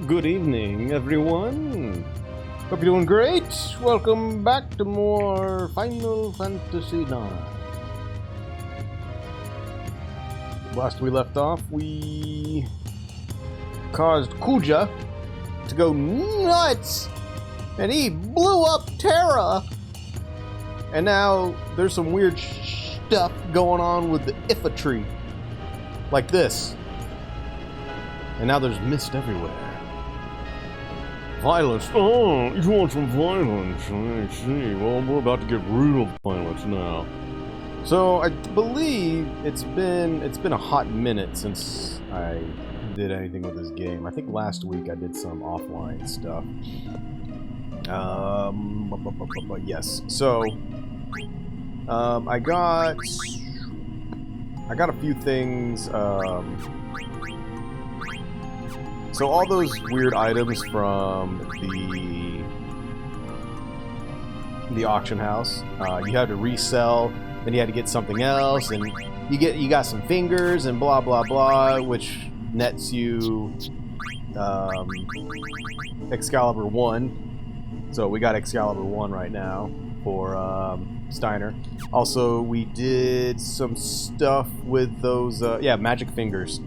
Good evening, everyone. Hope you're doing great. Welcome back to more Final Fantasy IX. Last we left off, we caused Kuja to go nuts, and he blew up Terra. And now there's some weird stuff going on with the Ifa tree, like this. And now there's mist everywhere. Violence. Oh, you want some violence? I see. Well, we're about to get real violence now. So I believe it's been a hot minute since I did anything with this game. I think last week I did some offline stuff. Yes. So I got a few things. So all those weird items from the auction house, you had to resell, then you had to get something else, and you got some fingers and blah blah blah, which nets you Excalibur 1. So we got Excalibur 1 right now for Steiner. Also, we did some stuff with those magic fingers.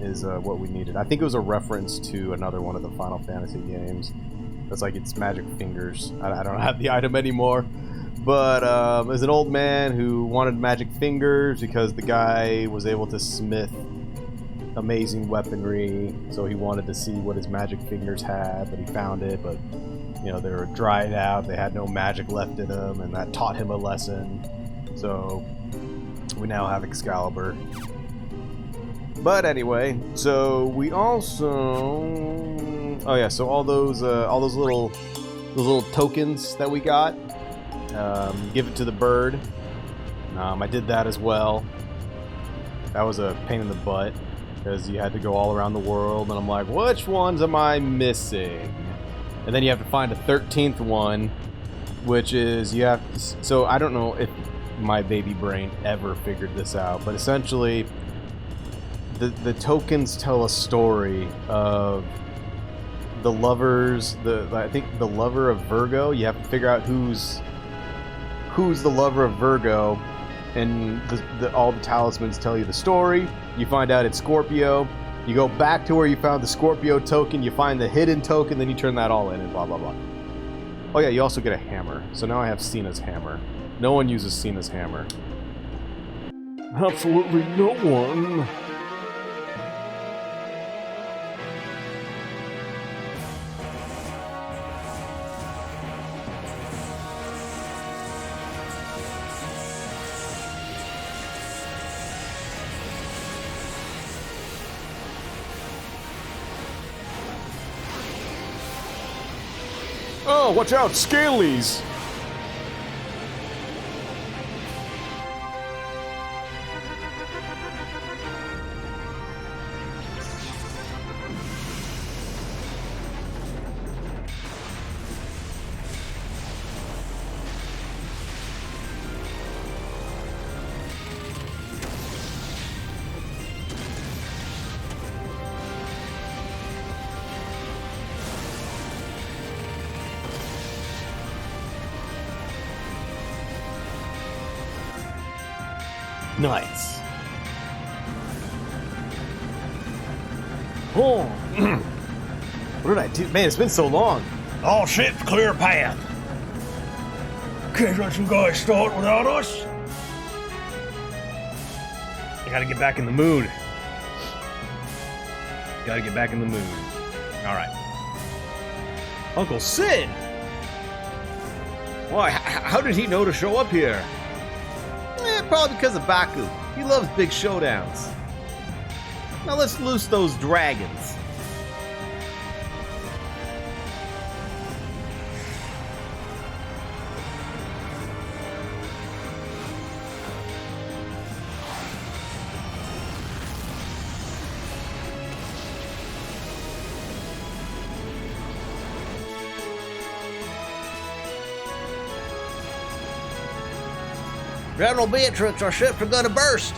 Is what we needed. I think it was a reference to another one of the Final Fantasy games. It's like it's magic fingers. I don't have the item anymore. But there's an old man who wanted magic fingers because the guy was able to smith amazing weaponry. So he wanted to see what his magic fingers had, but he found it, but you know, they were dried out. They had no magic left in them, and that taught him a lesson. So we now have Excalibur. But anyway, so we also, so all those little tokens that we got, give it to the bird. I did that as well. That was a pain in the butt because you had to go all around the world, and I'm like, which ones am I missing? And then you have to find a 13th one, which is so I don't know if my baby brain ever figured this out, but essentially, the tokens tell a story of the lovers. I think the lover of Virgo. You have to figure out who's the lover of Virgo, and all the talismans tell you the story. You find out it's Scorpio. You go back to where you found the Scorpio token. You find the hidden token, then you turn that all in, and blah blah blah. Oh yeah, you also get a hammer. So now I have Cena's hammer. No one uses Cena's hammer. Absolutely no one. Oh, watch out, Scalies! Nice. Oh, what did I do? Man, it's been so long. All shit, clear path. Can't let you guys start without us. I gotta get back in the mood. Alright. Uncle Sid! Why, how did he know to show up here? Probably because of Baku. He loves big showdowns. Now let's loose those dragons. General Beatrix, our ships are gonna burst.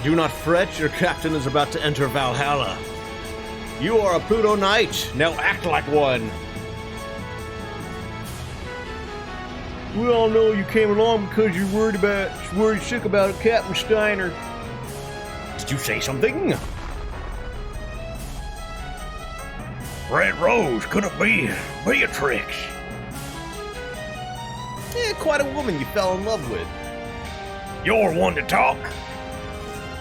Do not fret, your captain is about to enter Valhalla. You are a Pluto Knight. Now act like one. We all know you came along because you're worried sick about Captain Steiner. Did you say something? Red Rose, could it be Beatrix? Yeah, quite a woman you fell in love with. You're one to talk.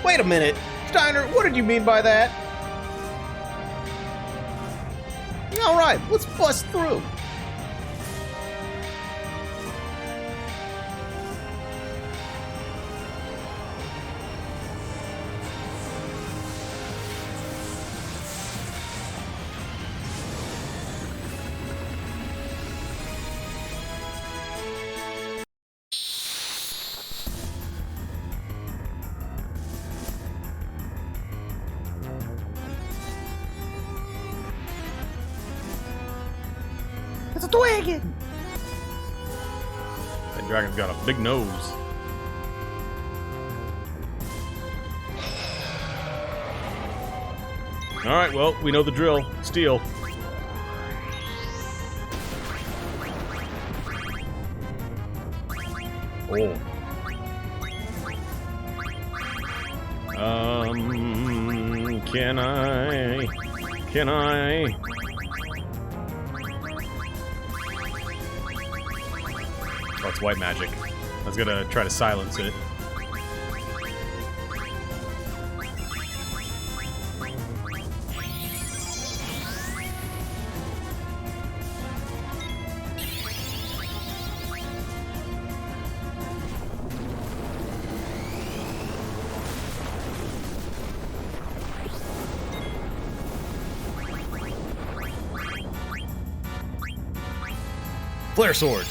Wait a minute. Steiner, what did you mean by that? All right, let's bust through. It's a dragon! That dragon's got a big nose. Alright, well, we know the drill. Steal. Oh. Can I? Oh, it's white magic. I was gonna try to silence it. Flare sword.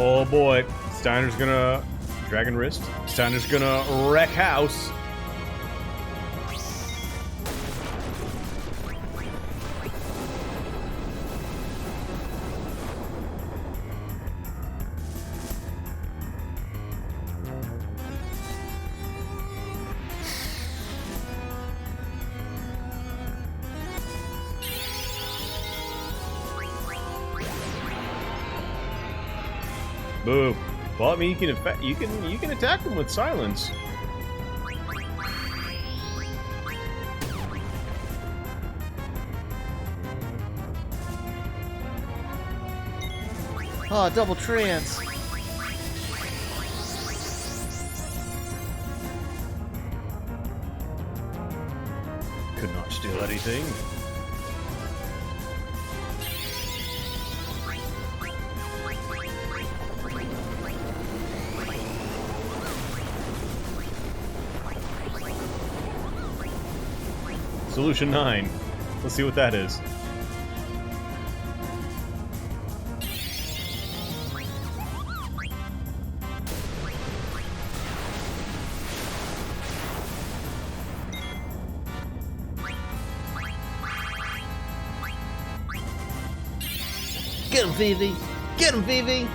Oh boy, Steiner's gonna Dragon Wrist. Steiner's gonna wreck house. Boo. Well, I mean, you can attack them with silence. Oh, double trance. Could not steal anything. Solution 9. Let's see what that is. Get him, Vivi! Get him, Vivi!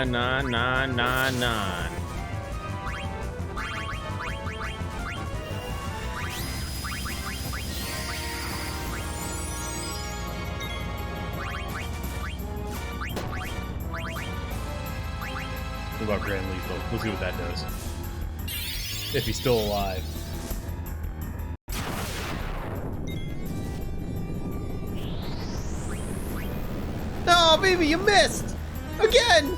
Nine. What about Grand Lethal? We'll see what that does. If he's still alive. No, baby, you missed! Again!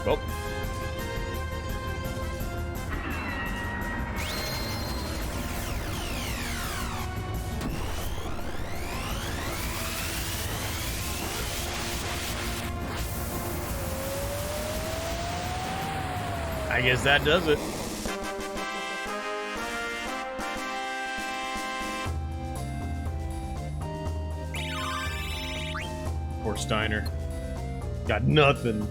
Well. I guess that does it. Poor Steiner. Got nothing.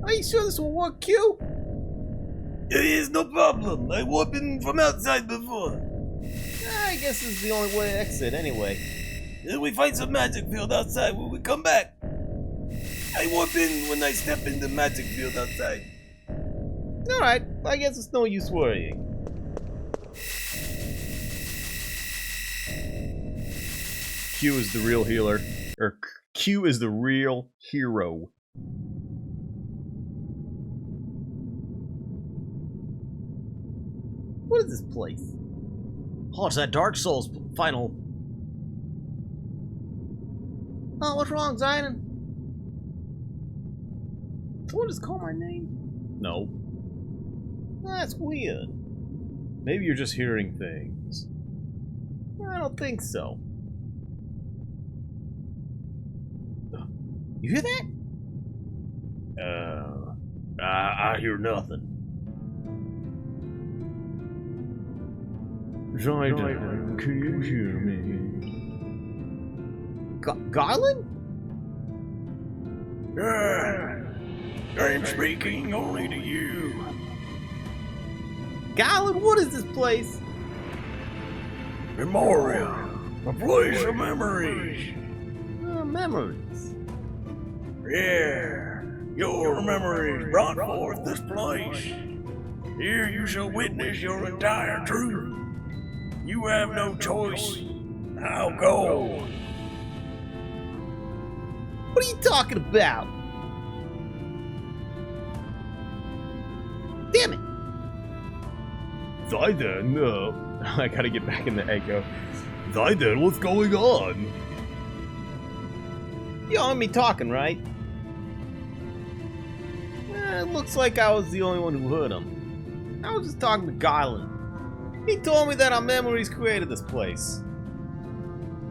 Are you sure this will work, Q? It is no problem. I warped in from outside before. I guess this is the only way to exit anyway. Then we find some magic field outside when we come back. I warp in when I step in the magic field outside. Alright, I guess it's no use worrying. Q is the real healer. Or Q is the real hero. What is this place? Oh, it's that Dark Souls final. Oh, what's wrong, Zion? Someone just call my name? No. That's weird. Maybe you're just hearing things. I don't think so. You hear that? I hear nothing. Zion, can you hear me? Garland? I'm speaking only to you. Garland, what is this place? Memorial, a place of memories. Memories. Yeah, your memories brought forth this place. Here you shall witness your entire truth. You have no choice. Now go. What are you talking about? Damn it! Zayden, I gotta get back in the echo. Zayden, what's going on? You don't hear me talking, right? It looks like I was the only one who heard him. I was just talking to Garland. He told me that our memories created this place.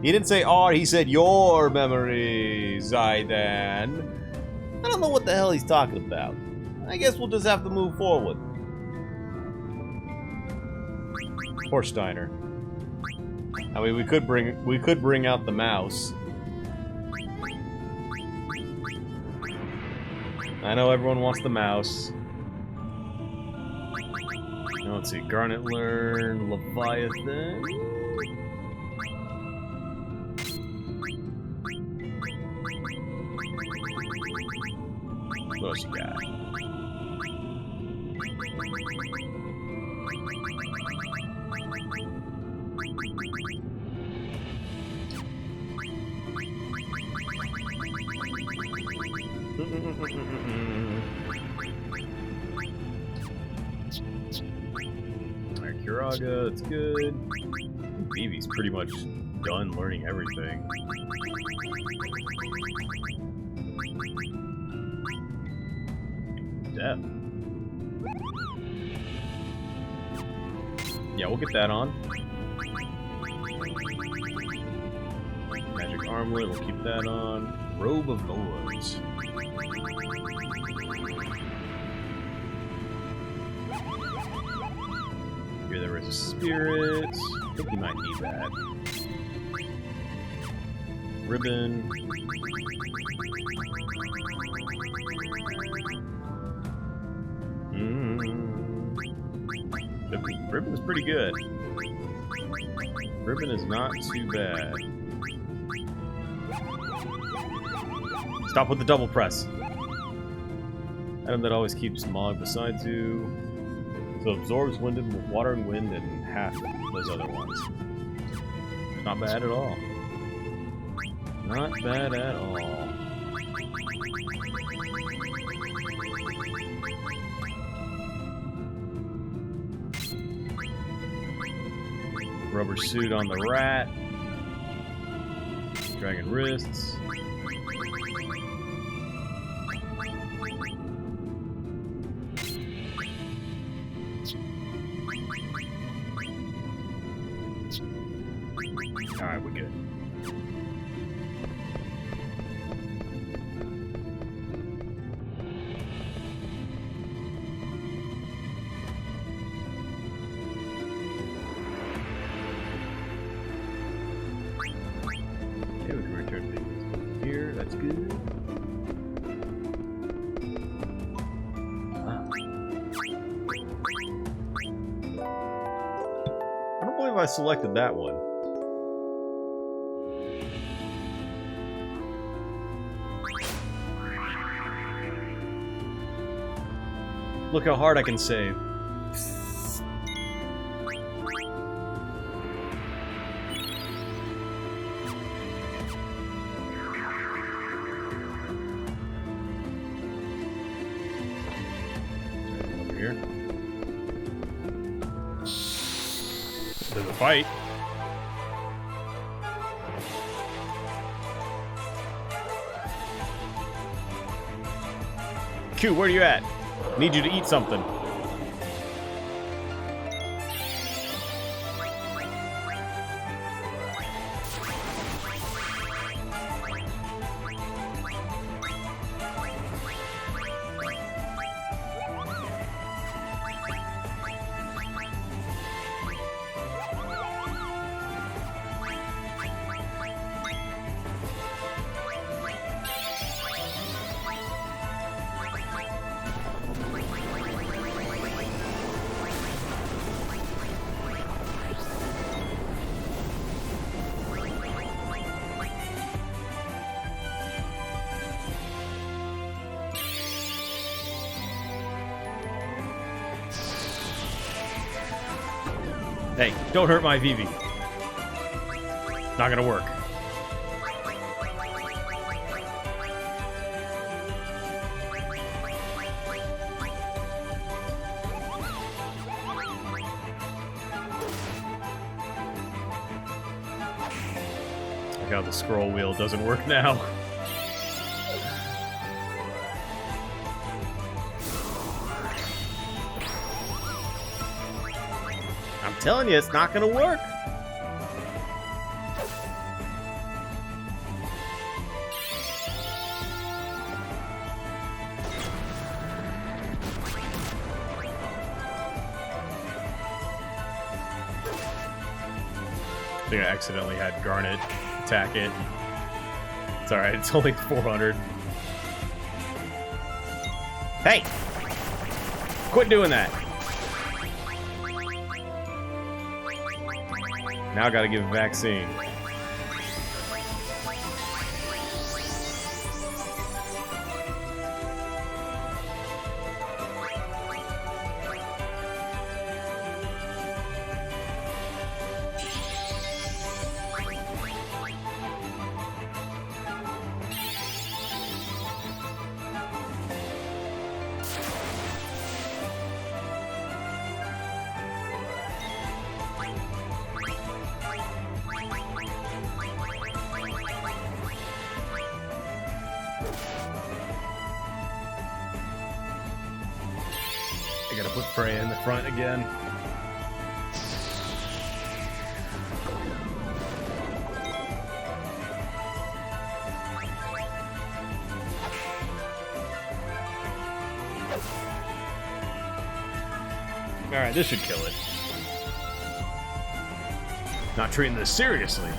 He didn't say our, he said your memories, Zayden. I don't know what the hell he's talking about. I guess we'll just have to move forward. Poor Steiner. I mean, we could bring out the mouse. I know everyone wants the mouse. Now, let's see. Garnet learn Leviathan. What else you got? Alright, Kiraga, that's good. Vivi's pretty much done learning everything. Death. Yeah, we'll get that on. Magic armlet, we'll keep that on. Robe of Lords. Here there is a spirit. I think you might need that. Ribbon. Ribbon is pretty good. Ribbon is not too bad. Stop with the double press. Item that always keeps Mog beside you. So absorbs wind and water and wind and half those other ones. Not bad at all. Not bad at all. Rubber suit on the rat. Dragon wrists. Alright, we're good. Okay, we can return things here. That's good. Ah. I don't believe I selected that one. Look how hard I can save. Over here. There's a fight. Q, where are you at? Need you to eat something. Hey, don't hurt my VV. Not gonna work. Look how the scroll wheel doesn't work now. I'm telling you, it's not gonna work. I think I accidentally had Garnet attack it. It's alright, it's only 400. Hey! Quit doing that! Now I gotta give a vaccine. I gotta put Freya in the front again. Alright, this should kill it. Not treating this seriously.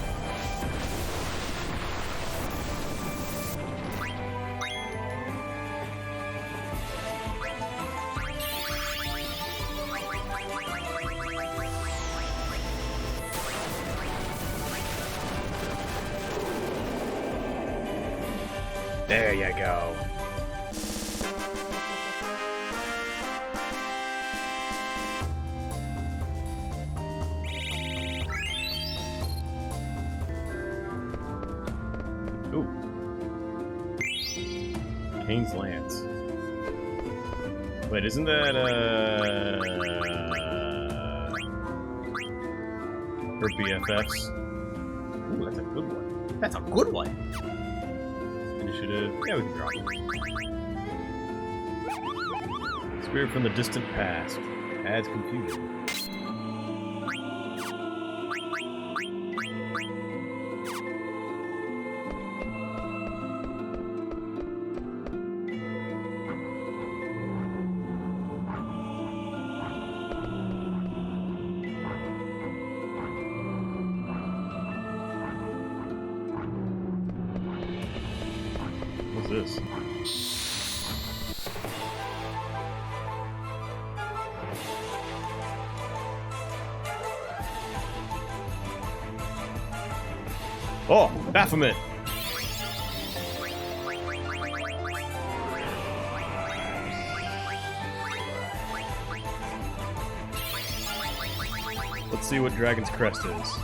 There you go. Ooh. Kane's Lance. Wait, isn't that, her BFFs? Ooh, that's a good one. That's a good one. Initiative. Yeah, we can drop it. Spirit from the distant past. Adds confusion. What's this? Oh, Baphomet! Let's see what Dragon's Crest is.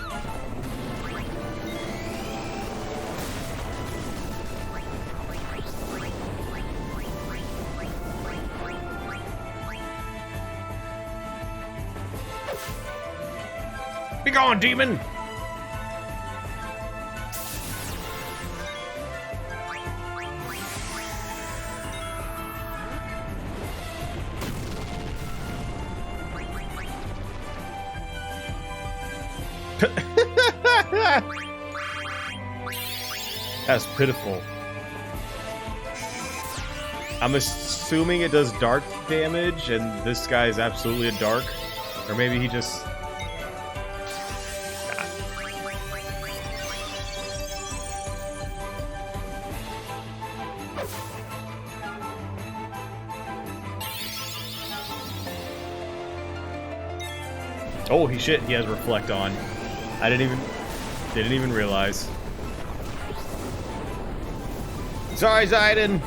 Be gone, demon! That's pitiful. I'm assuming it does dark damage, and this guy is absolutely a dark. Or maybe he just... Oh, shit, he has Reflect on. I didn't even realize. Sorry, Zidon!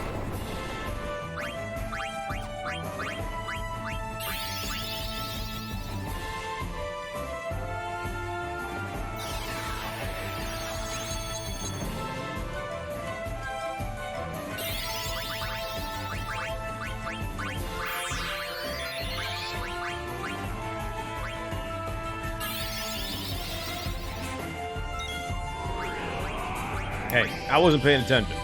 Hey, I wasn't paying attention.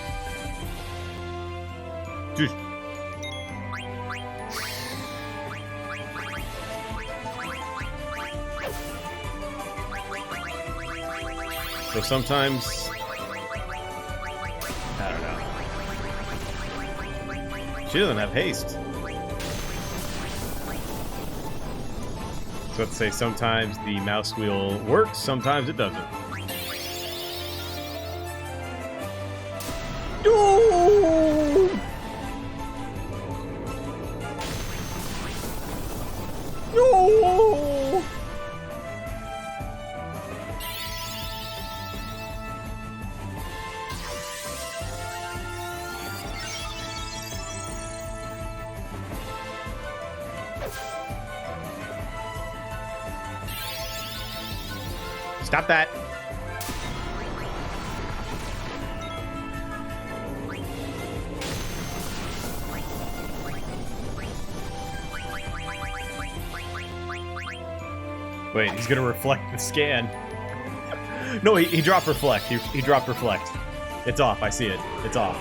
Just... So sometimes... I don't know. She doesn't have haste. So let's say sometimes the mouse wheel works, sometimes it doesn't. No! Stop that. Wait, he's gonna reflect the scan. No, he dropped reflect. He dropped reflect. It's off. I see it. It's off.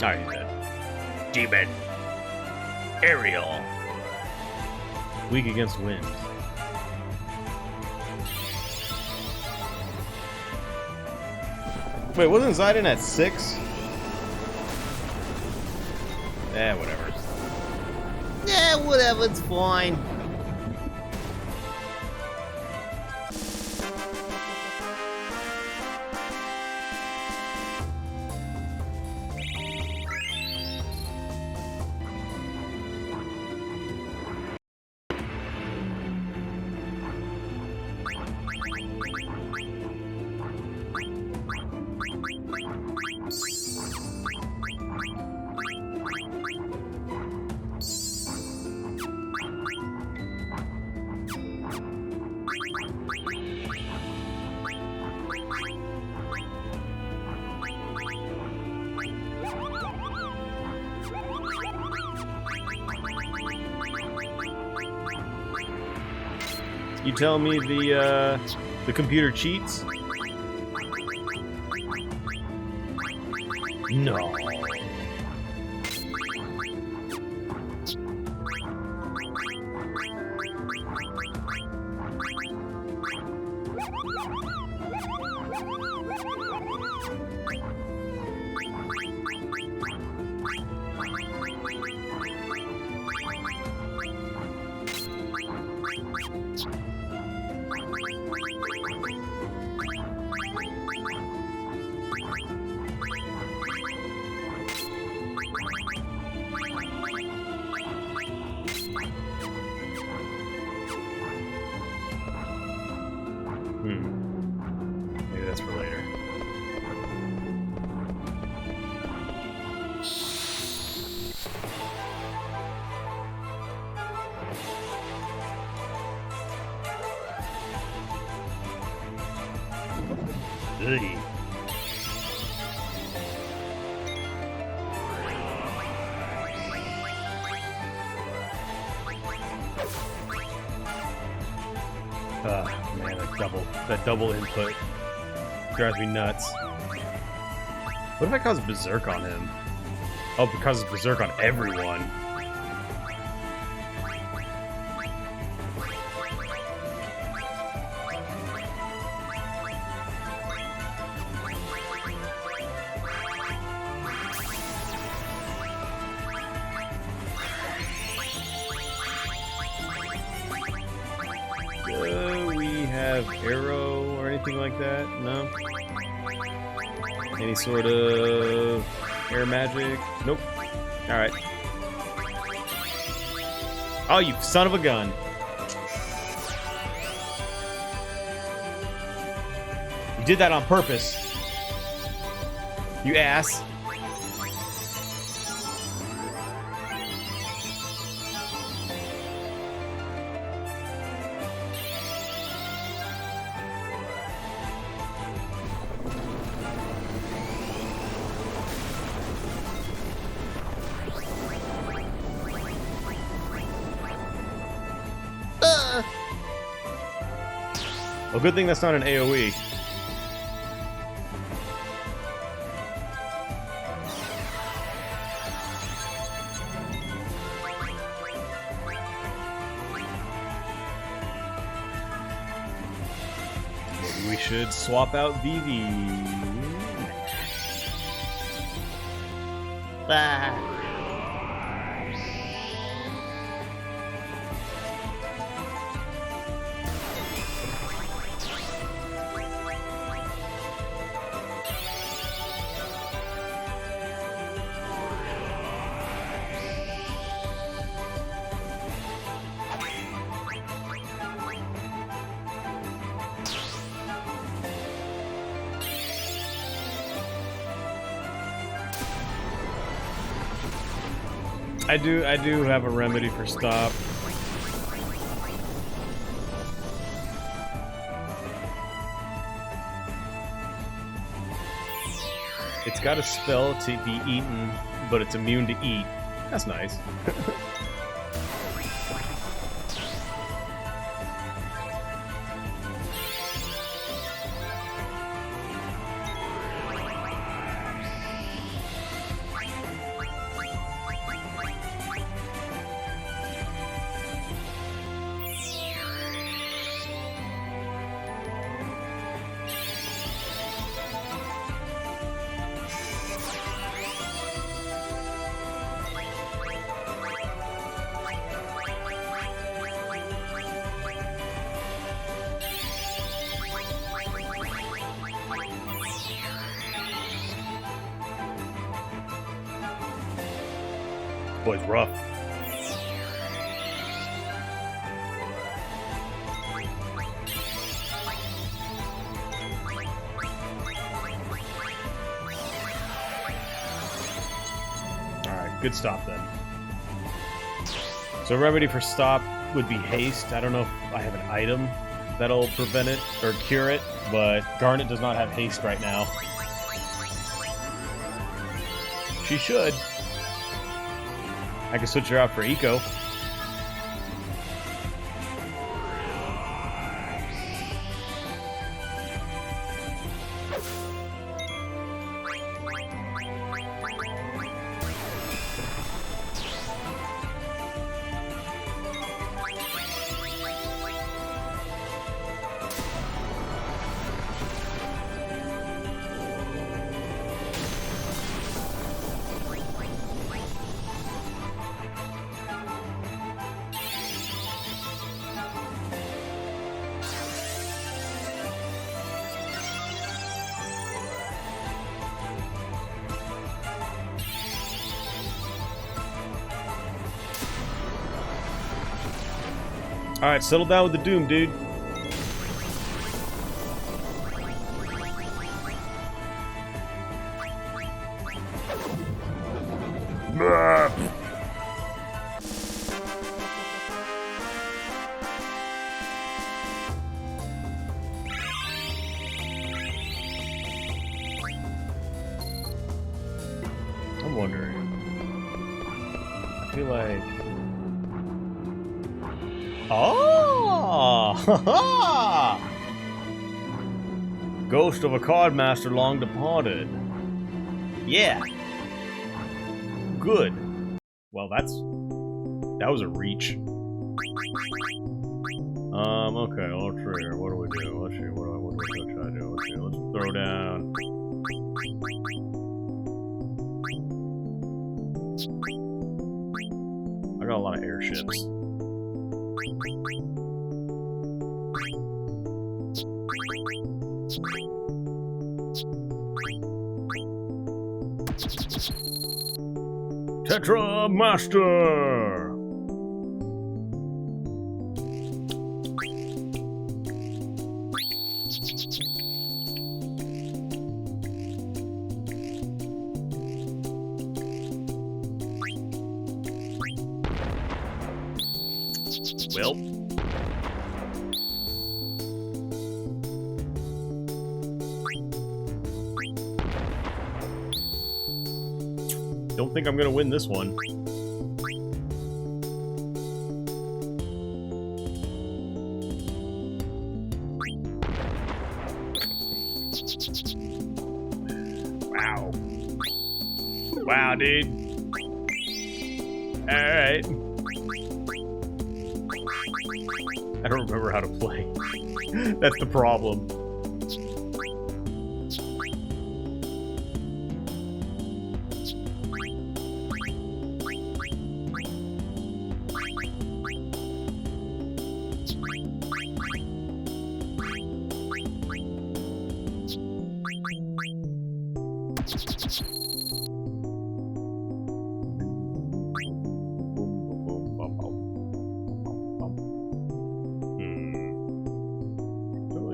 Oh, he's dead. Demon. Aerial. Weak against wind. Wait, wasn't Zidon at 6? Eh, whatever. Yeah, whatever, it's fine. You tell me the computer cheats? No. Maybe that's for later. Goody. Man, that double input drives me nuts. What if I cause berserk on him? Oh, because it's berserk on everyone. We have arrow or anything like that? No? Any sort of air magic? Nope. Alright. Oh, you son of a gun. You did that on purpose. You ass. Well, good thing that's not an AoE. Maybe we should swap out Vivi. I do have a remedy for stop. It's got a spell to be eaten, but it's immune to eat. That's nice. Boy's rough. Alright, good stop then. So remedy for stop would be haste. I don't know if I have an item that'll prevent it or cure it, but Garnet does not have haste right now. She should. I can switch her out for Eco. Alright, settle down with the Doom, dude. I'm wondering. I feel like... Oh! Ha-ha! Ghost of a card master long departed. Yeah. Good. Well, that was a reach. Okay, all trigger. What do we do? Let's see. What do we try to do? Let's see. Let's throw down. I got a lot of airships. Tetra Master! Well. Don't think I'm gonna win this one. Wow. Wow, dude. Alright. I don't remember how to play. That's the problem.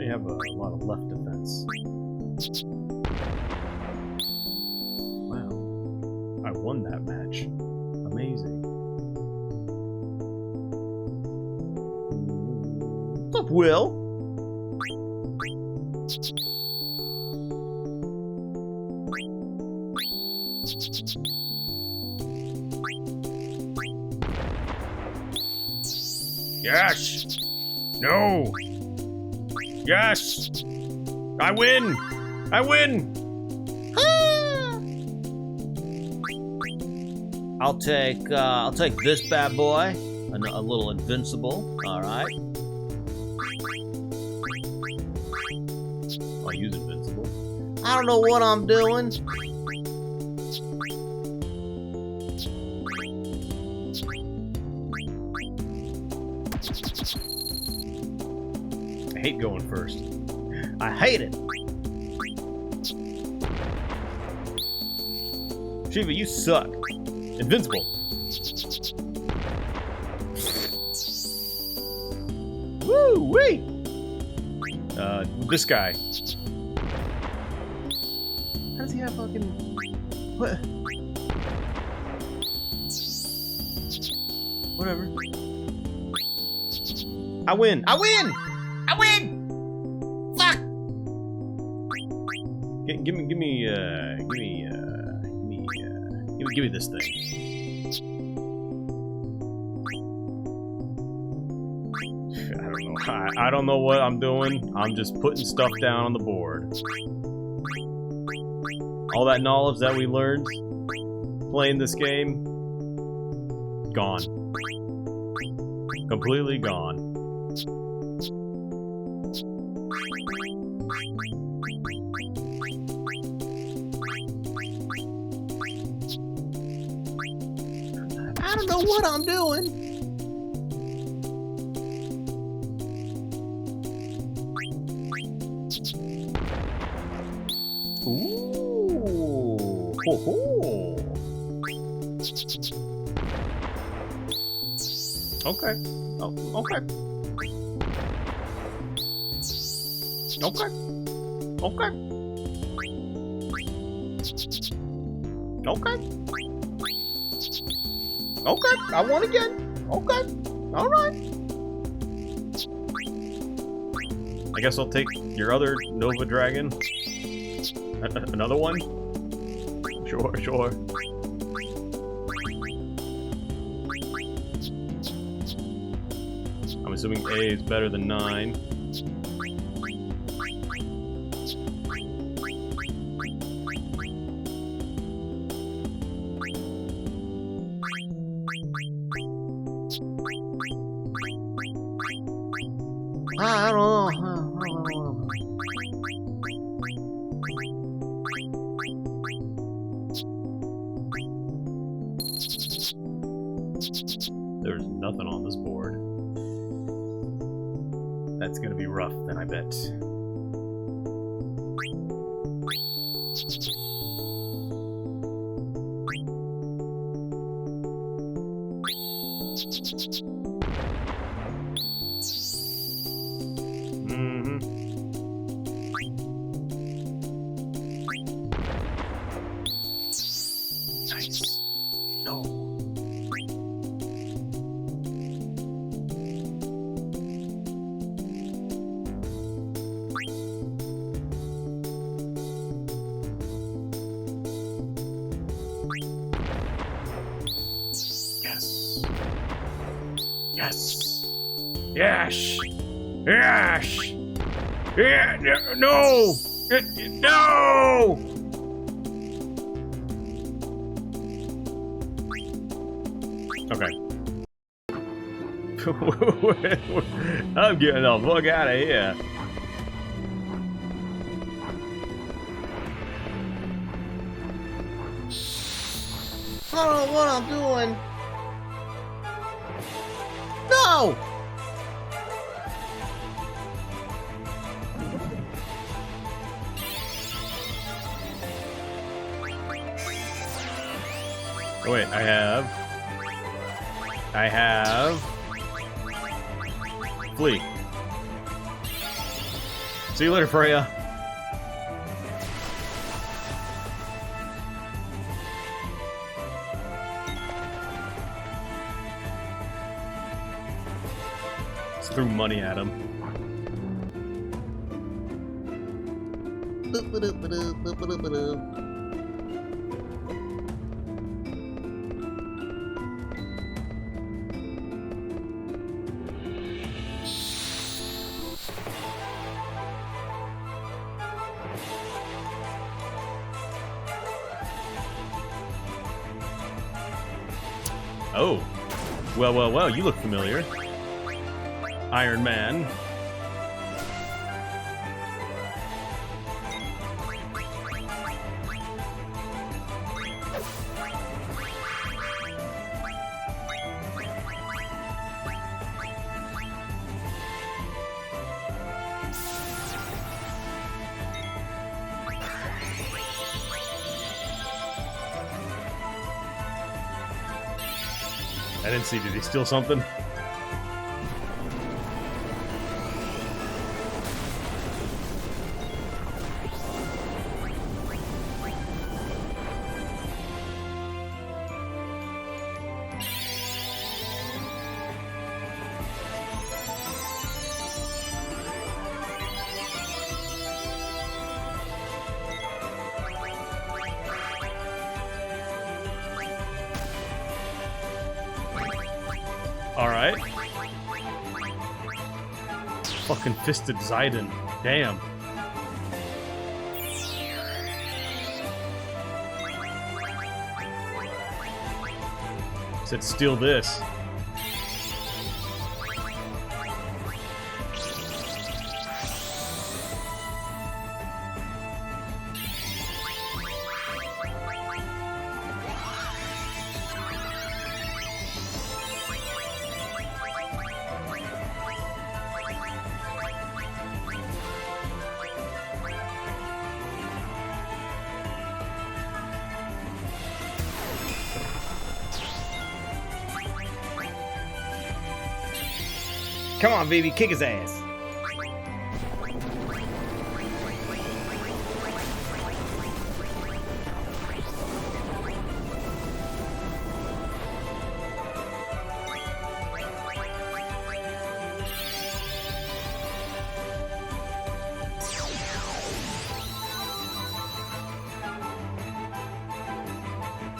Have a lot of left defense. Wow. I won that match. Amazing. What's up, Will? Yes! No! Yes! I win! I win! Ah! I'll take this bad boy, a little invincible. All right. I'll use invincible. I don't know what I'm doing. I hate going first. I hate it. Shiva, you suck. Invincible. Woo wee! This guy. How does he have fucking... What? Whatever. I win. I win! I win! Fuck! Give me this thing. I don't know what I'm doing. I'm just putting stuff down on the board. All that knowledge that we learned playing this game, gone. Completely gone. I don't know what I'm doing. Ooh. Ho ho. Okay. Oh, okay. Okay. Okay. Okay. Okay. I won again. Okay. All right. I guess I'll take your other Nova Dragon. Another one? Sure, sure. I'm assuming A is better than 9. I don't know. There's nothing on this board. That's gonna be rough, then, I bet. Nice. No. Yes. Yes. Yes. Yes. Yeah. No. No. Okay. I'm getting the fuck out of here. I don't know what I'm doing. No! Oh, wait, I have... Flee. See you later, Freya. Just threw money at him. Oh. Well, well, well, you look familiar. Iron Man. I didn't see, did he steal something? Alright. Fucking fisted Zidon. Damn. Said steal this. Come on, baby, kick his ass.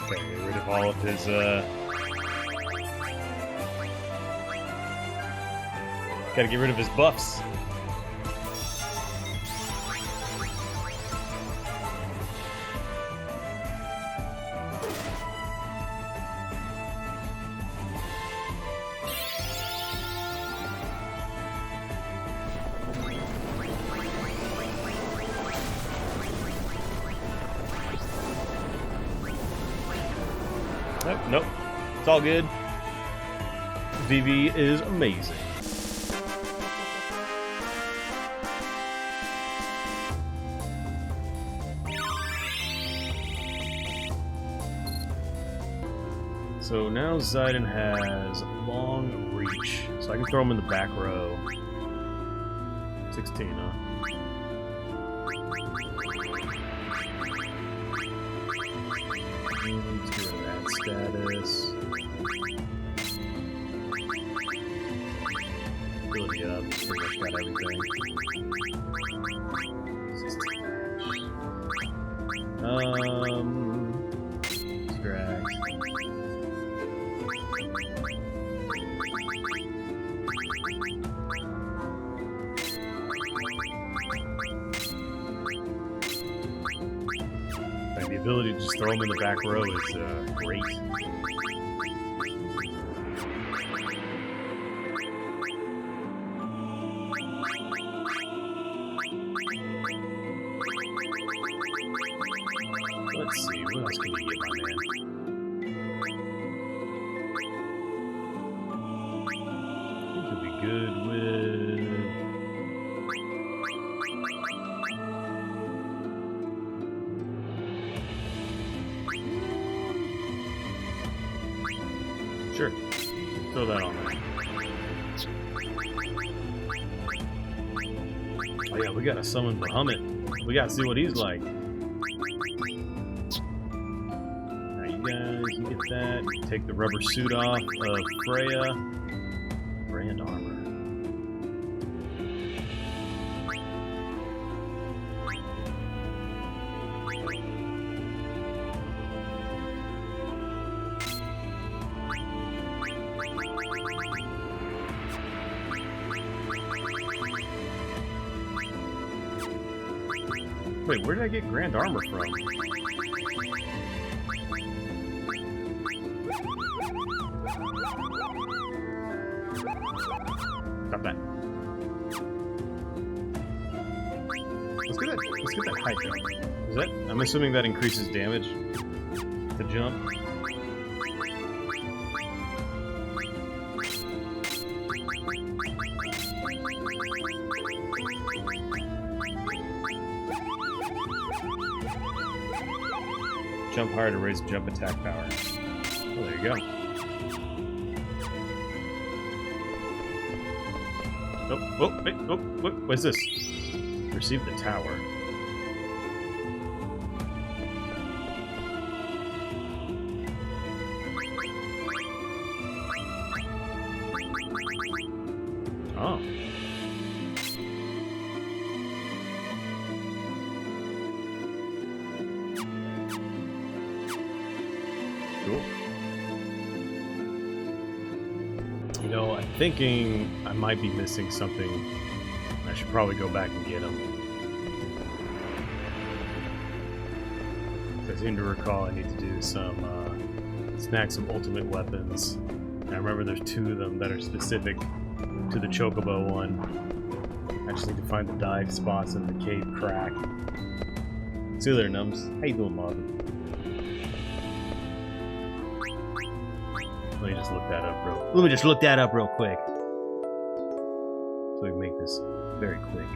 Okay, get rid of all of his, gotta get rid of his buffs. Nope. It's all good. Vivi is amazing. So now Zidon has long reach, so I can throw him in the back row. 16, huh? Let's get rid of that status. Ability up, pretty much got everything. Drag. And the ability to just throw him in the back row is great. Let's see, what else can we get, my man? I think he'll be good with... Sure. Throw that on there. Oh yeah, we gotta summon Bahamut. We gotta see what he's like. Guys, you get that. You take the rubber suit off of Freya. Brand armor. Wait, where did I get grand armor from? Stop that. Let's get that high jump. Is that? I'm assuming that increases damage to jump. Jump higher to raise jump attack power. Oh, there you go. Oh, wait, oh, what's this? Receive the tower. Oh. Cool. You know, I'm thinking I might be missing something. I should probably go back and get them. I seem to recall I need to do some, snag some ultimate weapons. And I remember there's 2 of them that are specific to the Chocobo one. I just need to find the dive spots in the cave crack. See you later, Nums. How you doing, Marvin? Let me just look that up real quick. So we can make this very quick.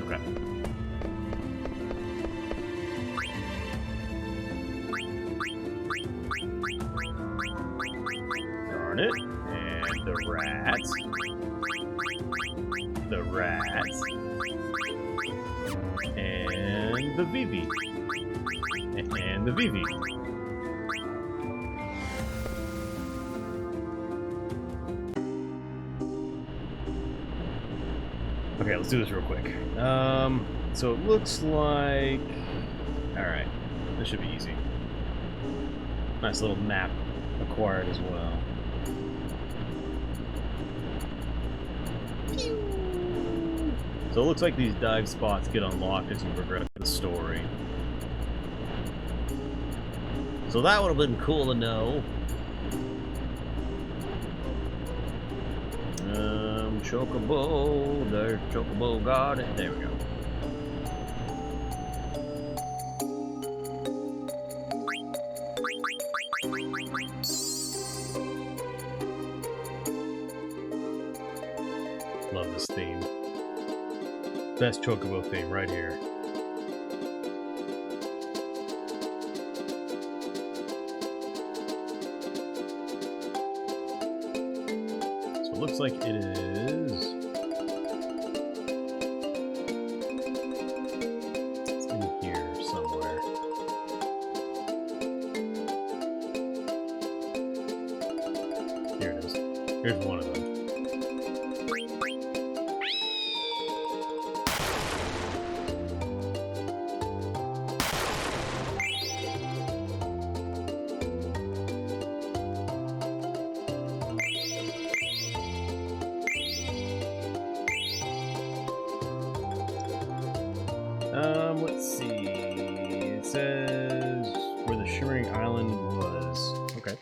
Okay. Darn it. And the rats. The rats. And the Vivi. And the Vivi. Okay, let's do this real quick. So it looks like... Alright, this should be easy. Nice little map acquired as well. So it looks like these dive spots get unlocked as you progress the story. So that would have been cool to know. Chocobo, there's Chocobo Garden. There we go. Love this theme. Best Chocobo theme right here. So it looks like it is... It's in here somewhere. Here it is. Here's one of them. Let's see. It says where the Shimmering Island was. Okay.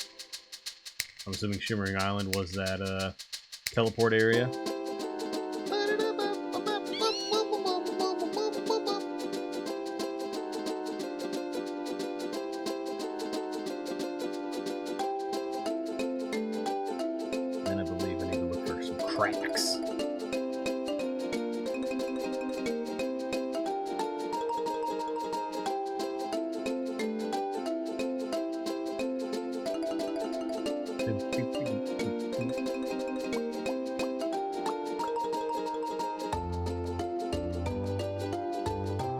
I'm assuming Shimmering Island was that teleport area. Then I believe I need to look for some cracks.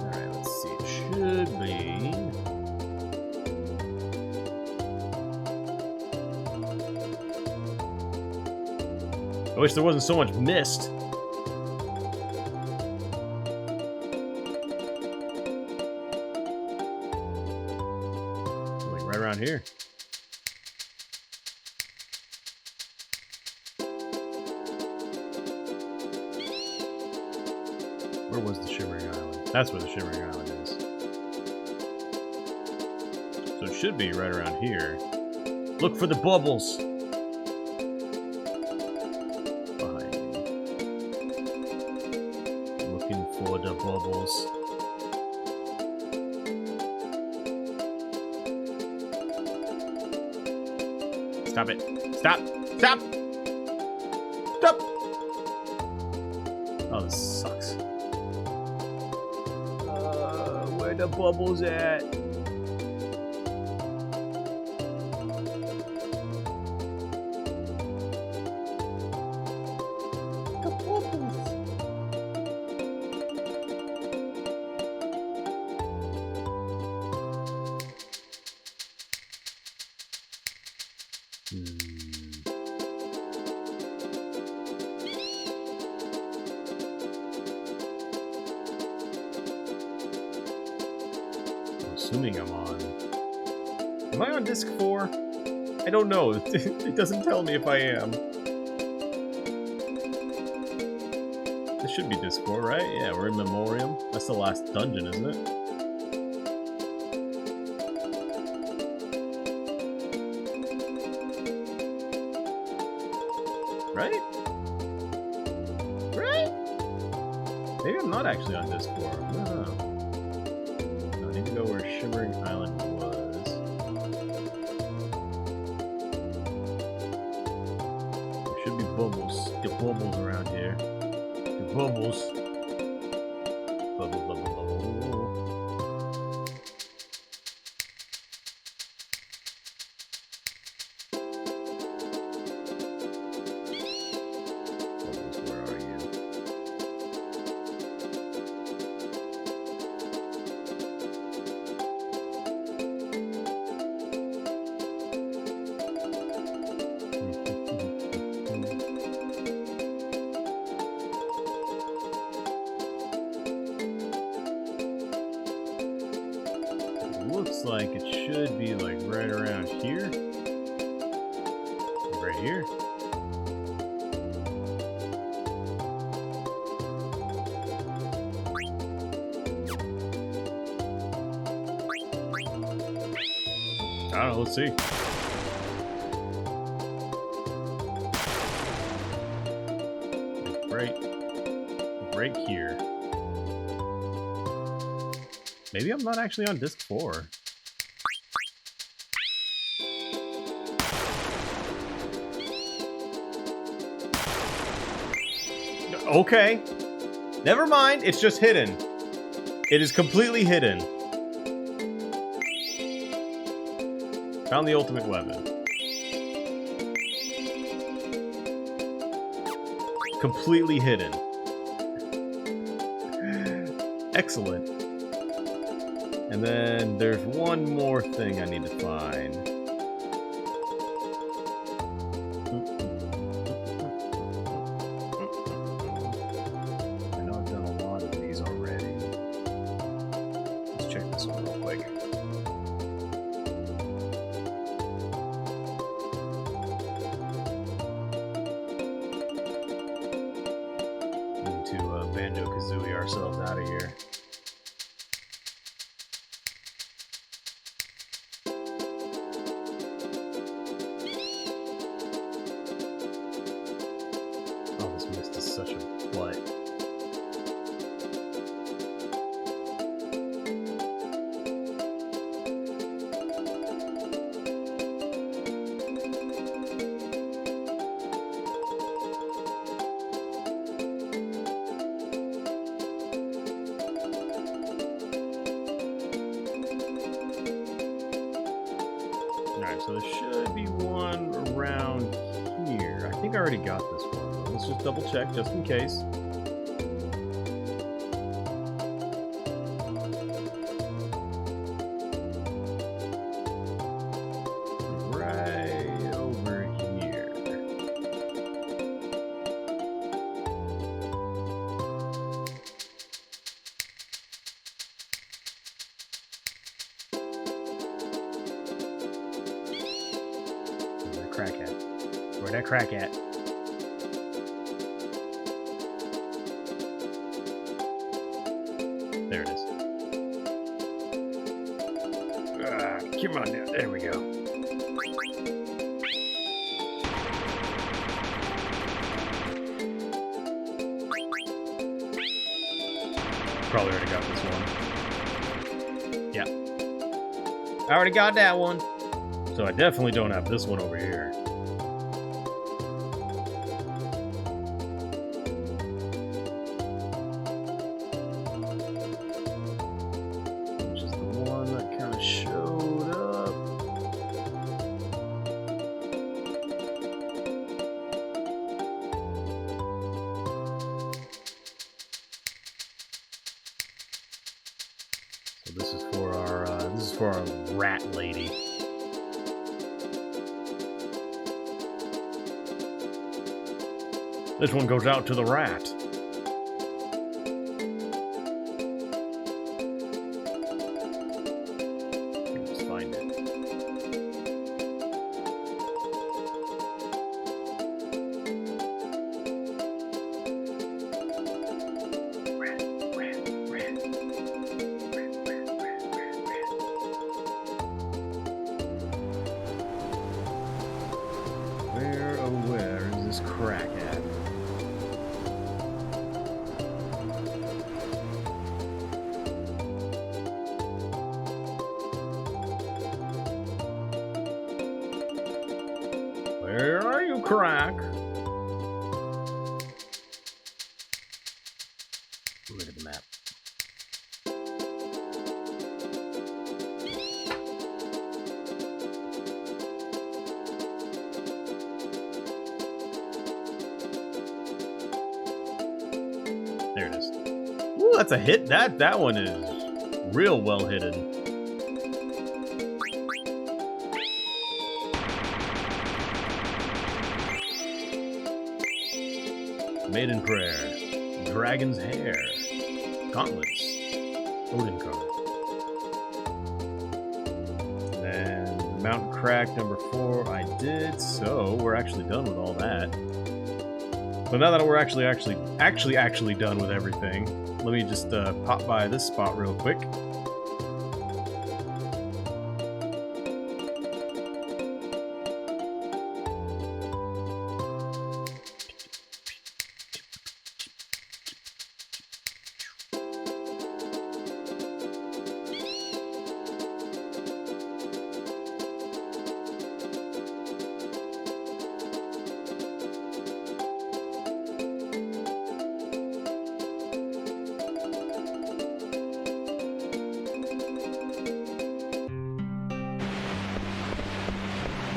Alright, let's see. It should be. I wish there wasn't so much mist. Like right around here. Where was the Shimmering Island? That's where the Shimmering Island is. So it should be right around here. Look for the bubbles. Behind me. Looking for the bubbles. Stop it. Stop! Stop! Stop! Oh, this sucks. Where the bubbles at? The bubbles. Assuming I'm on. Am I on disc 4? I don't know. It doesn't tell me if I am. This should be disc 4, right? Yeah, we're in Memoriam. That's the last dungeon, isn't it? Right? Right? Maybe I'm not actually on disc 4. I don't know. I need to go where Shimmering Island was. There should be bubbles. Get bubbles around here. Get bubbles. Bubble, bubble, bubble. Bubbles, where are you? like it should be like right around here. Right here. I don't know, let's see. Right here. Maybe I'm not actually on disc 4. Okay. Never mind, it's just hidden. It is completely hidden. Found the ultimate weapon. Completely hidden. Excellent. And then there's one more thing I need to find. I know I've done a lot of these already. Let's check this one real quick. Need to Banjo-Kazooie ourselves out of here. Such a butt. Alright, so there should be one around here. I think I already got this one. Let's just double check just in case. Right over here. Where'd that crack at? Where'd that crack at? There it is. Come on now. There we go. Probably already got this one. Yeah. I already got that one. So I definitely don't have this one over here. This is for our rat lady. This one goes out to the rat. Let's find it. Where is this crack at? Where are you, crack? Look at the map. There it is. Ooh, that's a hit. That one is real well hidden. Maiden Prayer, Dragon's Hair, Gauntlets, Odin card. Mountain Crack number 4, I did. So we're actually done with all that. But now that we're actually done with everything, let me just pop by this spot real quick.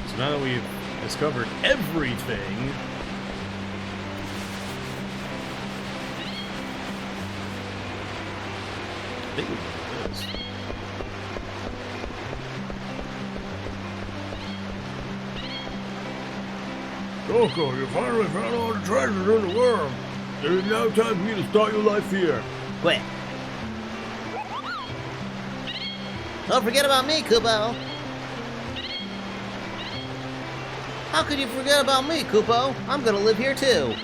So now that we've discovered everything, I think we can do this. Choco, you finally found all the treasures in the world. It is now time for you to start your life here. Quit. Don't forget about me, Kupo. How could you forget about me, Kupo? I'm gonna live here too.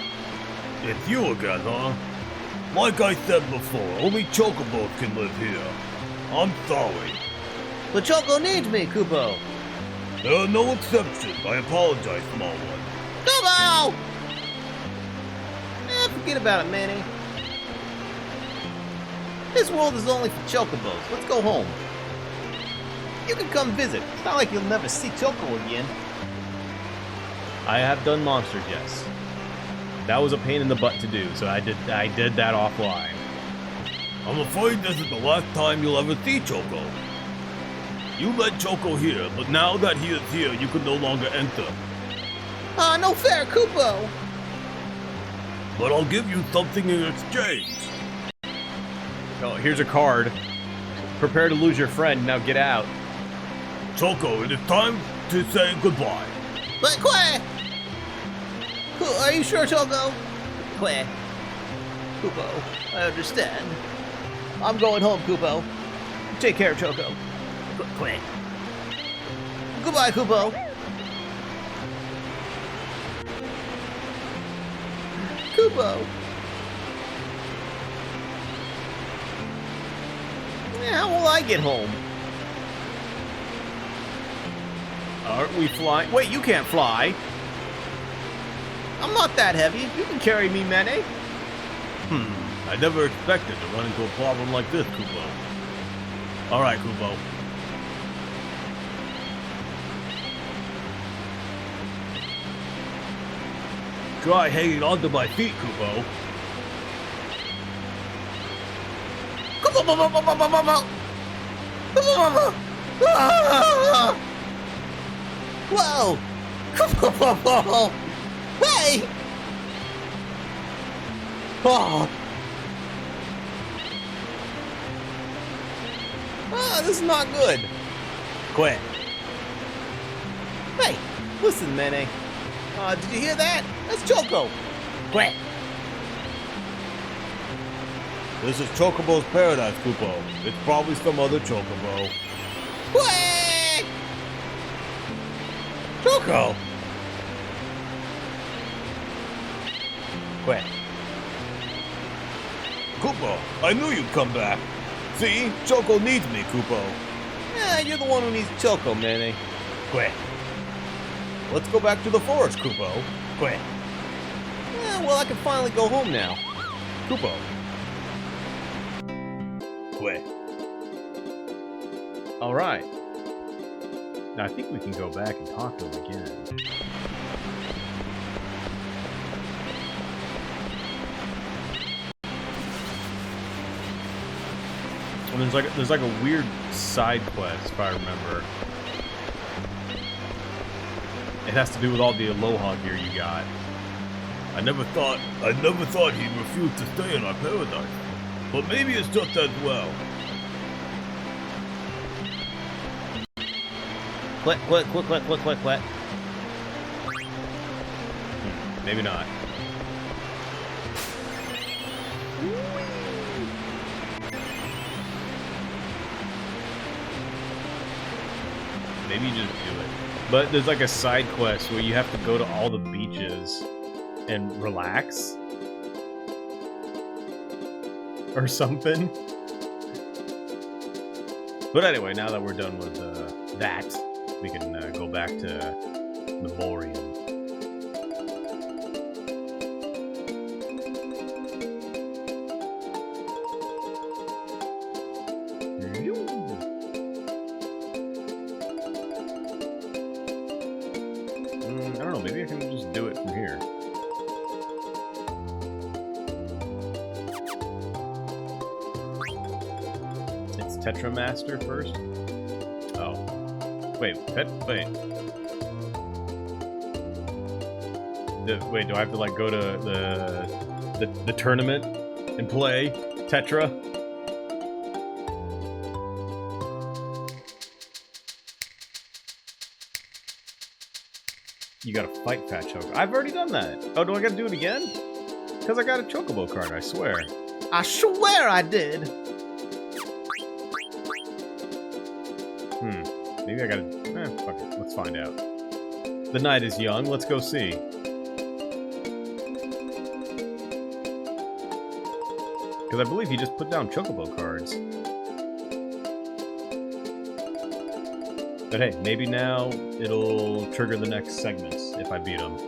It's you again, huh? Like I said before, only Chocobos can live here. I'm sorry. But Choco needs me, Kupo. There are no exceptions. I apologize, small one. Kupo! Forget about it, Manny. This world is only for Chocobos. Let's go home. You can come visit. It's not like you'll never see Choco again. I have done monsters, yes. That was a pain in the butt to do, so I did that offline. I'm afraid this is the last time you'll ever see Choco. You let Choco here, but now that he is here, you can no longer enter. No fair, Kupo. But I'll give you something in exchange. Oh, here's a card. Prepare to lose your friend, now get out. Choco, it is time to say goodbye. But Quay! Are you sure, Choco? Quay. Kupo, I understand. I'm going home, Kupo. Take care, Choco. Quay. Goodbye, Kupo. Kupo. How will I get home? Aren't we flying? Wait, you can't fly. I'm not that heavy. You can carry me, Mene. I never expected to run into a problem like this, Kupo. Alright, Kupo. Try hanging onto my feet, Kupo. Whoa! Hey! Oh! This is not good. Quit. Hey, listen, Mene. Did you hear that? That's Choco. Quit. This is Chocobo's paradise, Kupo. It's probably some other Chocobo. Quit! Choco! Quit. Kupo, I knew you'd come back. See? Choco needs me, Kupo. Yeah, you're the one who needs Choco, Mene. Quit. Let's go back to the forest, Kupo. Quit. Yeah, well, I can finally go home now. Kupo. Quit. All right. Now I think we can go back and talk to him again. And there's like a weird side quest, if I remember. It has to do with all the Aloha gear you got. I never thought he'd refuse to stay in our paradise. But maybe it's just as well. Quit. Maybe not. maybe you just do it. But there's like a side quest where you have to go to all the beaches and relax. Or something. But anyway, now that we're done with that, we can go back to Memoriam. I don't know, maybe I can just do it from here. It's Tetra Master first? Oh. Wait, wait. Wait, do I have to like go to the tournament and play Tetra? You gotta fight Fat Chocobo. I've already done that. Oh, do I gotta do it again? Because I got a Chocobo card, I swear. I swear I did. Maybe I gotta... fuck it. Let's find out. The night is young. Let's go see. Because I believe you just put down Chocobo cards. But hey, maybe now it'll trigger the next segments if I beat them.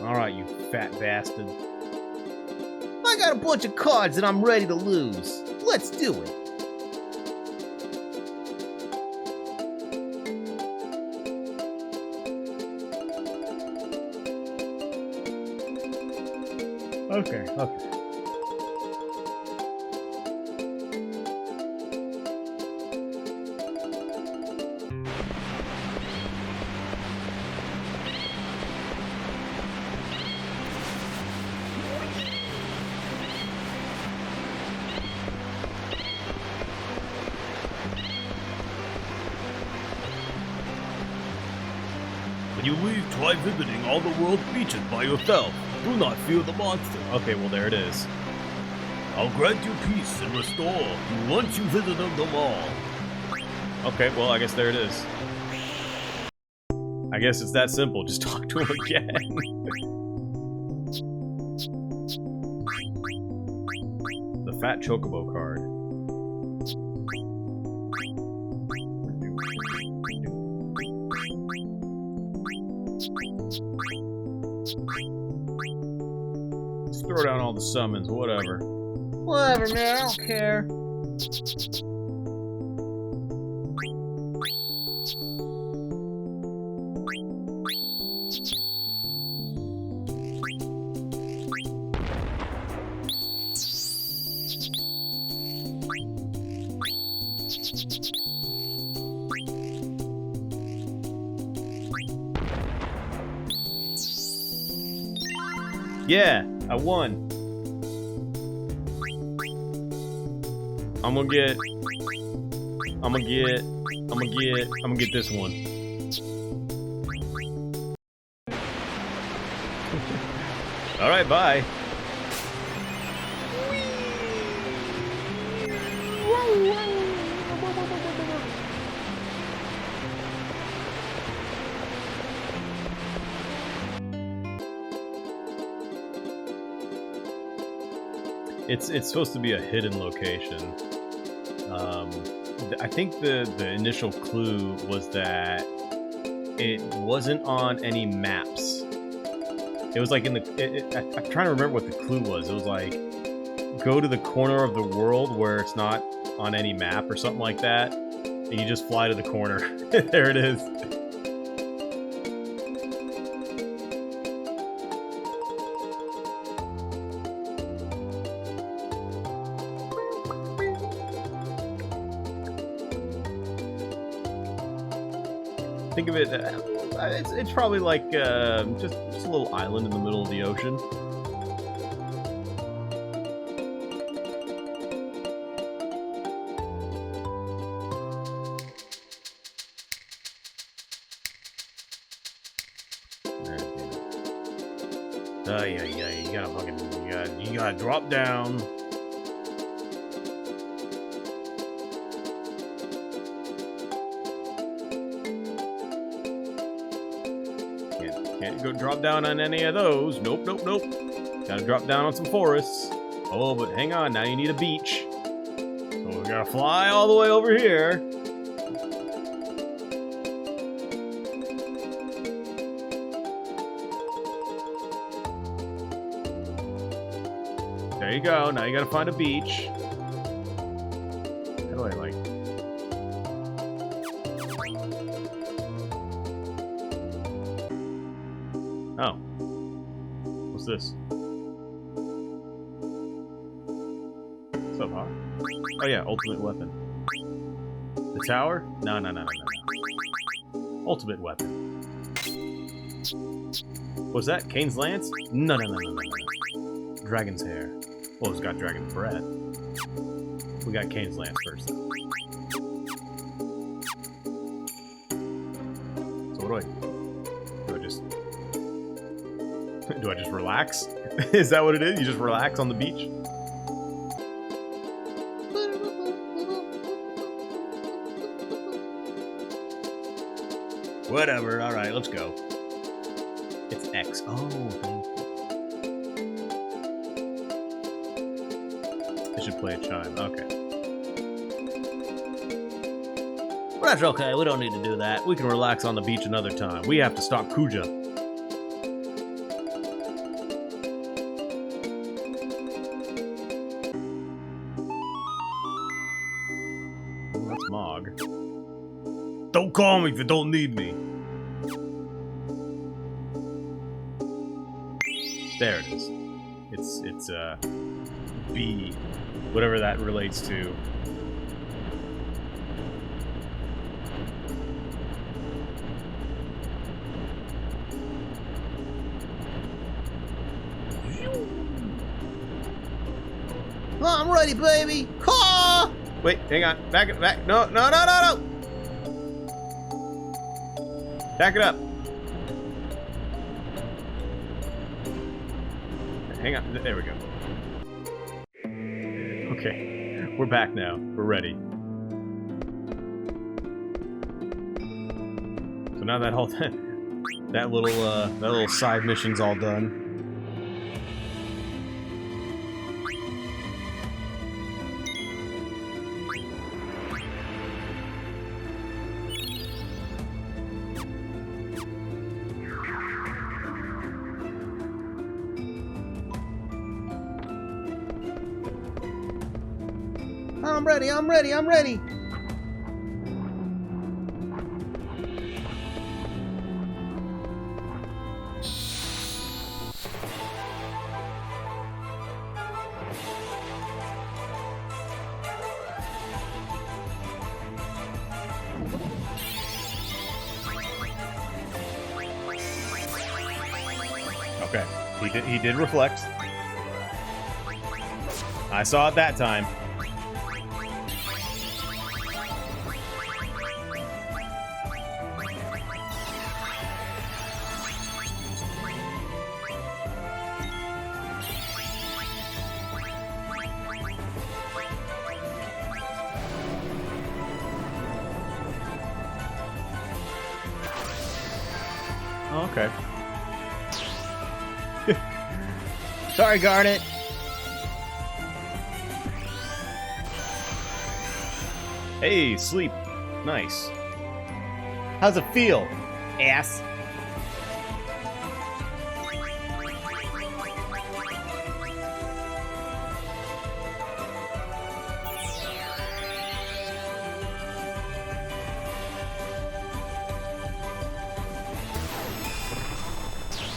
Alright, you fat bastard. I got a bunch of cards that I'm ready to lose. Let's do it. Okay. When you leave, try visiting all the world's beaches by yourself. Do not fear the monster. Okay, well there it is. I'll grant you peace and restore you once you visited them all. Okay, well I guess there it is. I guess it's that simple. Just talk to him again. The Fat Chocobo card. Just throw down all the summons, whatever. Whatever, man. I don't care. Yeah, I won. I'm gonna get this one. All right, bye. It's supposed to be a hidden location. I think the initial clue was that it wasn't on any maps. It was like in the... I'm trying to remember what the clue was. It was like, go to the corner of the world where it's not on any map or something like that, and you just fly to the corner. There it is. Think of it, it's probably like just a little island in the middle of the ocean. Yeah, you gotta fucking, you gotta drop down. Can't go drop down on any of those. Nope. Gotta drop down on some forests. Oh, but hang on, now you need a beach. So we gotta fly all the way over here. There you go. Now you gotta find a beach. How do I like? Oh. What's this? What's up, huh? Oh yeah, ultimate weapon. The tower? No. Ultimate weapon. What's that? Kane's lance? No. Dragon's hair. Well, it's got dragon's breath. We got Kane's lance first. So what do I just... Do I just relax? Is that what it is? You just relax on the beach? Whatever. Alright, let's go. It's X. Oh, thank you. I should play a chime. Okay. Well, that's okay. We don't need to do that. We can relax on the beach another time. We have to stop Kuja. That's Mog. Don't call me if you don't need me. There it is. It's B, whatever that relates to. I'm ready, baby. Caw! Wait, hang on. Back. No. Back it up. Hang on. There we go. Okay. We're back now. We're ready. So now that whole that little side mission's all done. I'm ready. Okay, he did reflect. I saw it that time. Oh, okay. Sorry, Garnet. Hey, sleep. Nice. How's it feel, ass?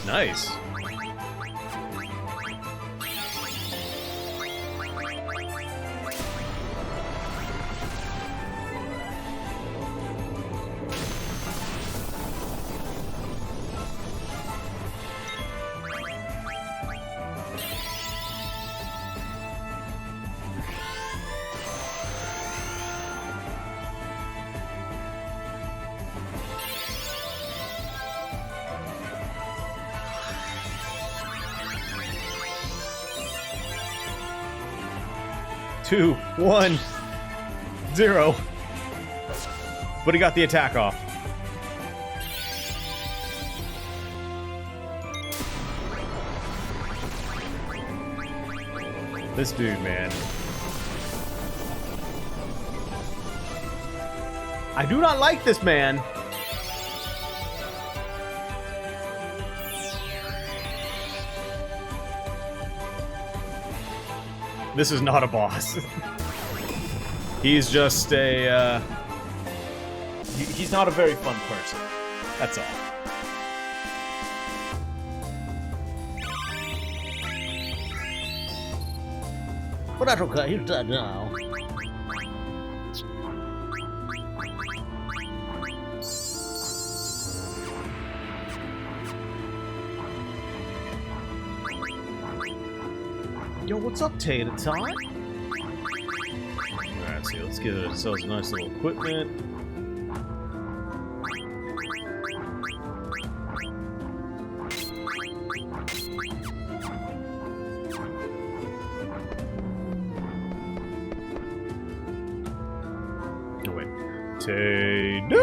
Nice. 2, 1, 0. But he got the attack off. This dude, man. I do not like this man. This is not a boss. He's just a, he's not a very fun person. That's all. But that's okay, he's dead now. Yo, what's up, Tater Tot? Alright, so let's get ourselves a nice little equipment. Oh, wait. Taters!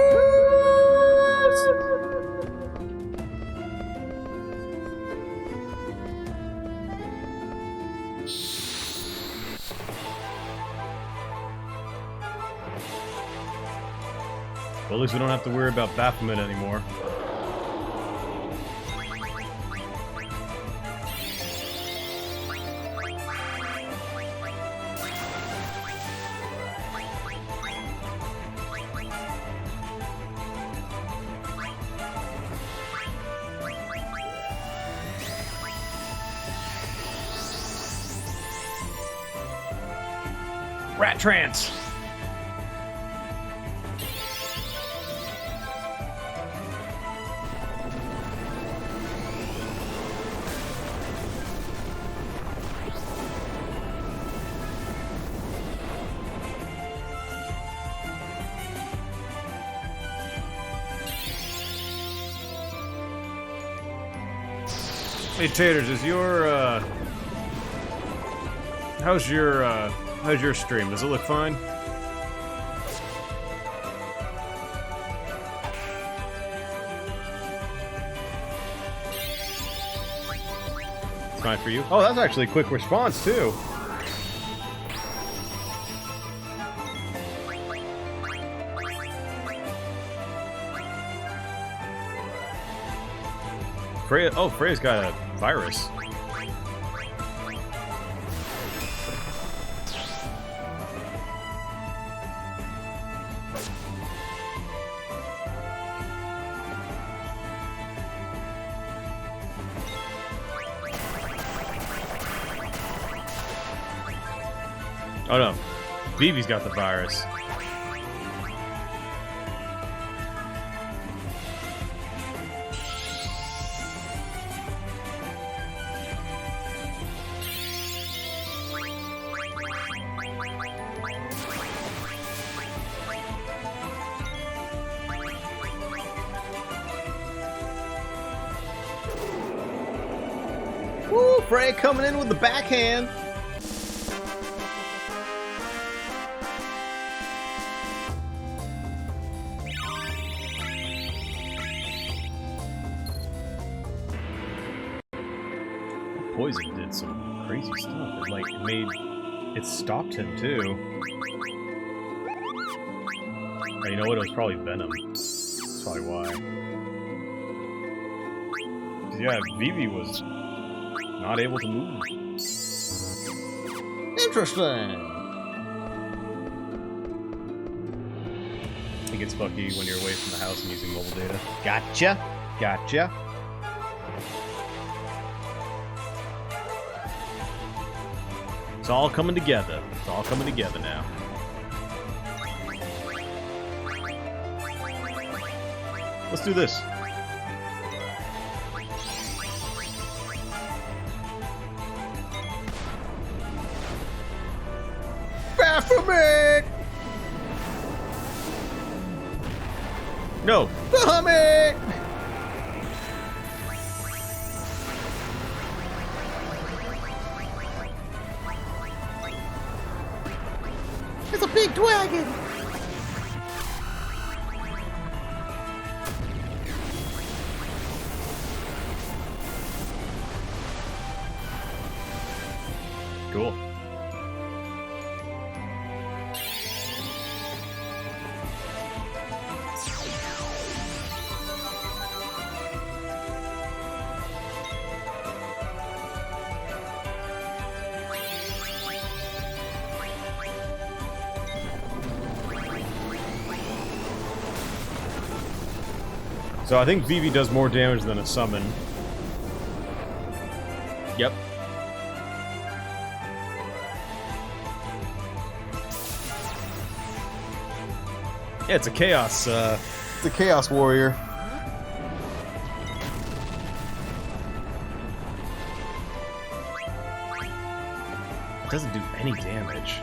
Well, at least we don't have to worry about Baphomet anymore. Rat trance! Hey Taters, is your how's your stream? Does it look fine? It's fine for you? Oh, that's actually a quick response too. Freya, oh, Freya's got a virus. Oh no, Vivi's got the virus. Woo, Frey coming in with the backhand. Poison did some crazy stuff. It, like, it stopped him, too. Oh, you know what? It was probably Venom. That's probably why. 'Cause, yeah, Vivi was not able to move. Interesting. It gets fucky when you're away from the house and using mobile data. Gotcha. Gotcha. It's all coming together. It's all coming together now. Let's do this. Baphomet! No! Baphomet! big dragon! Cool. So I think Vivi does more damage than a summon. Yep. Yeah, it's a chaos. It's a Chaos Warrior. It doesn't do any damage.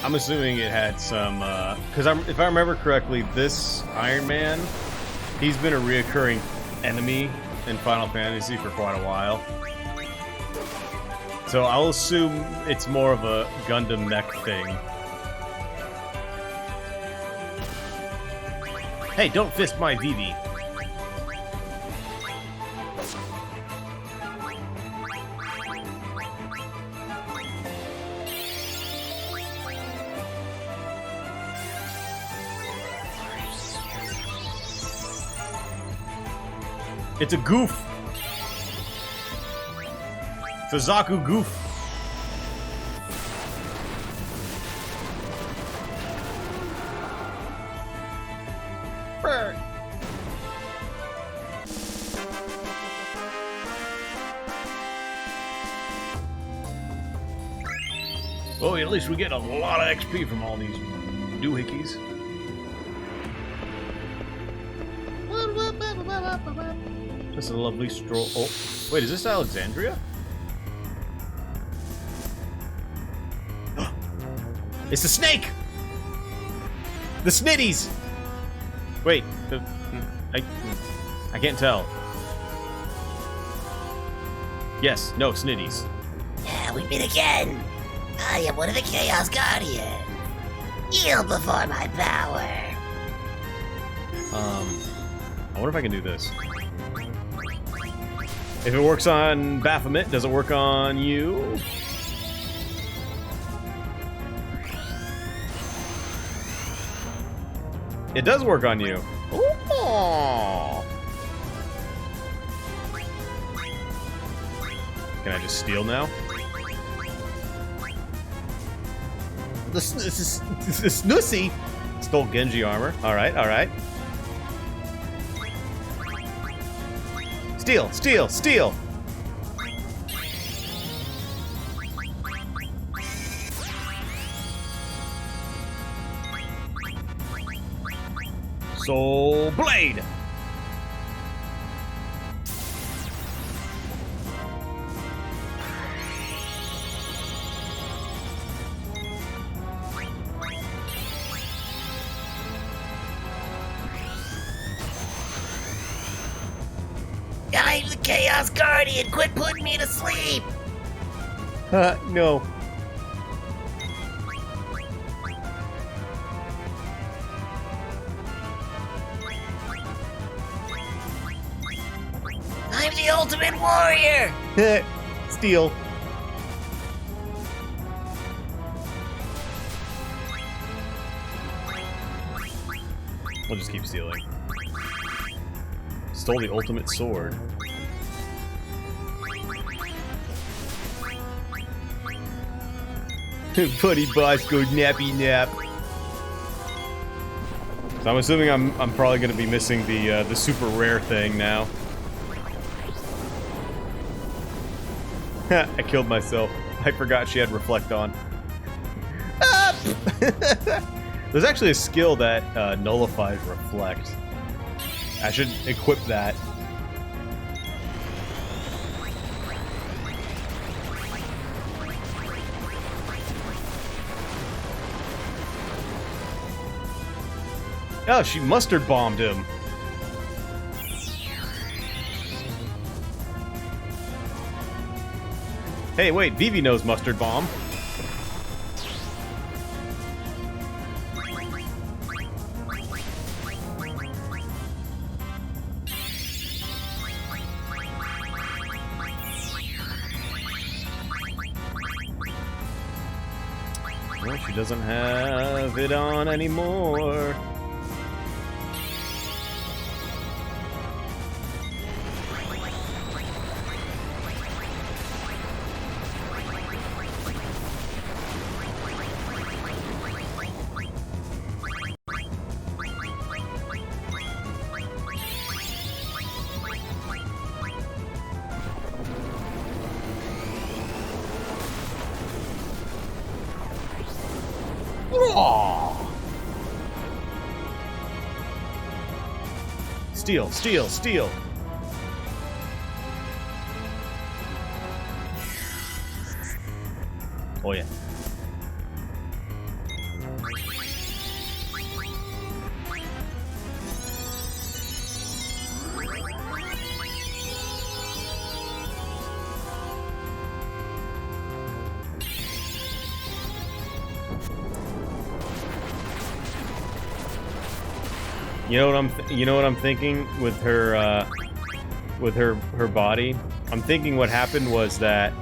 I'm assuming it had some, because if I remember correctly, this Iron Man, he's been a reoccurring enemy in Final Fantasy for quite a while. So I'll assume it's more of a Gundam mech thing. Hey, don't fist my Vivi. It's a goof. It's a Zaku goof. Brr. Well, at least we get a lot of XP from all these doohickeys. Just a lovely stroll. Oh, wait, is this Alexandria? It's the snake! The snitties! Wait, I can't tell. Yes, no, snitties. Yeah, we meet again. I am one of the Chaos Guardians. Yield before my power. I wonder if I can do this. If it works on Baphomet, does it work on you? It does work on you. Ooh. Can I just steal now? The Snussy. Stole Genji armor. Alright, alright. Steal, steal, steal! Soul Blade! I'm the Chaos Guardian. Quit putting me to sleep. No. I'm the Ultimate Warrior. Steal. We'll just keep stealing. Stole the ultimate sword. Buddy boss, go nappy nap. So I'm assuming I'm probably going to be missing the super rare thing now. I killed myself. I forgot she had reflect on. There's actually a skill that nullifies reflect. I should equip that. Oh, she mustard bombed him. Hey, wait, Vivi knows mustard bomb. Well, she doesn't have it on anymore. Steal, steal, steal. Oh yeah. You know what I'm thinking with her body? I'm thinking what happened was that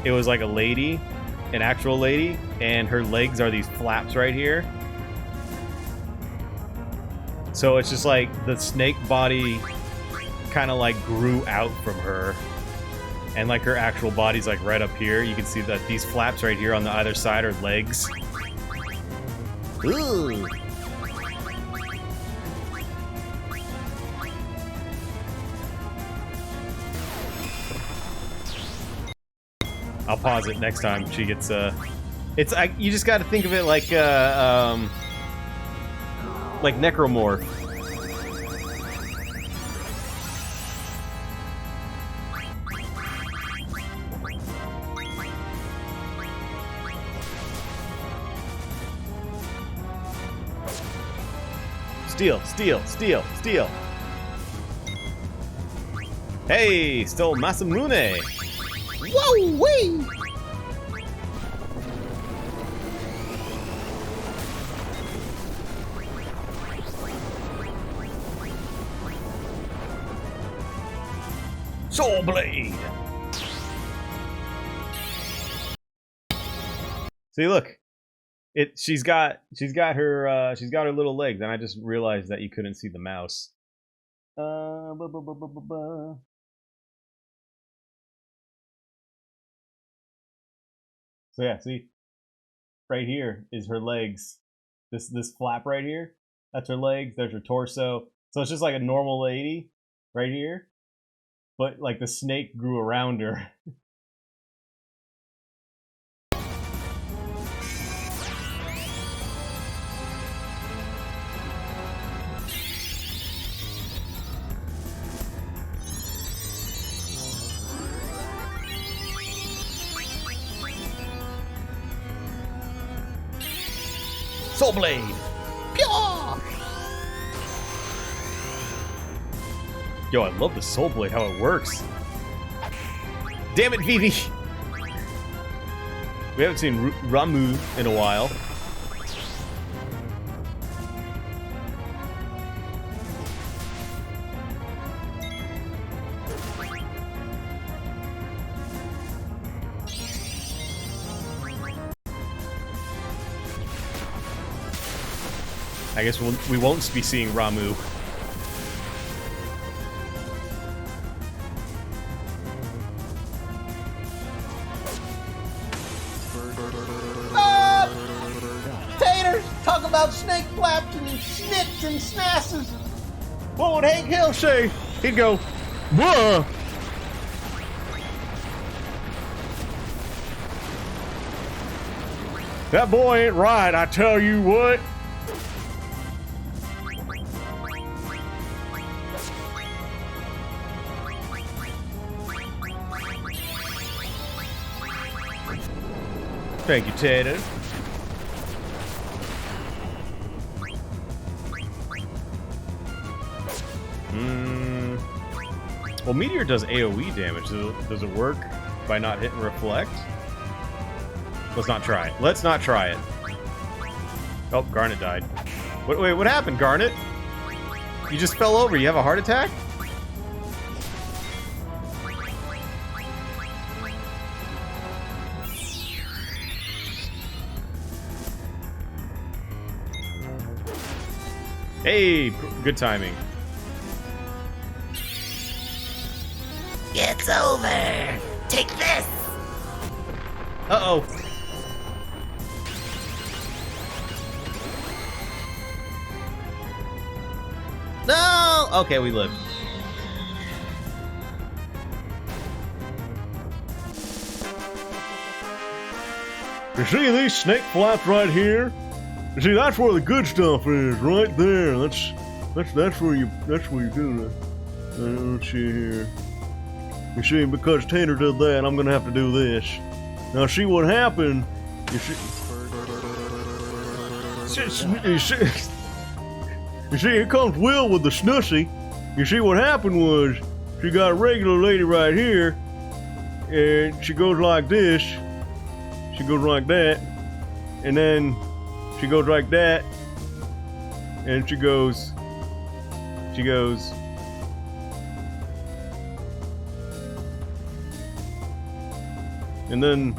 it was like a lady, an actual lady, and her legs are these flaps right here. So it's just like the snake body kind of like grew out from her, and like her actual body's like right up here. You can see that these flaps right here on the either side are legs. Ooh. I'll pause it next time she gets you just got to think of it like necromorph. Steal, steal, steal, steal. Hey, stole Masamune. Whoa, wee! Soul Blade. See, look. She's got her little legs, and I just realized that you couldn't see the mouse. So yeah, see, right here is her legs. This flap right here, that's her legs. There's her torso. So it's just like a normal lady, right here, but like the snake grew around her. Soul Blade! Pyaw! Yo, I love the Soul Blade, how it works. Damn it, Vivi! We haven't seen Ramu in a while. I guess we won't be seeing Ramu. Taters! Talk about snake flaps and snits and snasses! What would Hank Hill say? He'd go, "Bruh!" That boy ain't right, I tell you what. Thank you, Tater. Well, Meteor does AoE damage. Does it work by not hitting Reflect? Let's not try it. Let's not try it. Oh, Garnet died. Wait, what happened, Garnet? You just fell over. You have a heart attack? Hey, good timing. It's over. Take this. Uh-oh. No! Okay, we live. You see these snake flaps right here? You see, that's where the good stuff is, right there. That's where you do that. Let's see here. You see, because Tanner did that, I'm gonna have to do this. Now, see what happened? You see, here comes Will with the snussy. You see, what happened was she got a regular lady right here, and she goes like this. She goes like that, and then she goes like that, and she goes, and then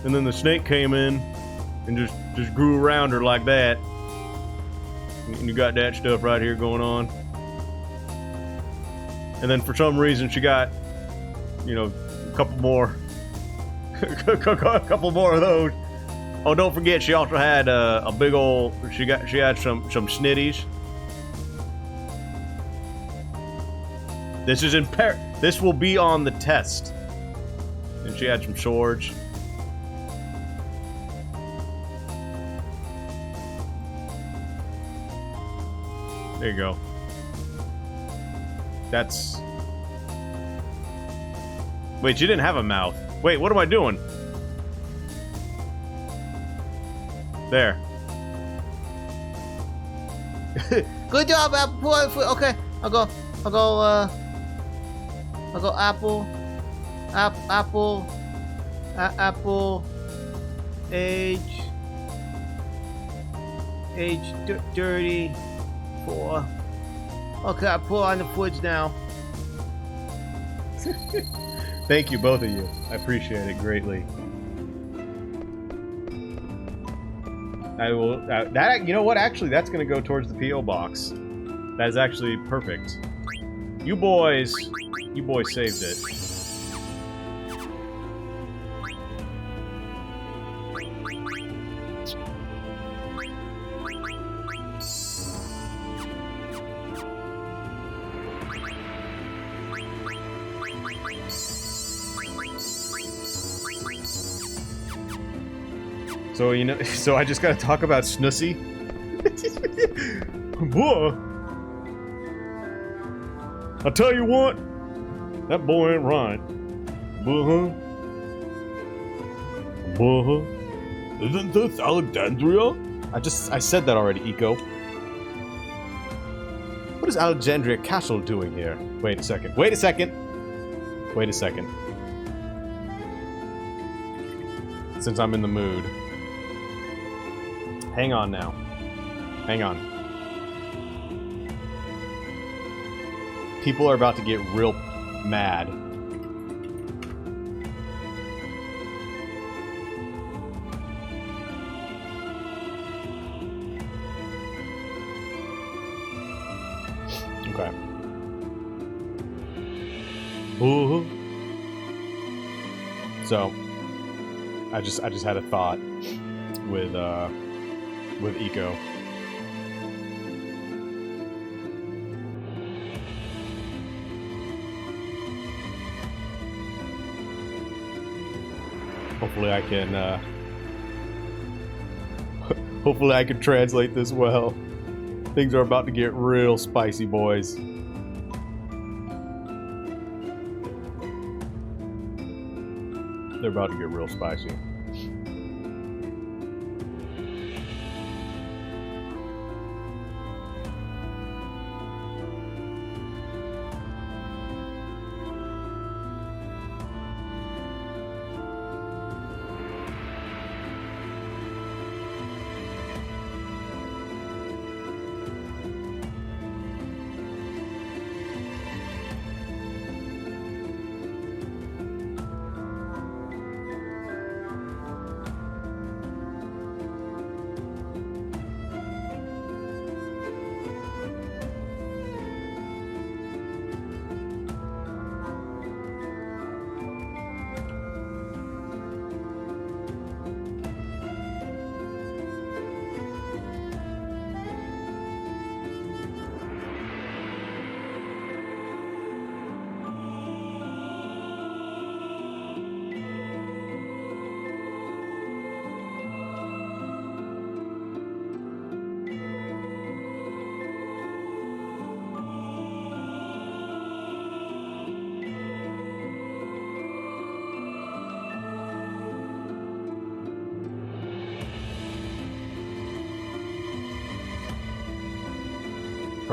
the snake came in and just grew around her like that, and you got that stuff right here going on, and then for some reason she got, you know, a couple more. A couple more of those. Oh, don't forget, she also had a big old. She had some snitties. This is This will be on the test. And she had some swords. There you go. That's. Wait, she didn't have a mouth. Wait, what am I doing? There. Good job, Apple. Okay, I'll go Apple. Apple. Age 34. Okay, I pull on the footage now. Thank you, both of you. I appreciate it greatly. I will. That, you know what? Actually, that's going to go towards the PO box. That is actually perfect. You boys saved it. So, you know, so I just gotta talk about Snussy? Boy! I tell you what, that boy ain't right. Isn't this Alexandria? I said that already, Eco. What is Alexandria Castle doing here? Wait a second. Wait a second. Wait a second. Since I'm in the mood. Hang on now. Hang on. People are about to get real mad. Okay. So, I just had a thought with Eco. Hopefully I can hopefully I can translate this well. Things are about to get real spicy, boys. They're about to get real spicy.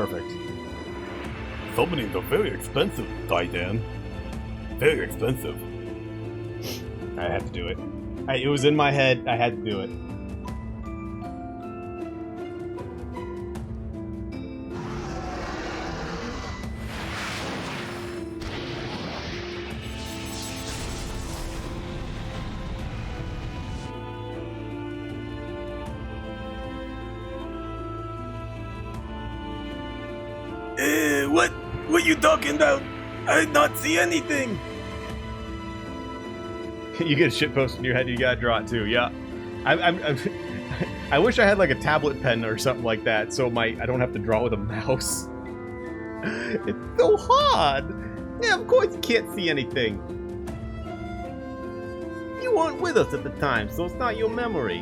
Perfect. Summonings are very expensive, Titan. Very expensive. I had to do it. It was in my head. I had to do it. What you talking about? I did not see anything. You get a shit post in your head, you gotta draw it too. Yeah, I wish I had like a tablet pen or something like that, so I don't have to draw with a mouse. It's so hard. Yeah, of course you can't see anything. You weren't with us at the time, so it's not your memory.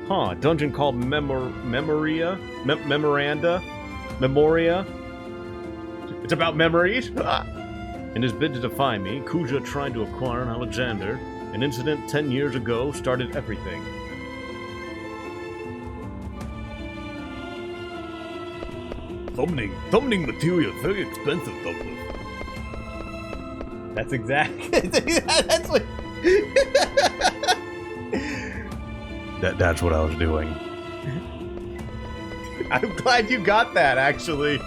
Huh? Dungeon called Memoria. It's about memories. In his bid to defy me, Kuja tried to acquire Alexander. An incident 10 years ago started everything. Summoning material is very expensive, Douglas. That's exact. That's what. That's what I was doing. I'm glad you got that, actually.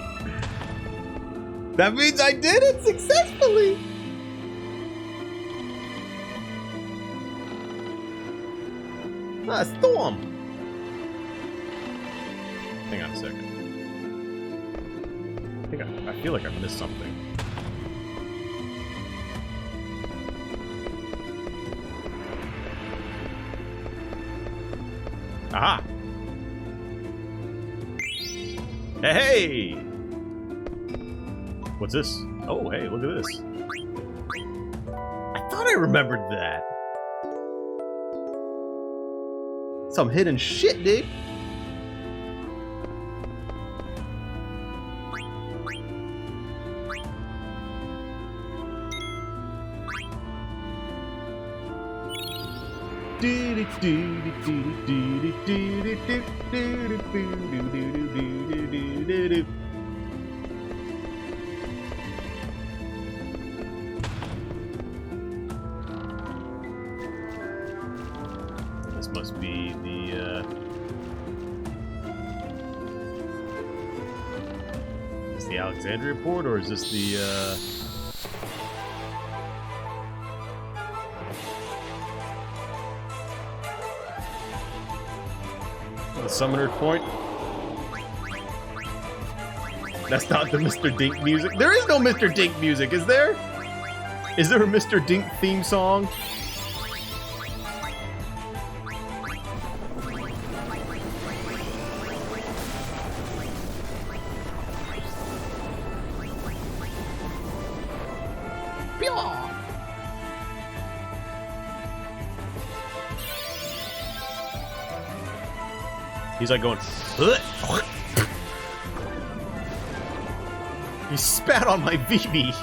That means I did it successfully! Ah, storm! Hang on a second. I feel like I missed something. Aha! Hey! What's this? Oh, hey, look at this. I thought I remembered that. Some hidden shit, dude. This must be the is the Alexandria port, or is this the Summoner's Point? That's not the Mr. Dink music. There is no Mr. Dink music, is there? Is there a Mr. Dink theme song? He's like going. He spat on my BB.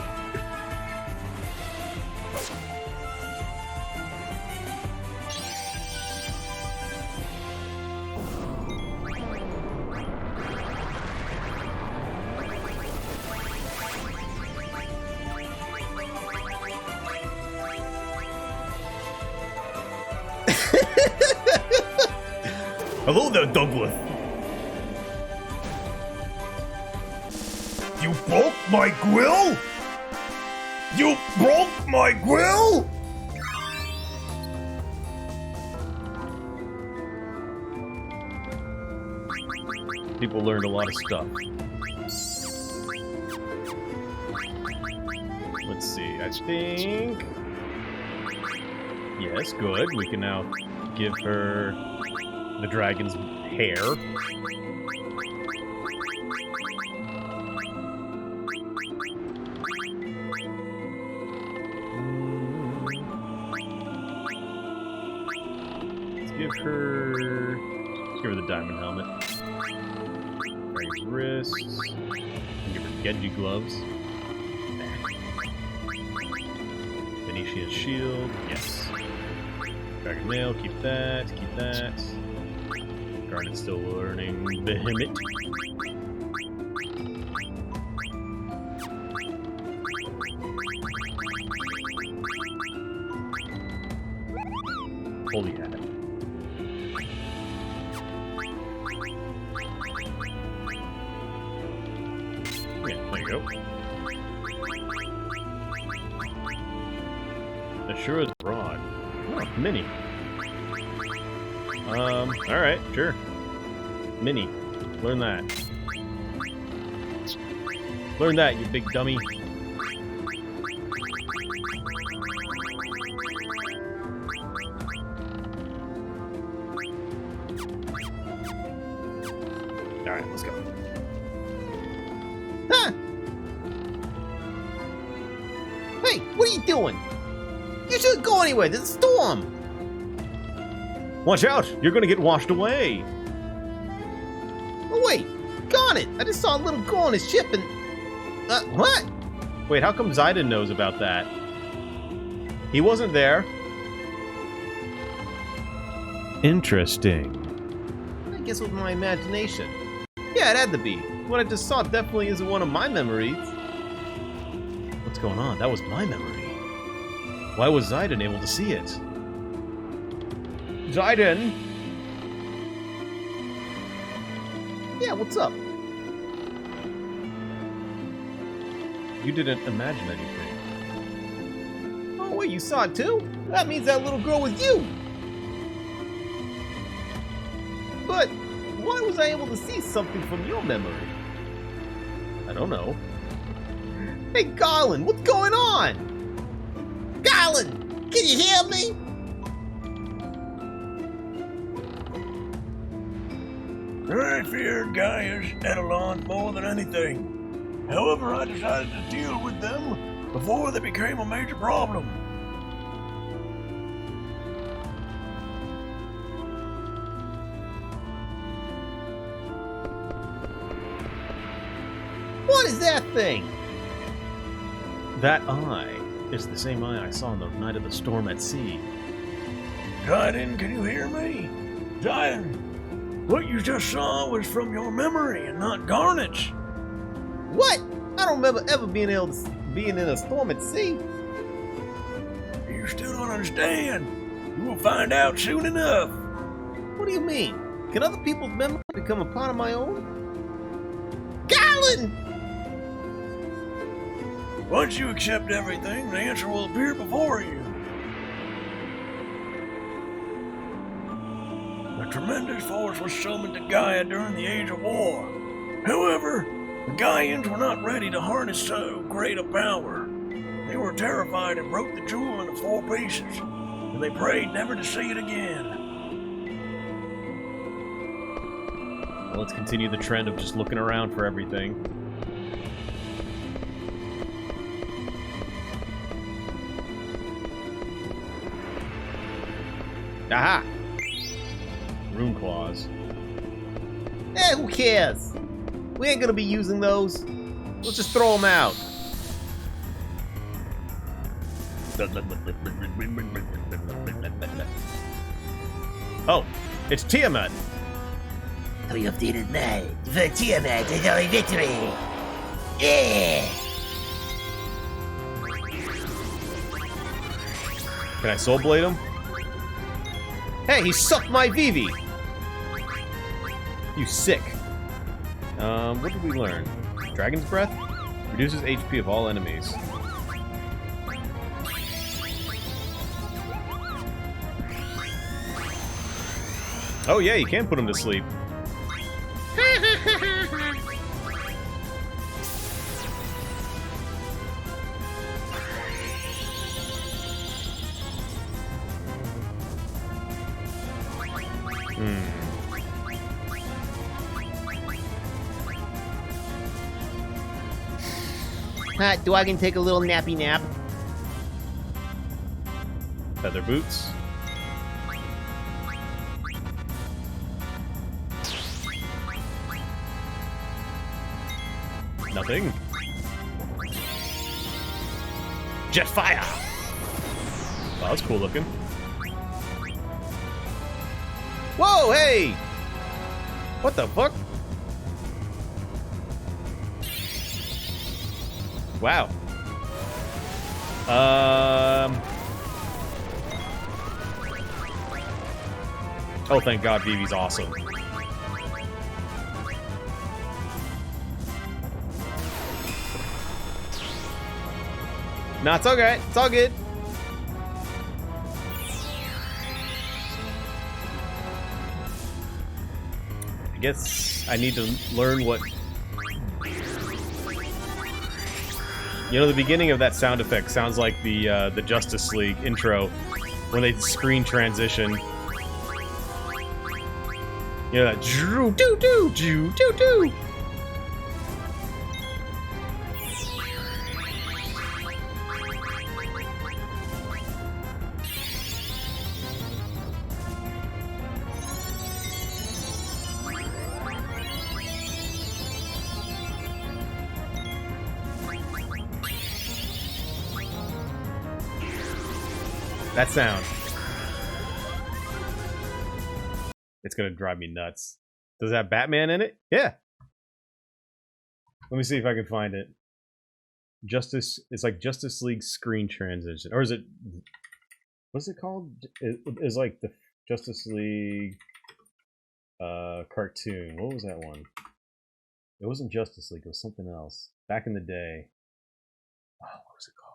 Hello there, Douglas. You broke my grill? You broke my grill? People learned a lot of stuff. Let's see, I think... Yes, good. We can now give her the dragon's hair. Let's give her the diamond helmet. Dragon's wrists. Give her Genji gloves. Venetian shield. Yes. Dragon mail. Keep that. Keep that. Garnet's still learning Behemoth. Holy hat. Yeah, there you go. Ashura's Rod. Oh, mini. Alright, sure. Mini. Learn that. Learn that, you big dummy. Alright, let's go. Huh? Hey, what are you doing? You shouldn't go anywhere. There's a storm. Watch out! You're gonna get washed away! Oh, wait. Darn it. I just saw a little girl on his ship and... what? Wait, how come Zayden knows about that? He wasn't there. Interesting. I guess it was my imagination. Yeah, it had to be. What I just saw definitely isn't one of my memories. What's going on? That was my memory. Why was Zayden able to see it? Zayden! Yeah, what's up? You didn't imagine anything. Oh, wait, you saw it too? That means that little girl was you! But why was I able to see something from your memory? I don't know. Hey, Garland, what's going on? Garland, can you hear me? I feared Gaia's Edelon more than anything. However, I decided to deal with them before they became a major problem. What is that thing? That eye is the same eye I saw on the night of the storm at sea. Zayden, can you hear me? Zayden, what you just saw was from your memory and not Garnet's. What? I don't remember ever being in a storm at sea. You still don't understand. You will find out soon enough. What do you mean? Can other people's memories become a part of my own? Garland! Once you accept everything, the answer will appear before you. A tremendous force was summoned to Gaia during the Age of War. However, the Gaians were not ready to harness so great a power. They were terrified and broke the jewel into 4 pieces, and they prayed never to see it again. Well, let's continue the trend of just looking around for everything. Aha! Rune claws. Eh, who cares? We ain't gonna be using those. Let's just throw them out. Oh, it's Tiamat. We updated now. For Tiamat is our victory. Yeah! Can I soul blade him? Hey, he sucked my Vivi! You sick. What did we learn? Dragon's Breath? Reduces HP of all enemies. Oh yeah, you can put him to sleep. Do I can take a little nappy nap? Feather boots. Nothing. Jet fire! Wow, that's cool looking. Whoa, hey! What the fuck? Wow. Oh, thank God, Vivi's awesome. No, it's okay. It's all good. I guess I need to learn what... You know, the beginning of that sound effect sounds like the Justice League intro when they screen transition. You know that doo doo doo doo doo doo. That sound. It's gonna drive me nuts. Does it have Batman in it? Yeah. Let me see if I can find it. It's like Justice League screen transition. Or is it... What's it called? It's like the Justice League cartoon. What was that one? It wasn't Justice League. It was something else. Back in the day. Oh, what was it called?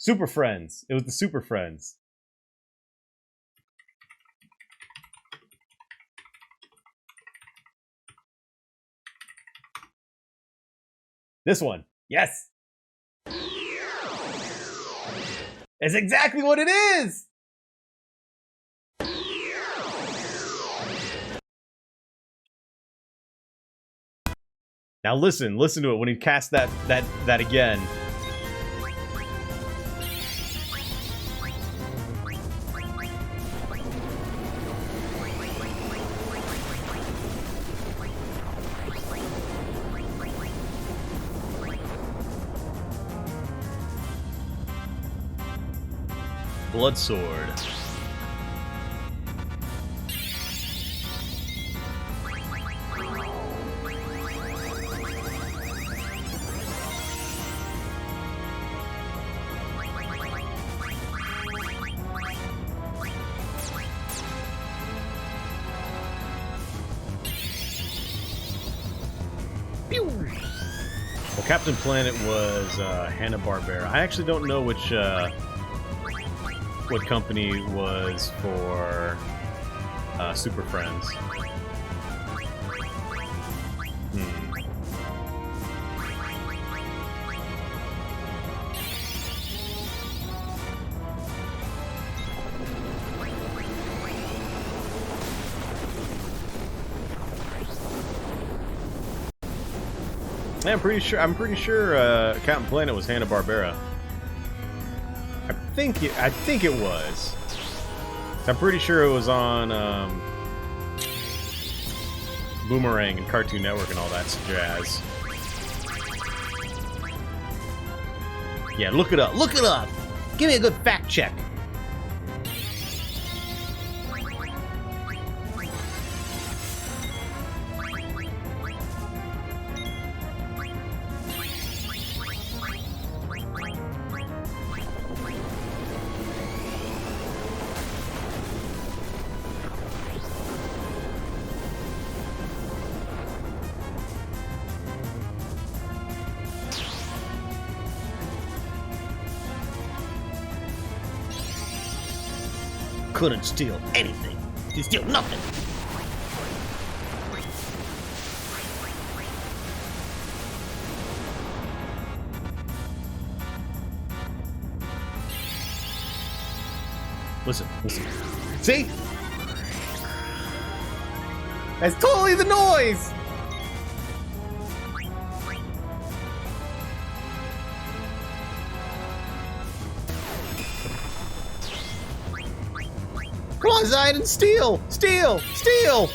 Super Friends. It was the Super Friends. This one. Yes. It's exactly what it is. Now listen to it when he casts that again. Blood Sword. Well, Captain Planet was Hanna-Barbera. I actually don't know which what company was for Super Friends. Yeah, I'm pretty sure Captain Planet was Hanna-Barbera. I think it was. I'm pretty sure it was on Boomerang and Cartoon Network and all that jazz. Yeah, look it up. Look it up. Give me a good fact check. Couldn't steal anything. He steal nothing. Listen. See? That's totally the noise! Come on, Zidon, steal! Steal! Steal!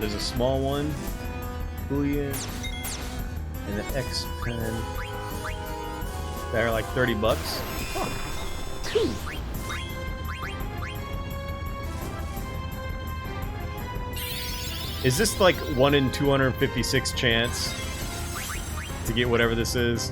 there's a small one, Boolean, and an X pen. They're like $30. Two. Is this like 1 in 256 chance to get whatever this is?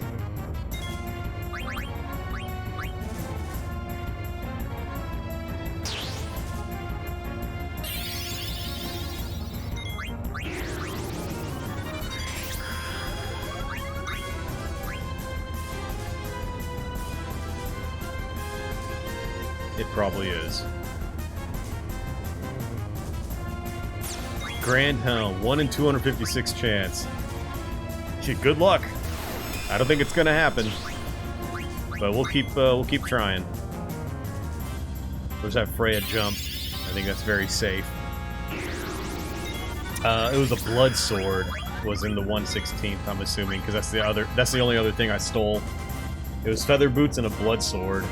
It probably is. Grand Helm, 1 in 256 chance. Shit, good luck. I don't think it's gonna happen, but we'll keep trying. There's that Freya jump. I think that's very safe. It was a blood sword. Was in the 1/16th, I'm assuming, because that's the only other thing I stole. It was feather boots and a blood sword.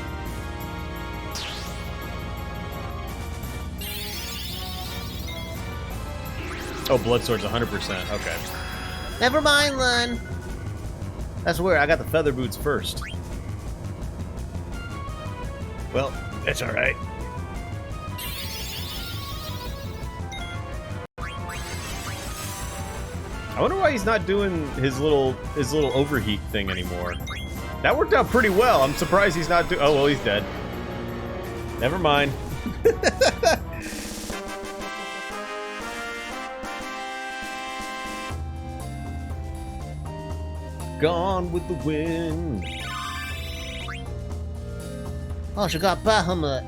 Oh, blood sword's 100%. Okay. Never mind, Len. That's where I got the feather boots first. Well, that's all right. I wonder why he's not doing his little overheat thing anymore. That worked out pretty well. I'm surprised he's not doing. Oh well, he's dead. Never mind. Gone with the wind. Oh, she got Bahamut.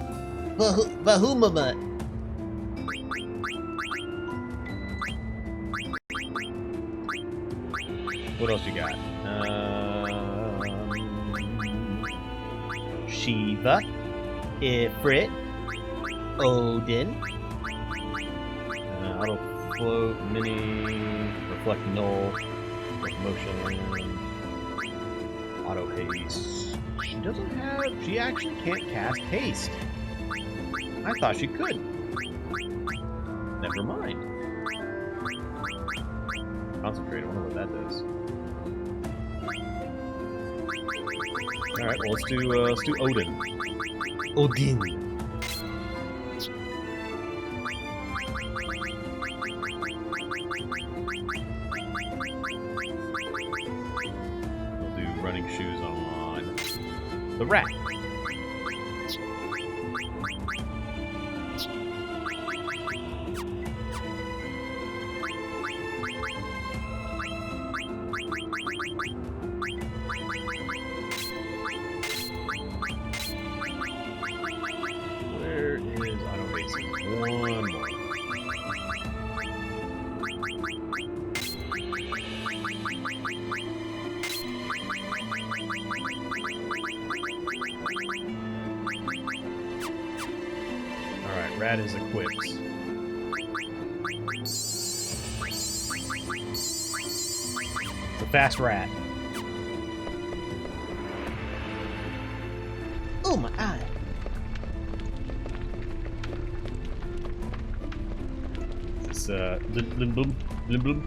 Bahamut. What else you got? Shiva. Ifrit. Odin. Auto float, mini, reflect null, motion, auto haste. She doesn't have. She actually can't cast haste. I thought she could. Never mind. Concentrate. I wonder what that does. All right. Well, let's do Odin. Odin. We'll do running shoes on the rat. Where is auto haste? One more. Alright, rat is equipped. It's a fast rat. Oh my eye. It's blim blim blim blim.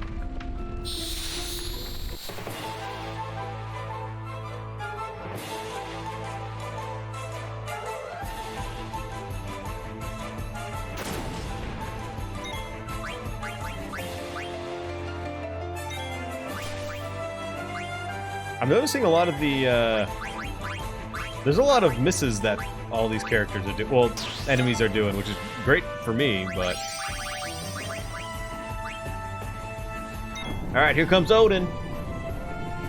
I'm noticing a lot of the, there's a lot of misses that all these characters are doing, well, enemies are doing, which is great for me, but... Alright, here comes Odin.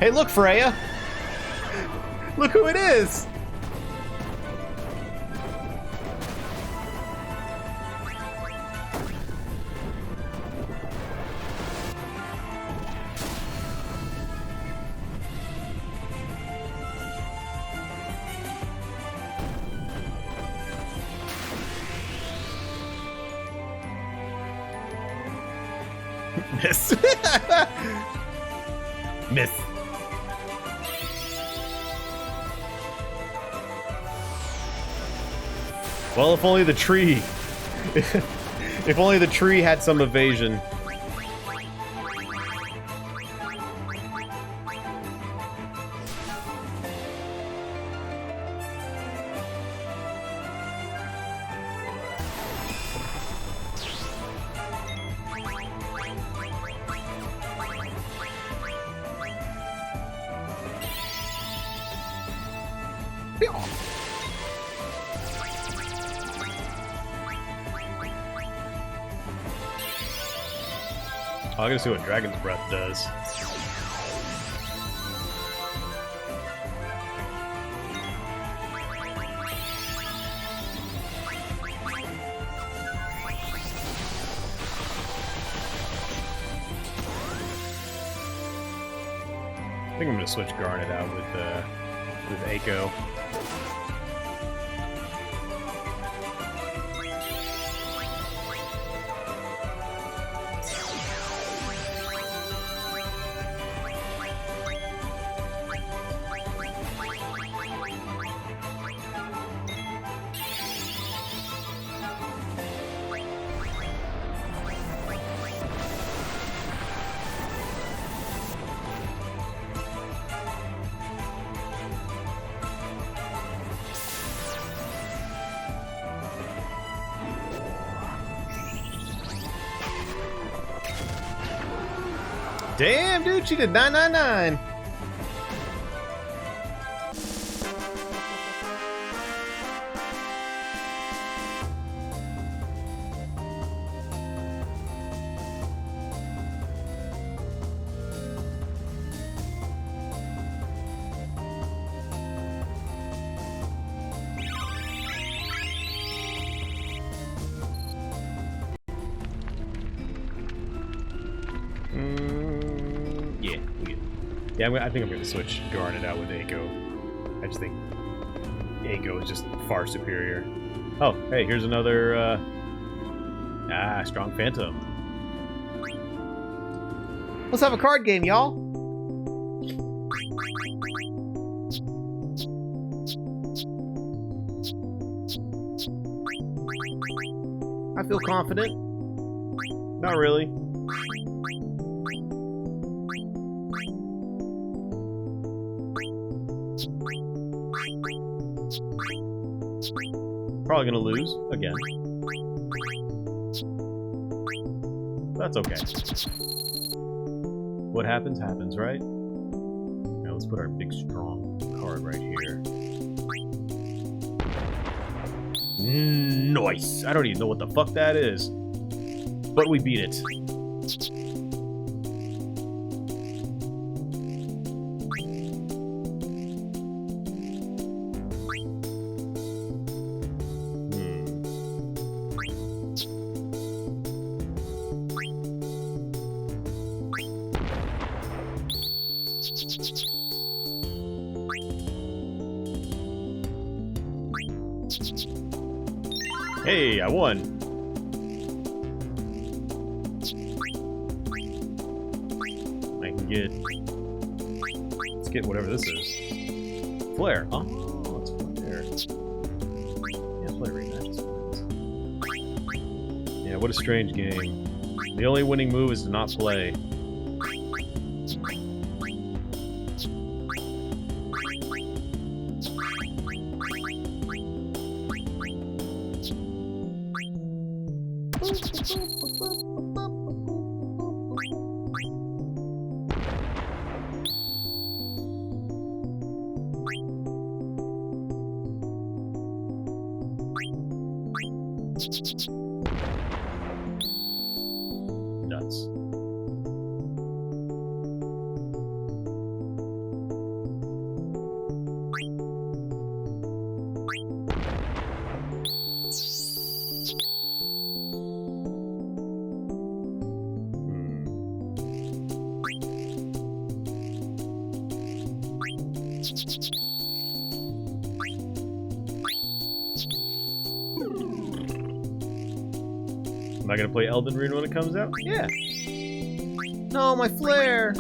Hey, look, Freya! Look who it is! Miss. Miss. Well, if only the tree... if only the tree had some evasion. Oh, I gotta see what Dragon's Breath does. I think I'm gonna switch Garnet out with Eiko. Damn, dude, she did 999. Yeah, I think I'm going to switch Garnet out with Eiko. I just think Eiko is just far superior. Oh, hey, here's another, Strong Phantom. Let's have a card game, y'all. I feel confident. Not really. Probably gonna lose again. That's okay. What happens, happens, right? Now let's put our big strong card right here. Nice! I don't even know what the fuck that is. But we beat it. Hey, I won. I can get... Let's get whatever this is. Flare. Oh, it's Flare. Yeah, Flare rematch. Yeah, what a strange game. The only winning move is to not play. Nuts. Am I gonna play Elden Ring when it comes out? Yeah. No, my flare.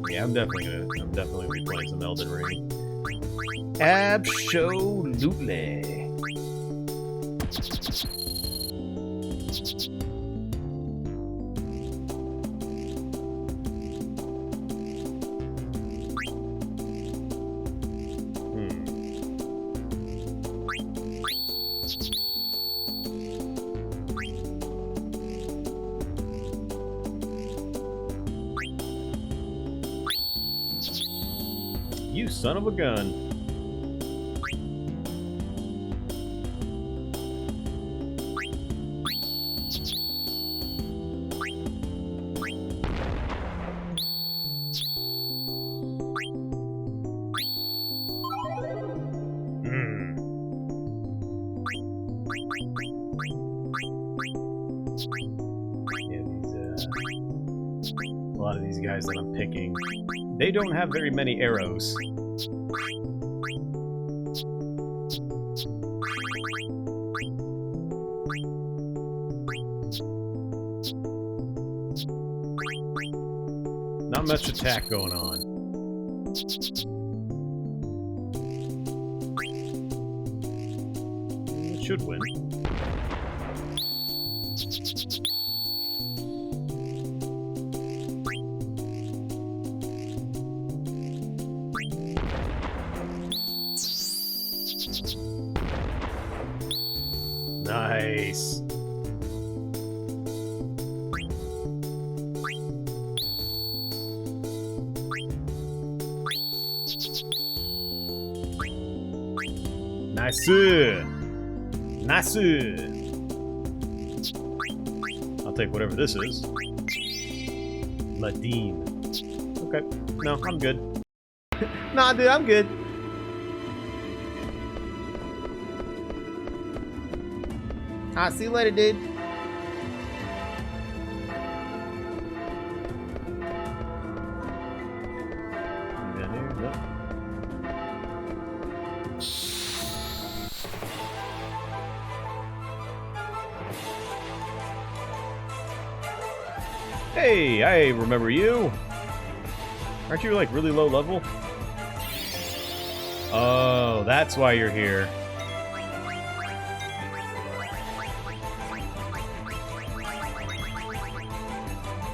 Yeah, I'm definitely gonna be playing some Elden Ring. Absolutely. you son of a gun. A lot of these guys that I'm picking, they don't have very many arrows. Not much attack going on. It should win. Nice. Nice. Nice. I'll take whatever this is. Ladine. Okay. No, I'm good. Nah, dude, I'm good. Ah, see you later, dude. Hey, I remember you. Aren't you like really low level? Oh, that's why you're here.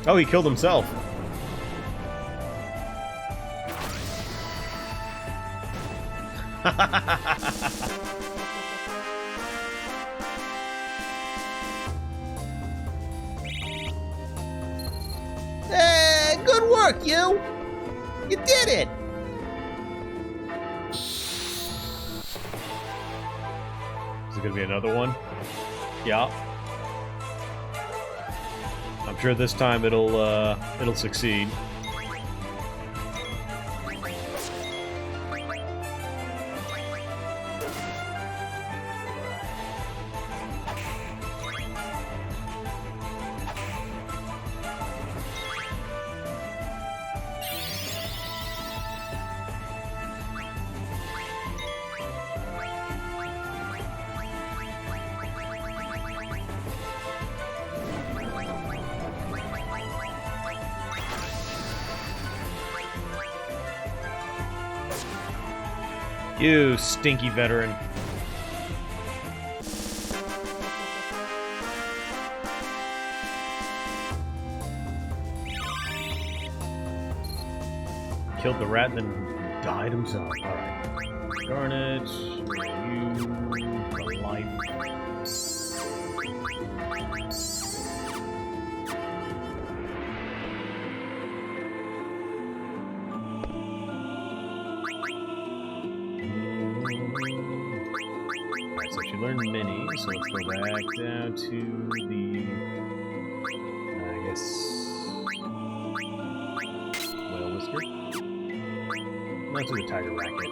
Oh, he killed himself. Hey, good work, you! You did it! Is it gonna be another one? Yeah. I'm sure this time it'll succeed. You stinky veteran. Killed the rat, then died himself. Alright. Garnet, you, the life. Alright, so she learned mini, so let's go back down to the, I guess, whale whisker. Not to the tiger racket.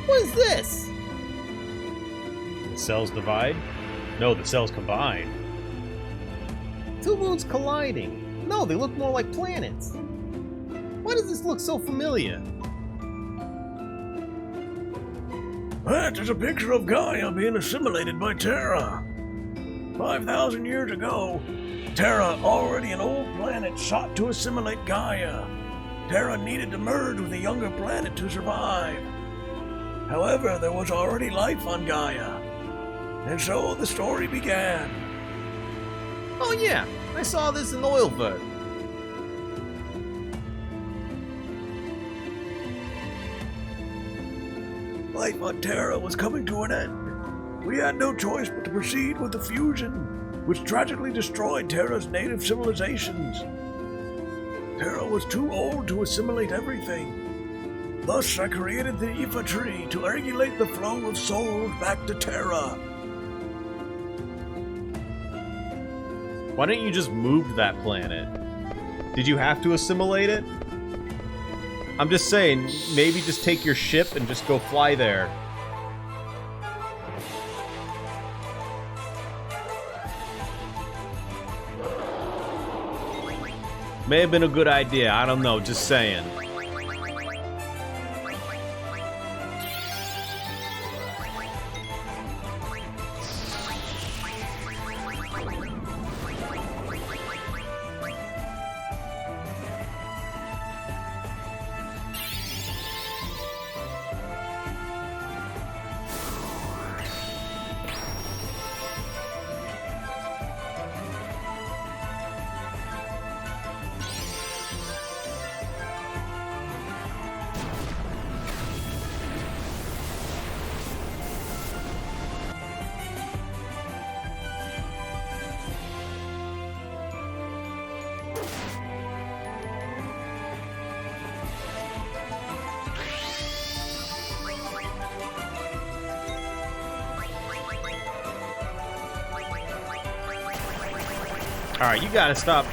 What is this? The cells divide? No, the cells combine. Two moons colliding. No, they look more like planets. Why does this look so familiar? That is a picture of Gaia being assimilated by Terra. 5,000 years ago, Terra, already an old planet, sought to assimilate Gaia. Terra needed to merge with a younger planet to survive. However, there was already life on Gaia. And so the story began. Oh yeah, I saw this in Oilvert. Life on Terra was coming to an end. We had no choice but to proceed with the fusion. which tragically destroyed Terra's native civilizations. Terra was too old to assimilate everything. Thus, I created the Ifa tree to regulate the flow of souls back to Terra. Why didn't you just move to that planet? Did you have to assimilate it? I'm just saying, maybe just take your ship and just go fly there. May have been a good idea, I don't know, just saying. Alright, you gotta stop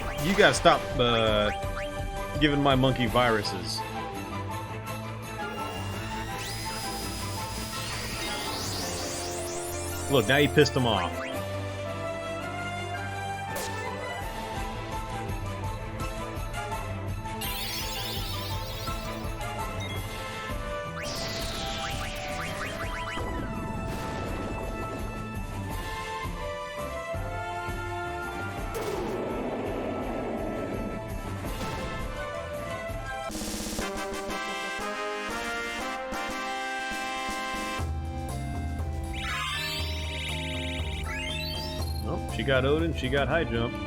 giving my monkey viruses. Look, now you pissed him off. She got Odin, she got high jump. And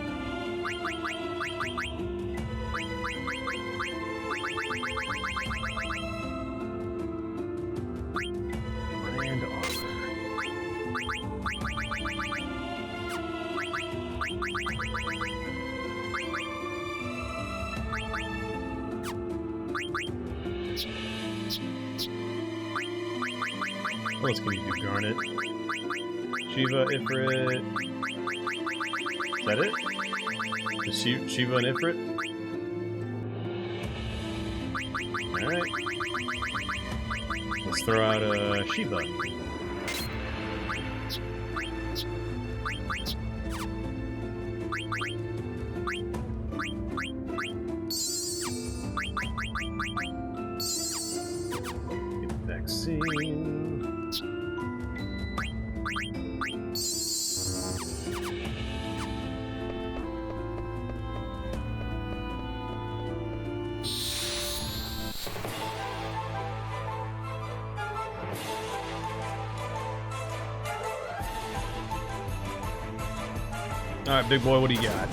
what else can you do, Garnet? Shiva, Ifrit. Is that it? Just Shiva and Ifrit? Alright. Let's throw out Shiva. Get the vaccine. Alright, big boy, what do you got?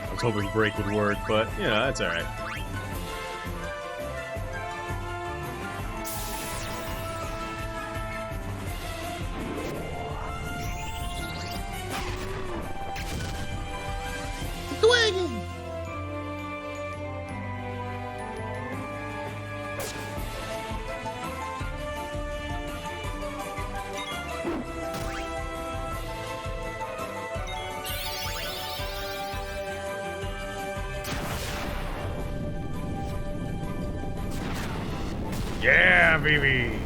I was hoping break would work, but, you know, that's alright. Twin! Yeah, baby!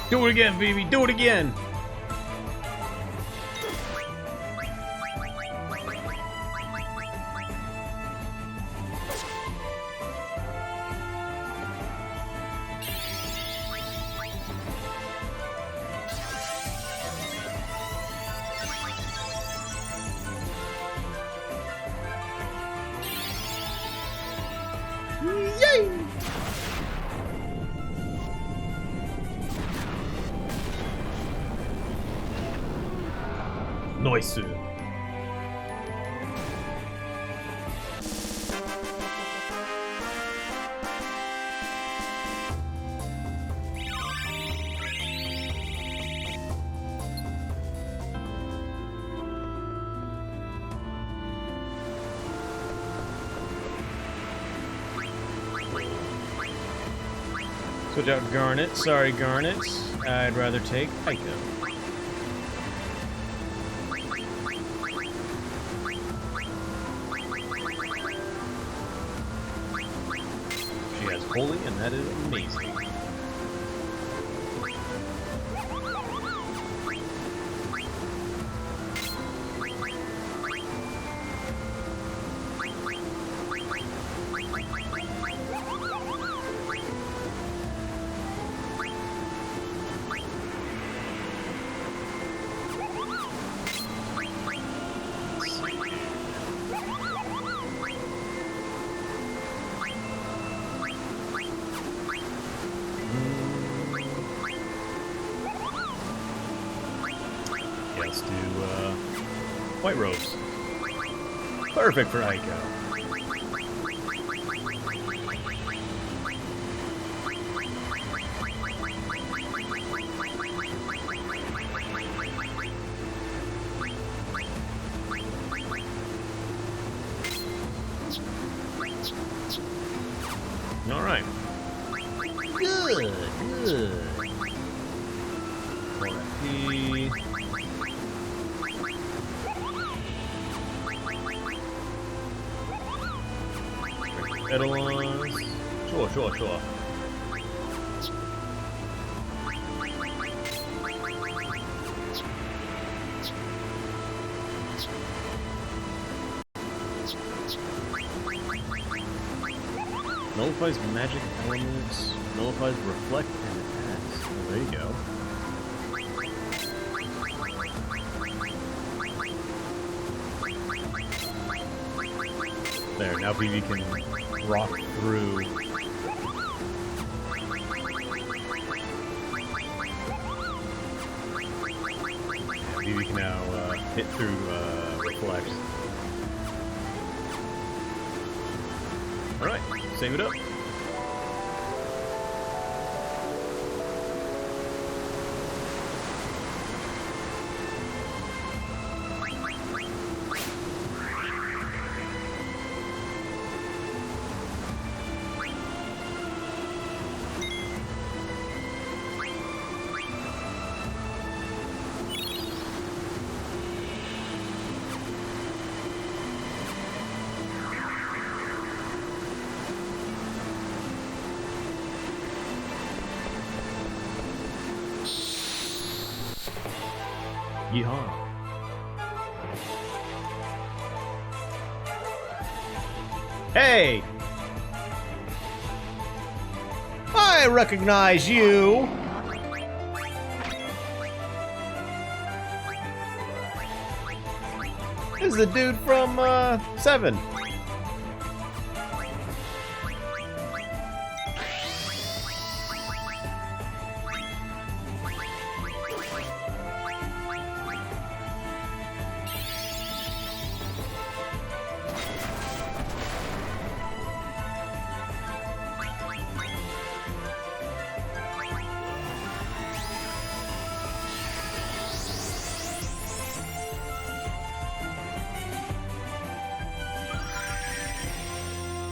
Do it again, baby, do it again! Yay! Nice. Switch out Garnet. Sorry, Garnet. I'd rather take Aiko. She has Holy, and that is amazing. Let's do White Robes. Perfect for Aiko. All right. Good, good. 4 FP. Edelons. Sure. Nullifies magic elements, nullifies reflect and attacks. Oh, there you go. There, now BB can rock through. BB can now hit through reflect. Alright, save it up. Yeehaw. Hey! I recognize you! This is the dude from, 7.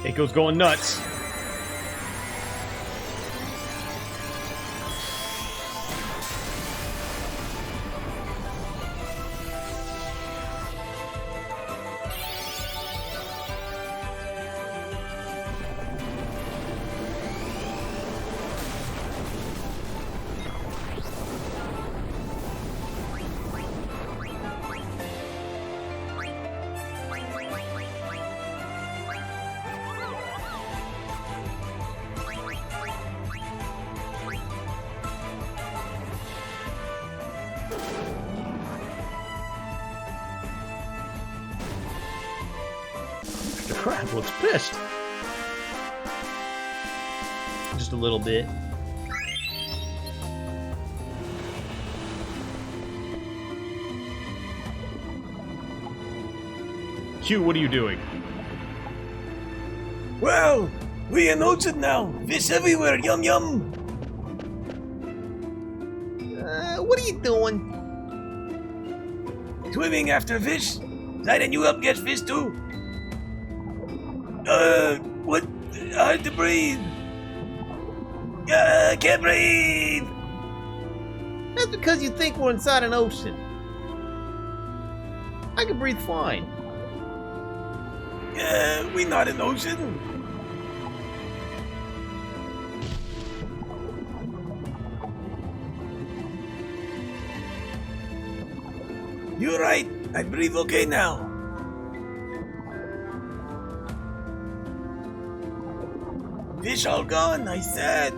Aiko's going nuts. Crap, looks pissed. Just a little bit. Q, what are you doing? Well, we in ocean now. Fish everywhere. Yum yum. What are you doing? Swimming after fish. Signing you up catch fish too. What? Hard to breathe. Can't breathe. That's because you think we're inside an ocean. I can breathe fine. We not in ocean. You're right. I breathe okay now. Fish all gone, I said.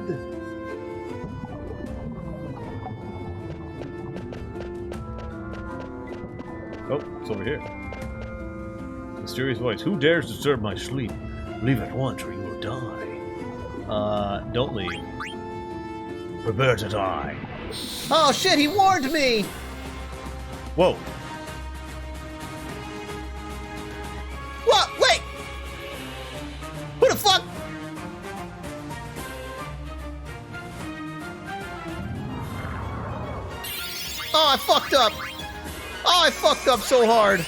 Oh, it's over here. Mysterious voice. Who dares disturb my sleep? Leave at once or you will die. Don't leave. Prepare to die. Oh shit, he warned me! Whoa. What? Wait! Who the fuck? Oh, I fucked up. Oh, I fucked up so hard.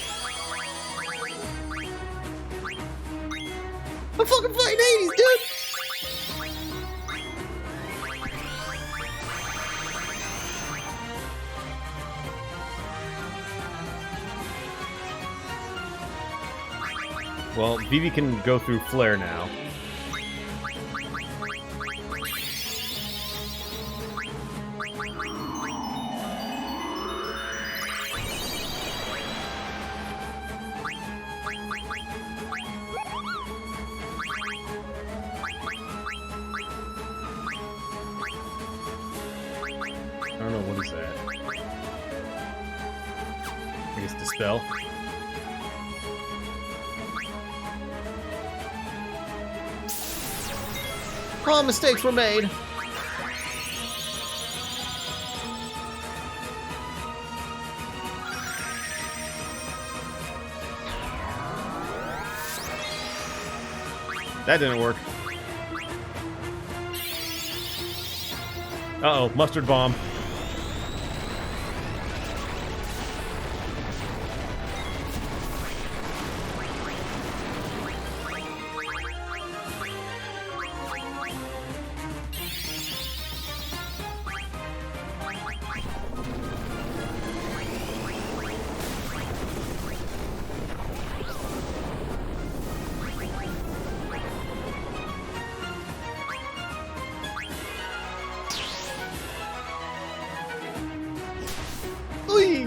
I'm fucking fighting 80s, dude. Well, Vivi can go through Flare now. I don't know, what is that? I guess Dispel. All mistakes were made. That didn't work. Uh-oh, mustard bomb. Oy.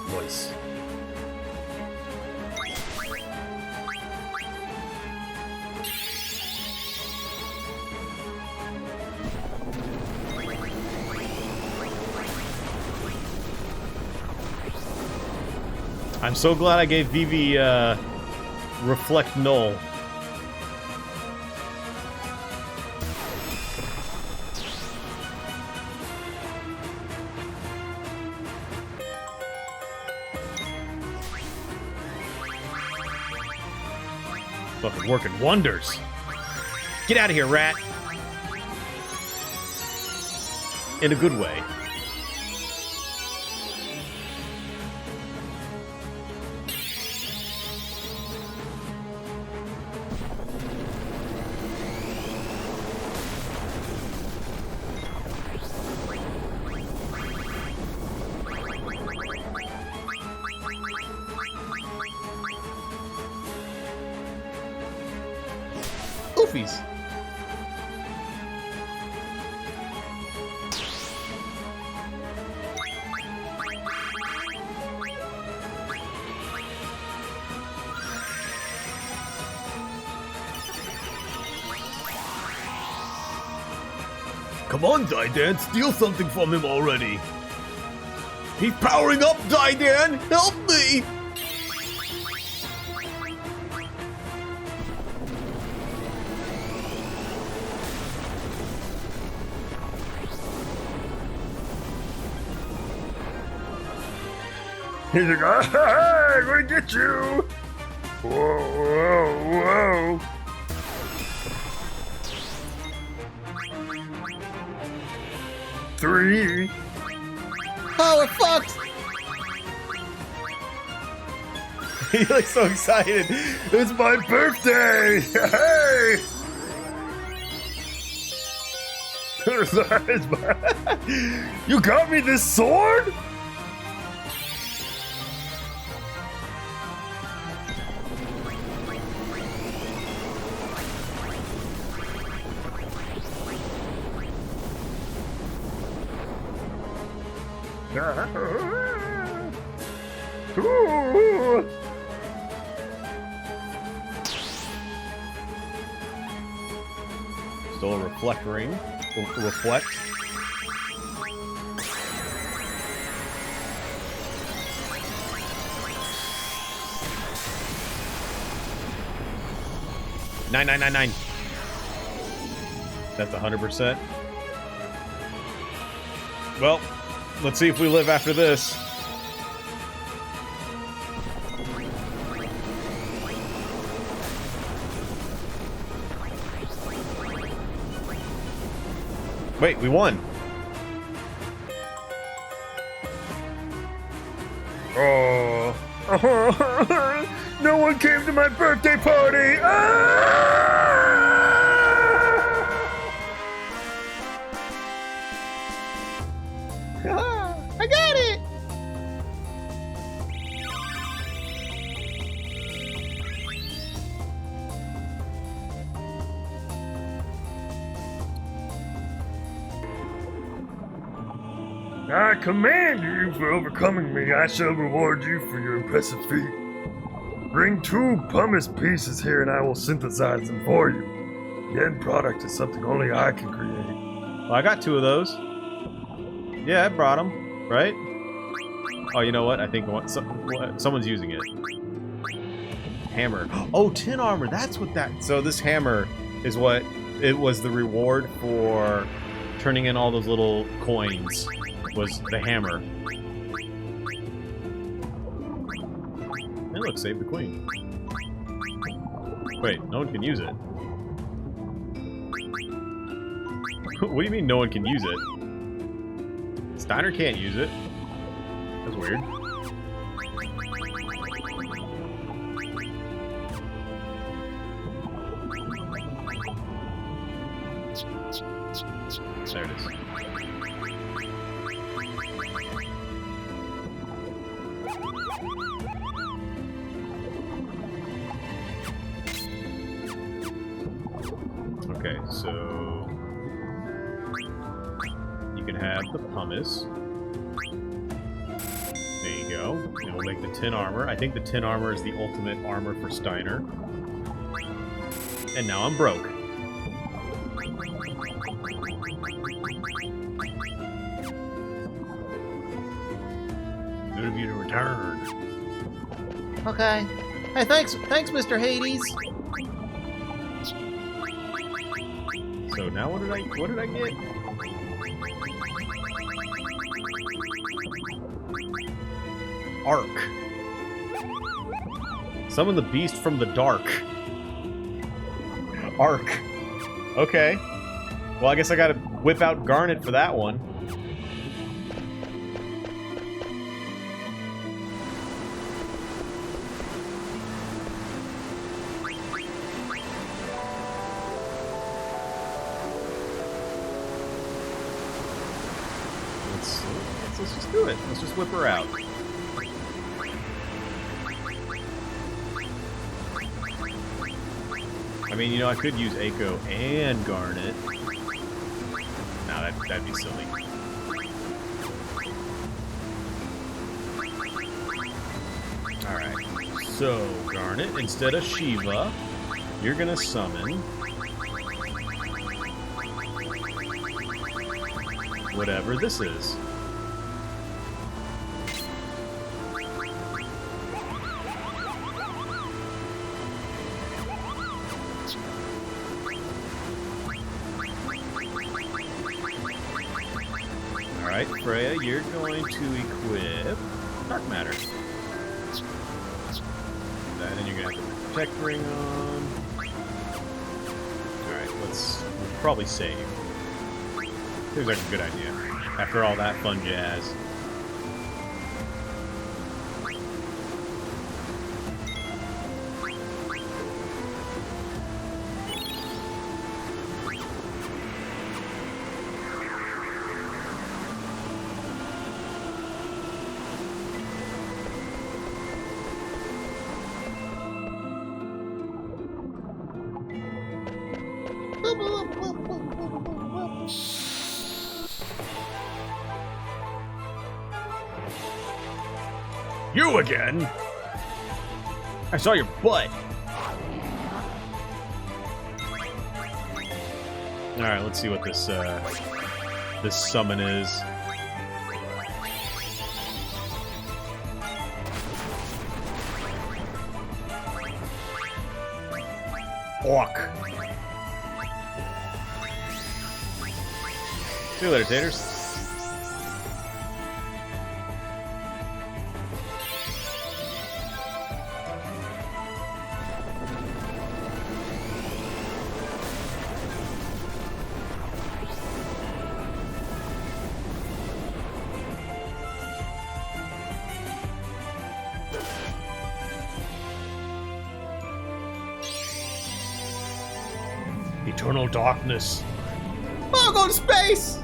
Voice. I'm so glad I gave Vivi Reflect Null. Fucking working wonders. Get out of here, rat. In a good way. Oofies. Come on, Didan, steal something from him already. He's powering up, Didan! Help me! He's like, ah, I'm gonna get you! Whoa, whoa, whoa! Three. Oh, we're fucked! He looks so excited. It's my birthday! Hey! You got me this sword? Ooh. Still a reflect ring. Reflect. $9,999. That's 100%. Well, let's see if we live after this. Wait, we won. Oh. No one came to my birthday party! Ah! I got it! I command you for overcoming me. I shall reward you for your impressive feat. Bring 2 pumice pieces here and I will synthesize them for you. The end product is something only I can create. Well, I got 2 of those. Yeah, I brought them, right? Oh, you know what? I think someone's using it. Hammer. Oh, tin armor. That's what that... So this hammer is what... It was the reward for turning in all those little coins. Was the hammer. Hey, look, save the queen. Wait, no one can use it. What do you mean no one can use it? Steiner can't use it. That's weird. There it is. Okay, so you can have the pumice. There you go. And we'll make the tin armor. I think the tin armor is the ultimate armor for Steiner. And now I'm broke. Good of you to return. Okay. Hey, thanks, Mr. Hades. So now what did I get? Arc. Summon the beast from the dark. Arc. Okay. Well, I guess I gotta whip out Garnet for that one. Let's just do it. Let's just whip her out. I mean, you know, I could use Echo and Garnet. No, that'd be silly. Alright. So, Garnet, instead of Shiva, you're gonna summon whatever this is. Alright, Freya, you're going to equip Dark Matter. That, and you're going to have the Protect Ring on. Alright, let's probably save. Seems like a good idea. After all that fun jazz. You again? I saw your butt. All right, let's see what this this summon is. Orc. See you later, taters. Eternal darkness. Oh, go to space!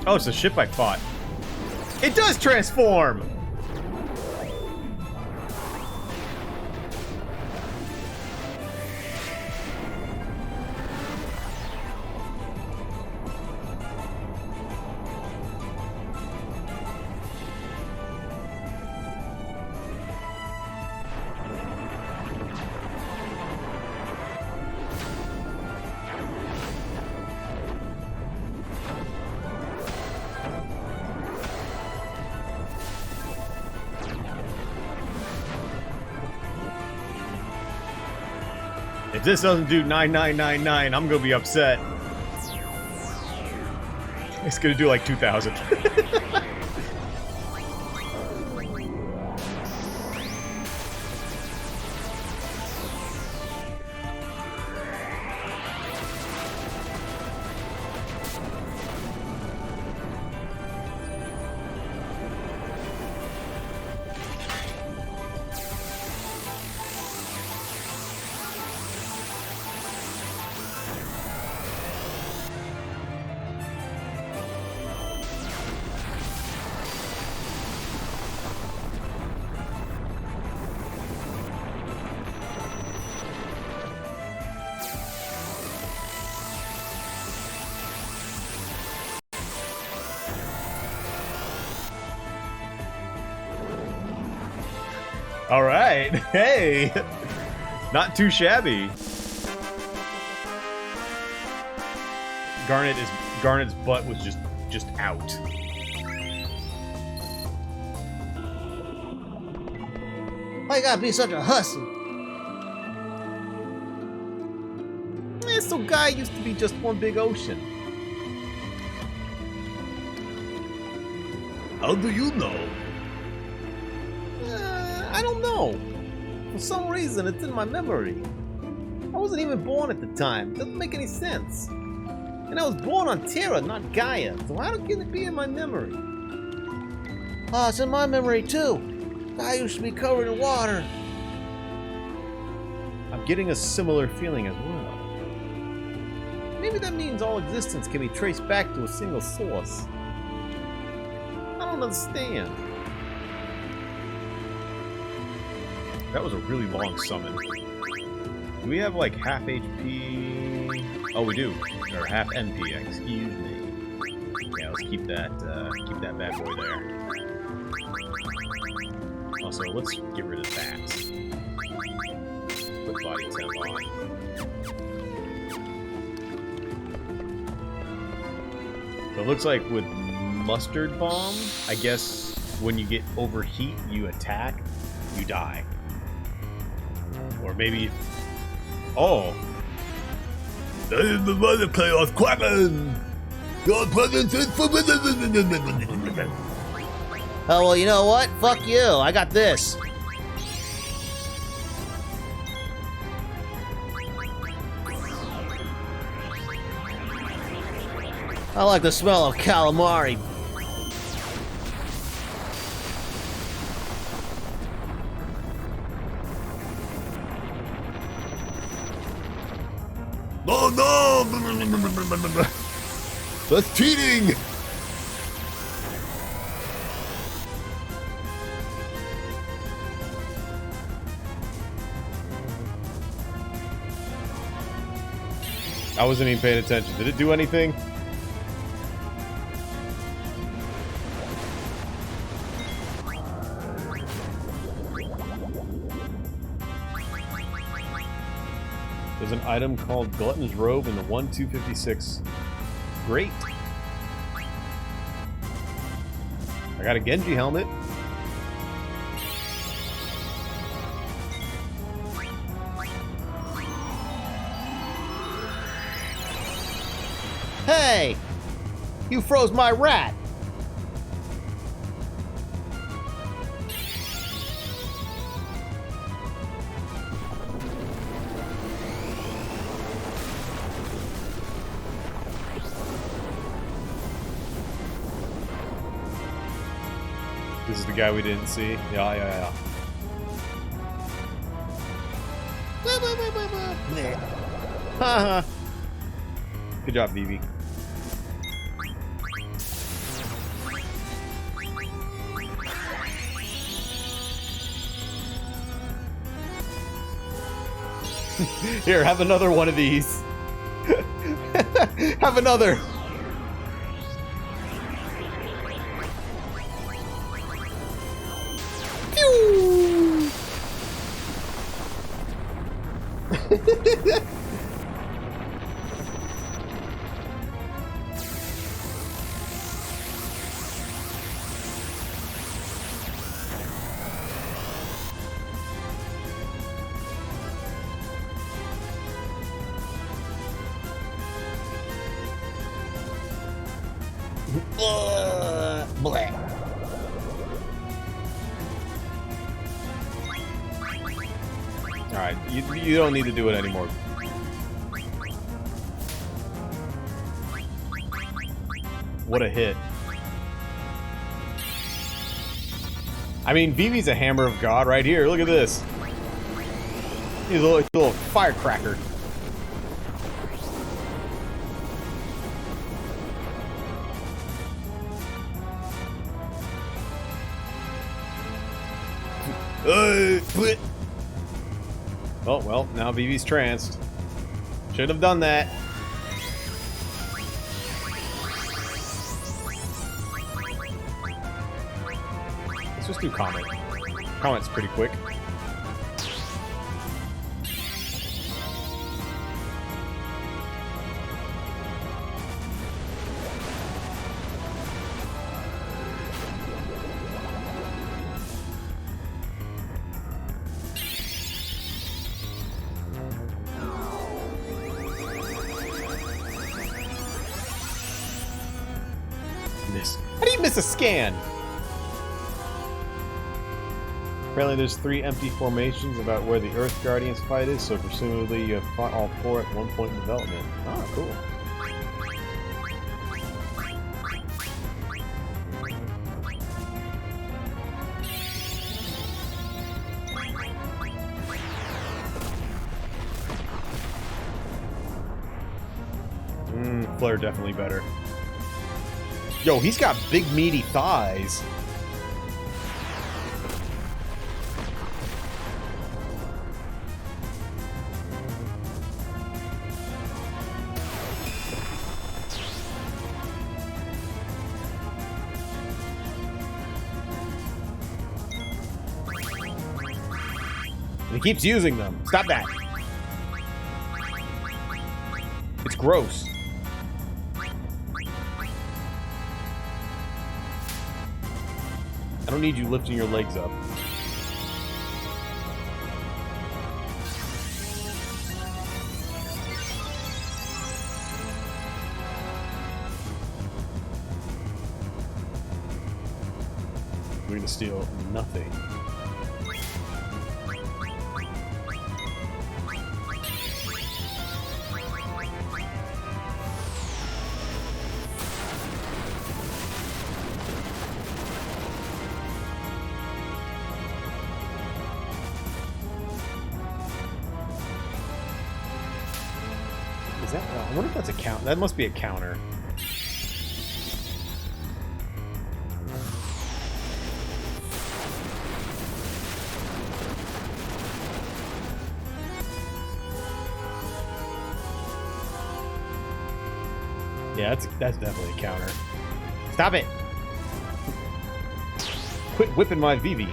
Oh, it's the ship I fought. It does transform! If this doesn't do 9999, I'm gonna be upset. It's gonna do like 2,000. All right, hey, not too shabby. Garnet's butt was just out. Why you gotta be such a hussy? Man, so Gaia used to be just one big ocean. How do you know? I don't know. For some reason, it's in my memory. I wasn't even born at the time. Doesn't make any sense. And I was born on Terra, not Gaia. So how can it be in my memory? Ah, it's in my memory too. I used to be covered in water. I'm getting a similar feeling as well. Maybe that means all existence can be traced back to a single source. I don't understand. That was a really long summon. Do we have like half HP? Oh, we do. Or half NP, excuse me. Yeah, let's keep that bad boy there. Also, let's get rid of that. Put body temp on. So it looks like with mustard bomb, I guess when you get overheat, you attack, you die. Or maybe... Oh! This is the weather chaos Quacken! Your presence is forbidden! Oh, well, you know what? Fuck you. I got this. I like the smell of calamari. Oh no! That's cheating! I wasn't even paying attention. Did it do anything? There's an item called Glutton's Robe in the 1-256. Great. I got a Genji helmet. Hey! You froze my rat! This is the guy we didn't see. Yeah. Haha. Good job, Vivi. Here, have another one of these. Have another. Bleh. Alright, you don't need to do it anymore. What a hit. I mean, Vivi's a hammer of God right here. Look at this. He's a little firecracker. Oh, well, now Vivi's tranced. Should have done that. Let's just do Comet. Comet's pretty quick. Miss. How do you miss a scan? Apparently there's 3 empty formations about where the Earth Guardians fight is, so presumably you have fought all 4 at one point in development. Ah, cool. Flare definitely better. Yo, he's got big meaty thighs. And he keeps using them. Stop that. It's gross. I don't need you lifting your legs up. We're gonna steal nothing. Is that? I wonder if that's a count. That must be a counter. Yeah, that's definitely a counter. Stop it! Quit whipping my Vivi.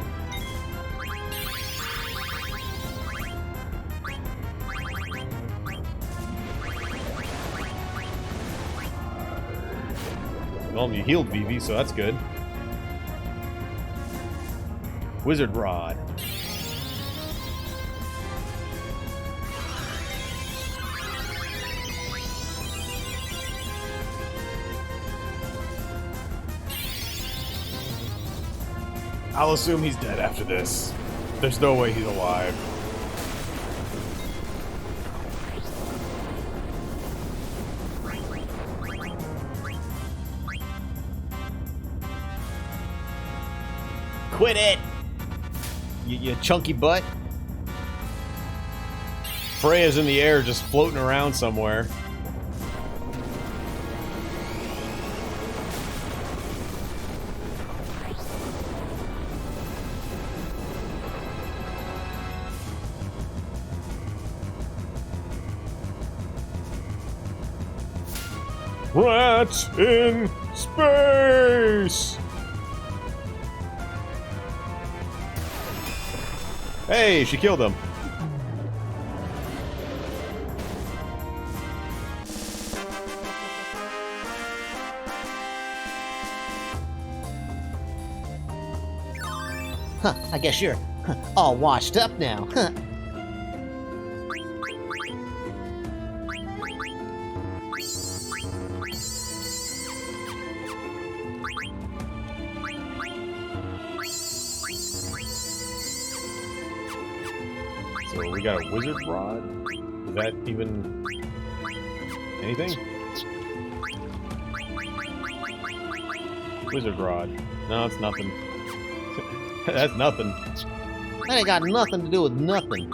Well, you healed Vivi, so that's good. Wizard Rod. I'll assume he's dead after this. There's no way he's alive. Quit it! You chunky butt. Freya's in the air just floating around somewhere. Rats in space! Hey, she killed him. Huh, I guess you're all washed up now. Huh. So we got a wizard rod? Is that even anything? Wizard rod. No, it's nothing. That's nothing. That ain't got nothing to do with nothing.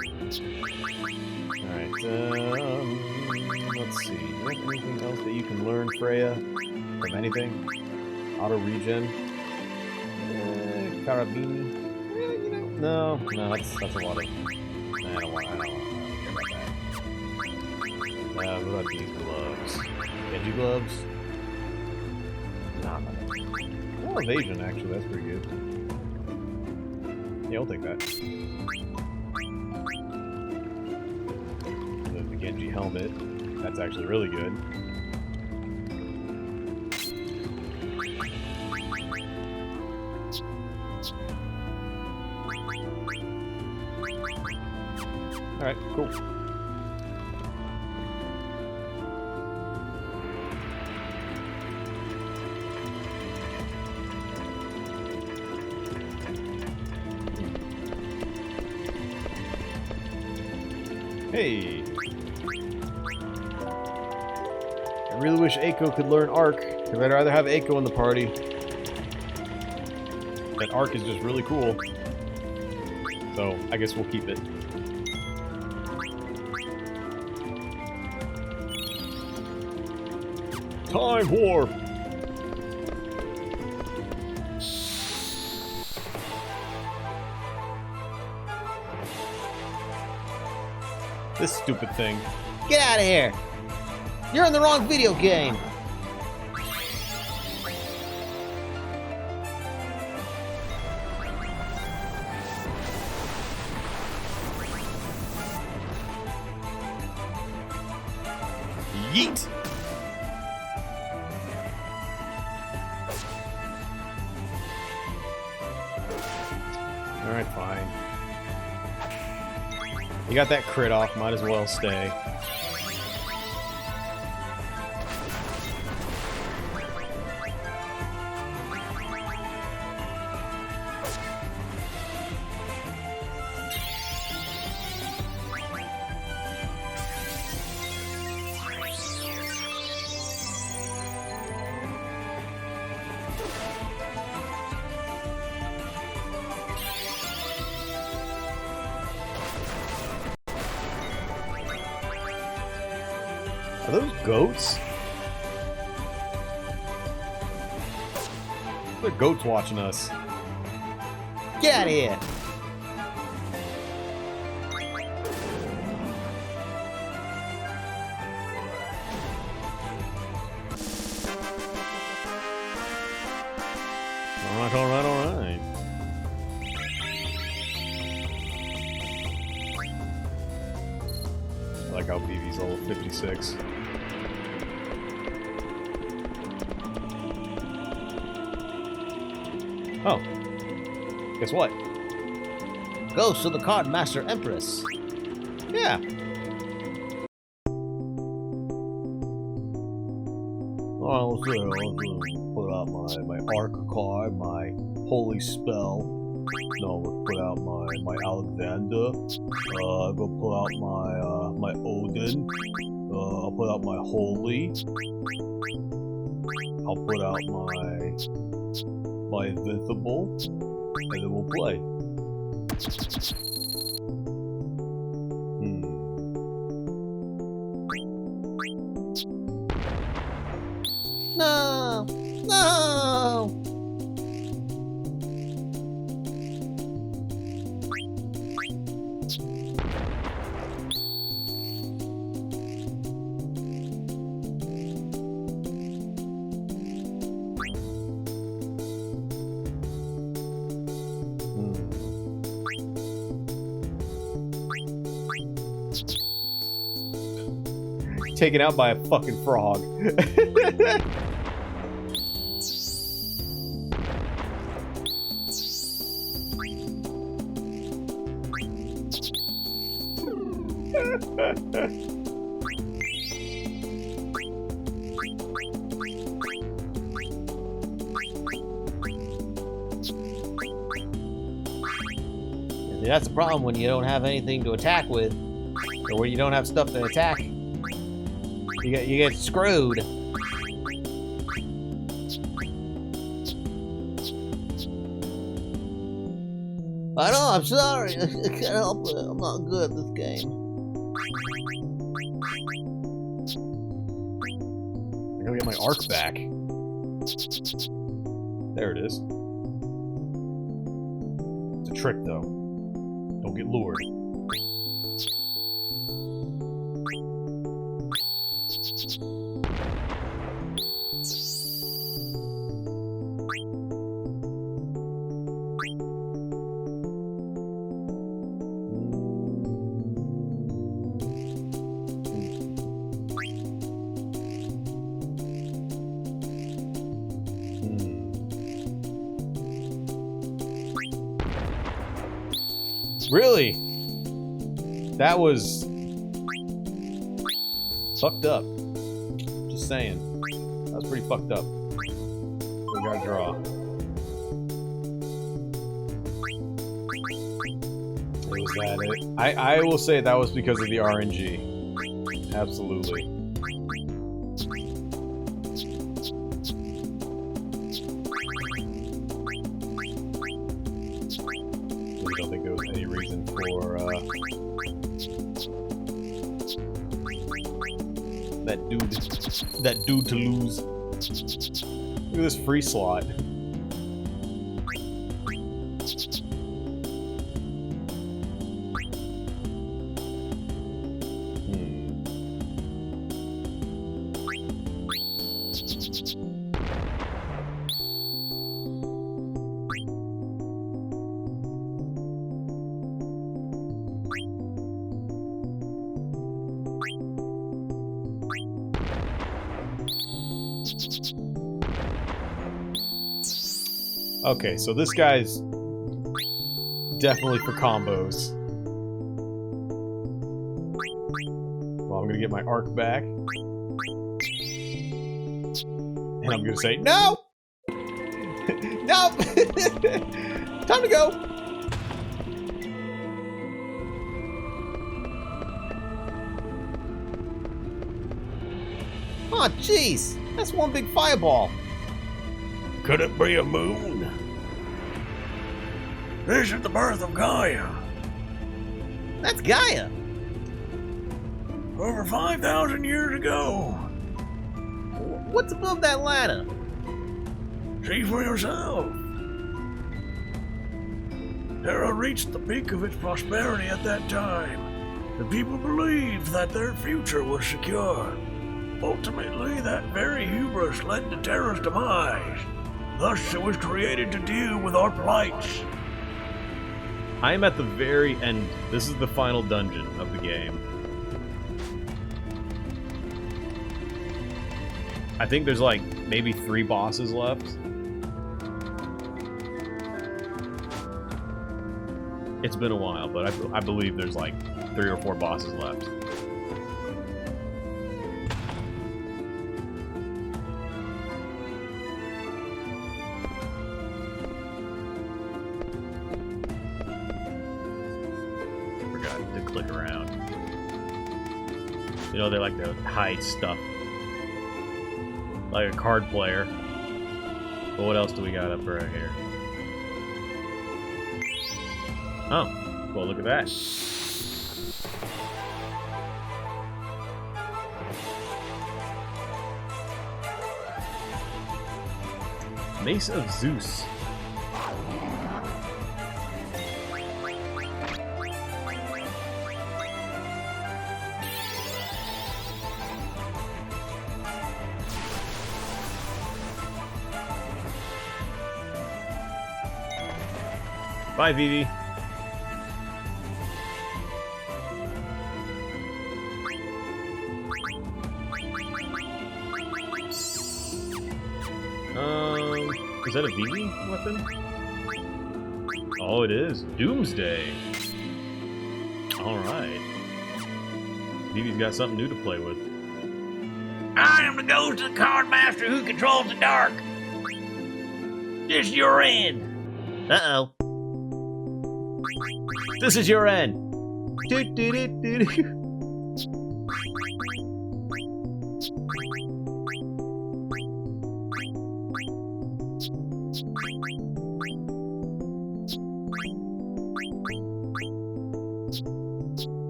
Alright, let's see. Is there anything else that you can learn, Freya? From anything? Auto regen? Carabini? No, that's a lot of... I don't want to care about that. What about these gloves? Edgy gloves? Nah, oh, evasion, actually, that's pretty good. Yeah, I'll take that. The Genji helmet, that's actually really good. Alright, cool. Hey! I really wish Aiko could learn Arc, because I'd rather have Aiko in the party. That Arc is just really cool. So, I guess we'll keep it. time warp. This stupid thing. Get out of here! You're in the wrong video game! Yeet! Alright, fine. You got that crit off, might as well stay. Are those goats? They're goats watching us. Get out of here! Alright. I like how BB's level 56. Oh. Guess what? Ghost of the Card Master Empress. Yeah. I'll put out my Arc card, my Holy Spell. No, we'll put out my Alexander. I'll go pull out my Odin. I'll put out my Holy. I'll put out my Invincible. And then we'll play. No! No! Taken out by a fucking frog. See, that's the problem when you don't have anything to attack with, or when you don't have stuff to attack. You get screwed. I know, I'm sorry. I can't help it. I'm not good at this game. I gotta get my arc back. There it is. It's a trick, though. Don't get lured. Really? That was fucked up. Just saying. That was pretty fucked up. We gotta draw. Was that it? I will say that was because of the RNG. Absolutely. I don't think there was any reason for dude to lose. Look at this free slot. Okay, so this guy's definitely for combos. Well, I'm gonna get my arc back. And I'm gonna say, no! No! Time to go! Aw, jeez! That's one big fireball. Could it be a moon? This is the birth of Gaia. That's Gaia. Over 5,000 years ago. What's above that ladder? See for yourself. Terra reached the peak of its prosperity at that time. The people believed that their future was secure. Ultimately, that very hubris led to Terra's demise. Thus, it was created to deal with our plights. I am at the very end. This is the final dungeon of the game. I think there's like maybe 3 bosses left. It's been a while, but I believe there's like 3 or 4 bosses left. To click around. You know, they like to hide stuff. Like a card player. But what else do we got up right here? Oh, well, look at that. Mace of Zeus. Bye, Vivi. Is that a Vivi weapon? Oh, it is. Doomsday. Alright. Vivi's got something new to play with. I am the ghost of the card master who controls the dark. This is your end. Uh-oh. This is your end.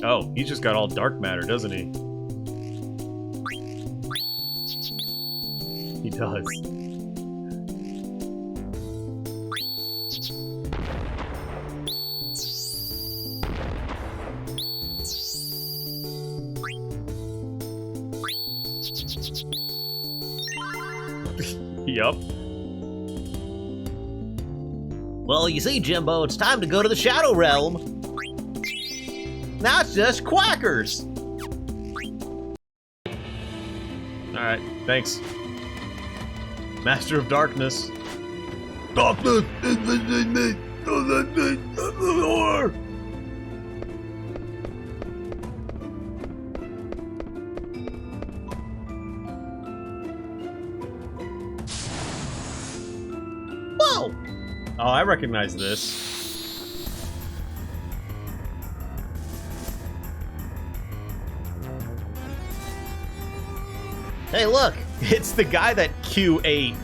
Oh, he's just got all dark matter, doesn't he? He does. Yup. Well, you see, Jimbo, it's time to go to the Shadow Realm. Now it's just quackers. Alright, thanks. Master of Darkness. Darkness is within me. So that me of the Lord. Whoa! Oh, I recognize this. Hey, look! It's the guy that Q ate.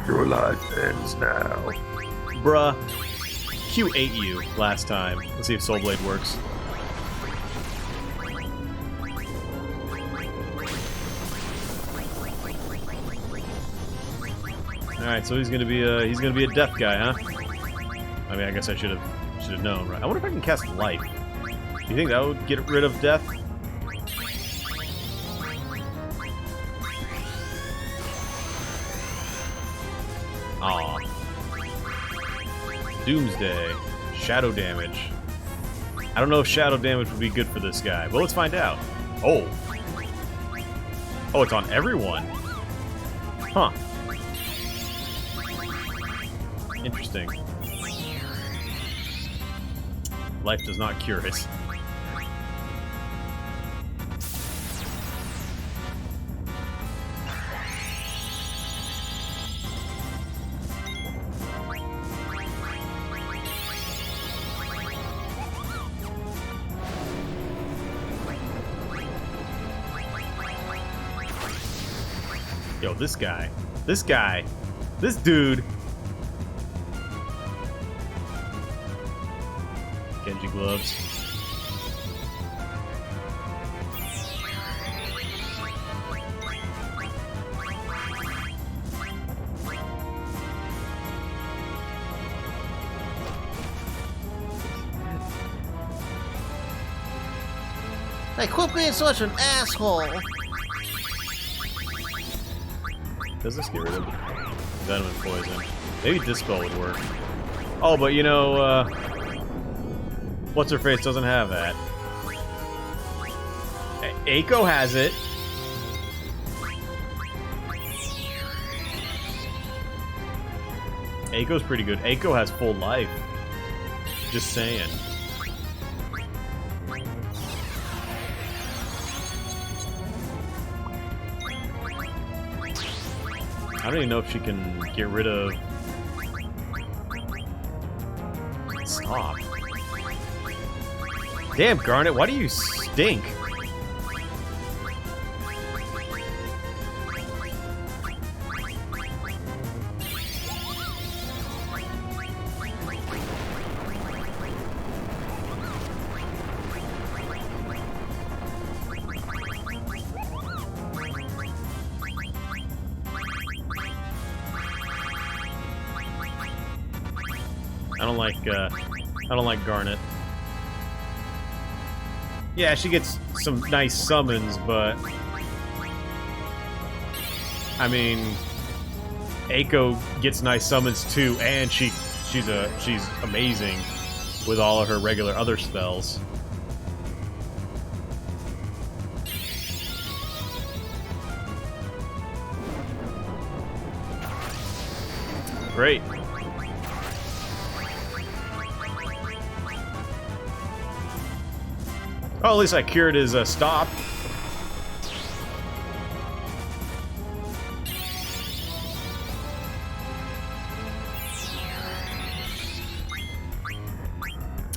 Your life ends now. Bruh. Q ate you last time. Let's see if Soul Blade works. Alright, so he's gonna be a death guy, huh? I mean, I guess I should have known, right? I wonder if I can cast life. Do you think that would get rid of death? Aw. Doomsday. Shadow damage. I don't know if shadow damage would be good for this guy, but let's find out. Oh. Oh, it's on everyone. Huh. Interesting. Life does not cure it. Yo, this guy, this dude. Genji gloves. Hey, quit being such an asshole! Does this get rid of venom and poison? Maybe Dispel would work. Oh, but you know, what's-her-face doesn't have that. Hey, Eiko has it. Eiko's pretty good. Eiko has full life. Just saying. I don't even know if she can get rid of... Stop. Damn, Garnet, why do you stink? I don't like Garnet. Yeah, she gets some nice summons, but I mean, Eiko gets nice summons too, and she's amazing with all of her regular other spells. Great. Oh, at least I cured his stop.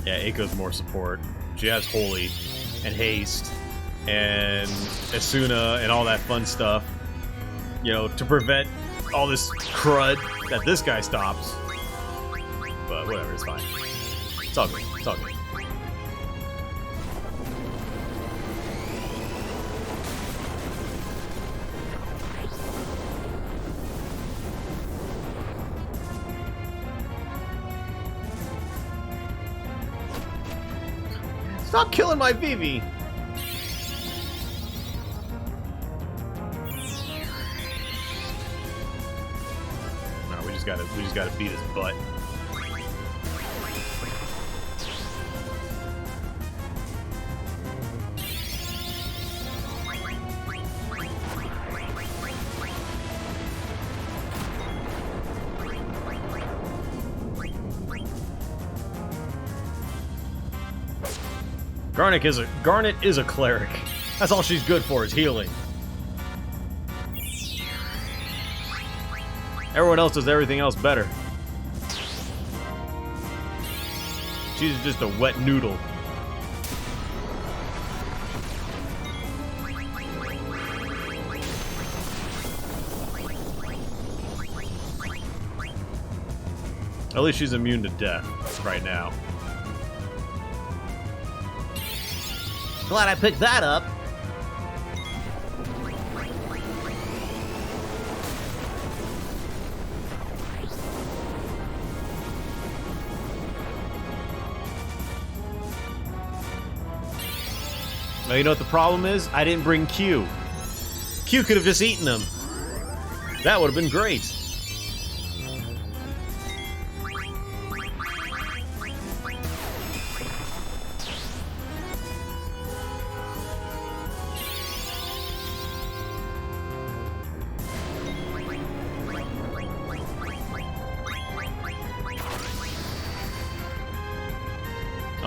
Yeah, Eiko's more support. She has Holy and Haste and Asuna and all that fun stuff. You know, to prevent all this crud that this guy stops. But whatever, it's fine. It's all good. It's all good. Stop killing my Vivi! No, we just gotta beat his butt. Garnet is a cleric. That's all she's good for, is healing. Everyone else does everything else better. She's just a wet noodle. At least she's immune to death right now. Glad I picked that up. Now, you know what the problem is? I didn't bring Q. Q could have just eaten them. That would have been great.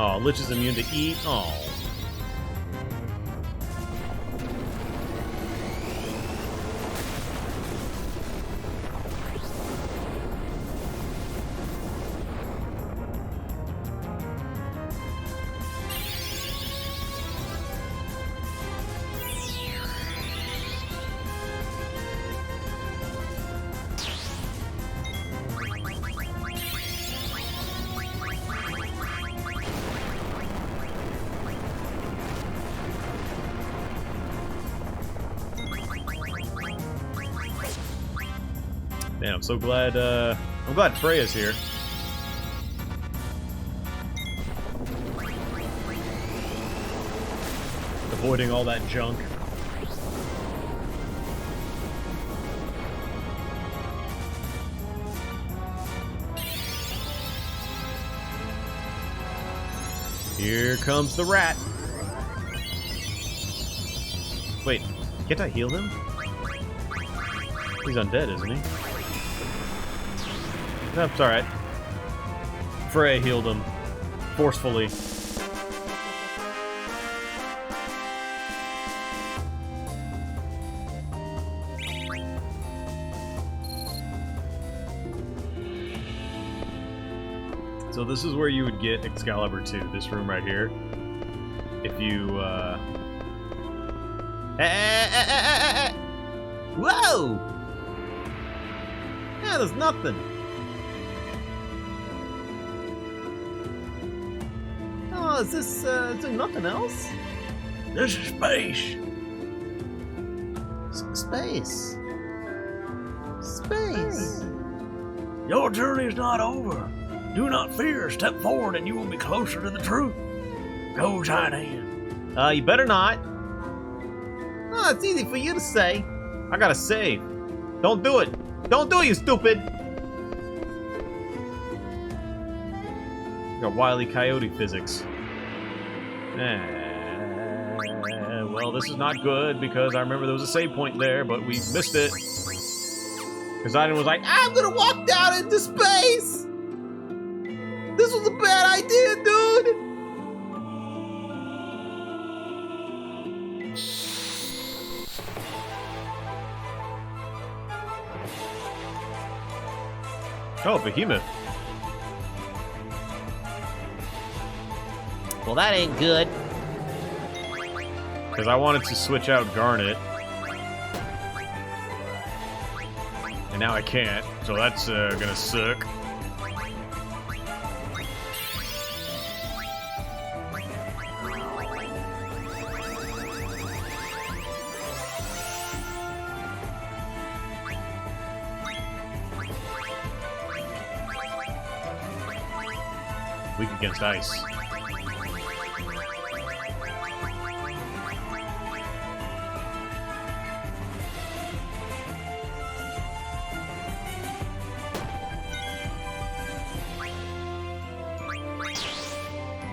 Oh, Lich is immune to eat. Oh. Man, I'm so glad, I'm glad Freya's here. Avoiding all that junk. Here comes the rat. Wait, can't I heal him? He's undead, isn't he? That's alright. Freya healed him. Forcefully. So this is where you would get Excalibur 2, this room right here. If you, Whoa! Yeah, there's nothing. Oh, is there nothing else? This is space. Space. Space. Your journey is not over. Do not fear. Step forward and you will be closer to the truth. Go, giant hand. You better not. Oh, it's easy for you to say. I gotta save. Don't do it. Don't do it, you stupid. Got Wile E. Coyote physics. Well, this is not good because I remember there was a save point there, but we missed it. Because Aiden was like, I'm gonna walk down into space. This was a bad idea, dude. oh, Behemoth. Well, that ain't good. Because I wanted to switch out Garnet. And now I can't, so that's gonna suck. Weak against ice.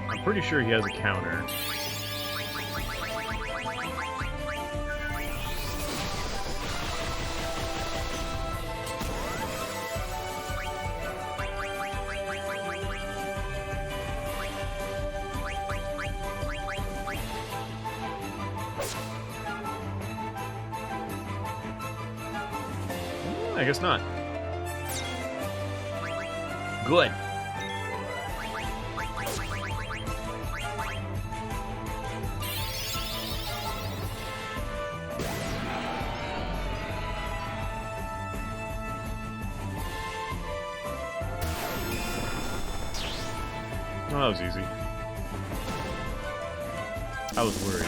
I'm pretty sure he has a counter. I guess not. Good. Oh, that was easy. I was worried.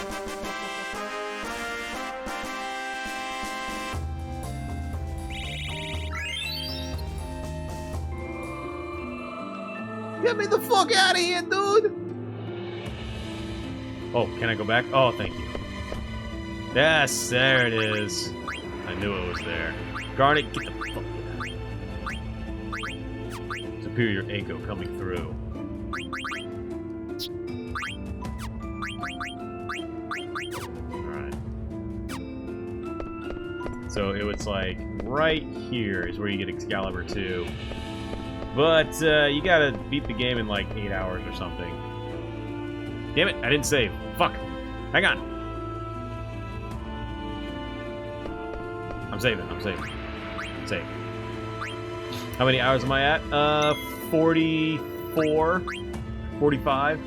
Get me the fuck out of here, dude! Oh, can I go back? Oh, thank you. Yes, there it is. I knew it was there. Garnet, get the fuck out. Superior Echo coming through. Alright. So it was like right here is where you get Excalibur 2. But you gotta beat the game in like 8 hours or something. Damn it, I didn't save. Fuck. Hang on. I'm saving. Save. How many hours am I at? 44? 45?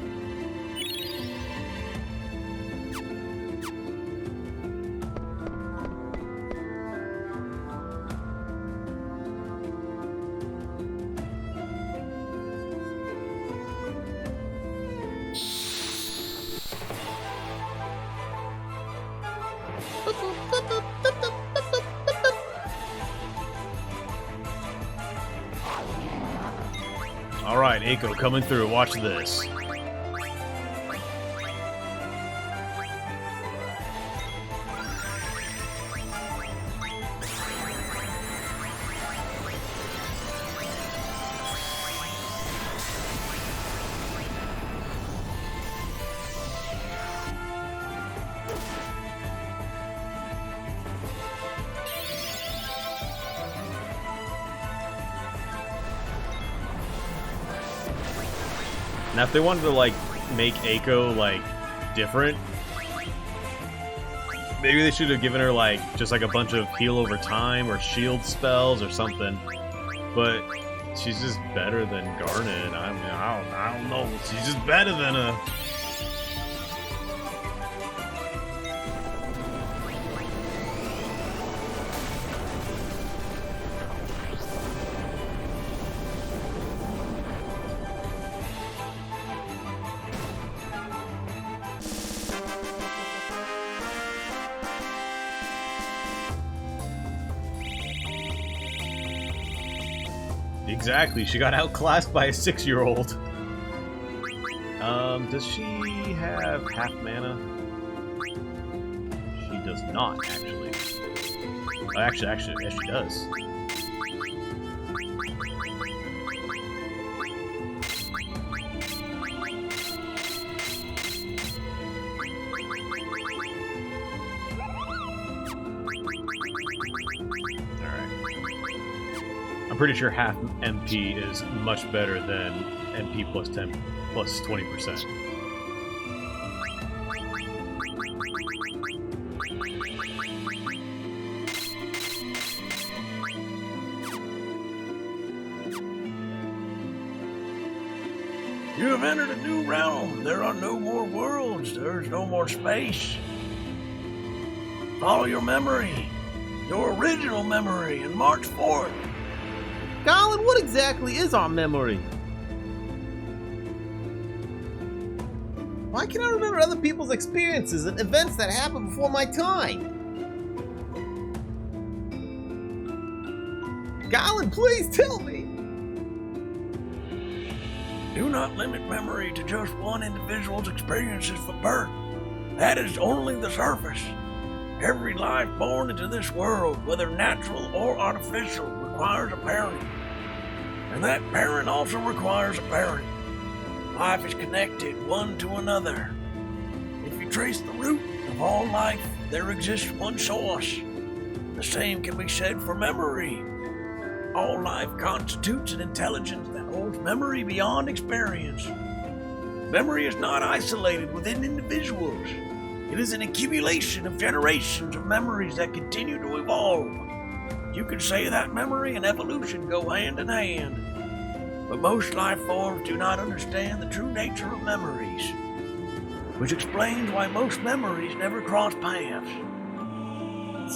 Alright, Echo coming through. Watch this. Now, if they wanted to, like, make Echo, like, different, maybe they should have given her, like, just, like, a bunch of heal over time or shield spells or something. But she's just better than Garnet. I mean, I don't know. She's just better than her. Exactly, she got outclassed by a 6-year-old. Does she have half mana? She does not, actually. Actually, yes, she does. I'm pretty sure half MP is much better than MP plus 10 plus 20%. You have entered a new realm. There are no more worlds. There's no more space. Follow your memory, your original memory, and march forth. Colin, what exactly is our memory? Why can't I remember other people's experiences and events that happened before my time? Colin, please tell me! Do not limit memory to just one individual's experiences from birth. That is only the surface. Every life born into this world, whether natural or artificial, requires a parent. And that parent also requires a parent. Life is connected one to another. If you trace the root of all life, there exists one source. The same can be said for memory. All life constitutes an intelligence that holds memory beyond experience. Memory is not isolated within individuals. It is an accumulation of generations of memories that continue to evolve. You could say that memory and evolution go hand in hand. But most life forms do not understand the true nature of memories, which explains why most memories never cross paths.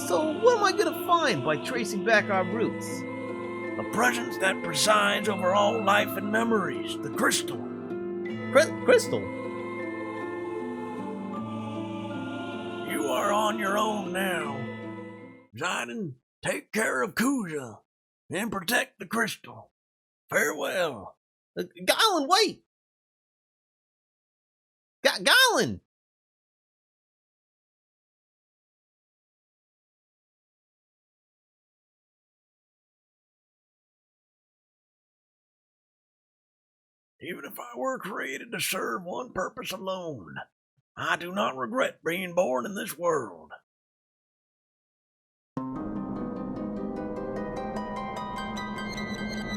So what am I gonna find by tracing back our roots? A presence that presides over all life and memories, the crystal. Crystal. You are on your own now. Zidon, take care of Kuja and protect the crystal. Farewell. Goblin, wait! Goblin! Even if I were created to serve one purpose alone, I do not regret being born in this world.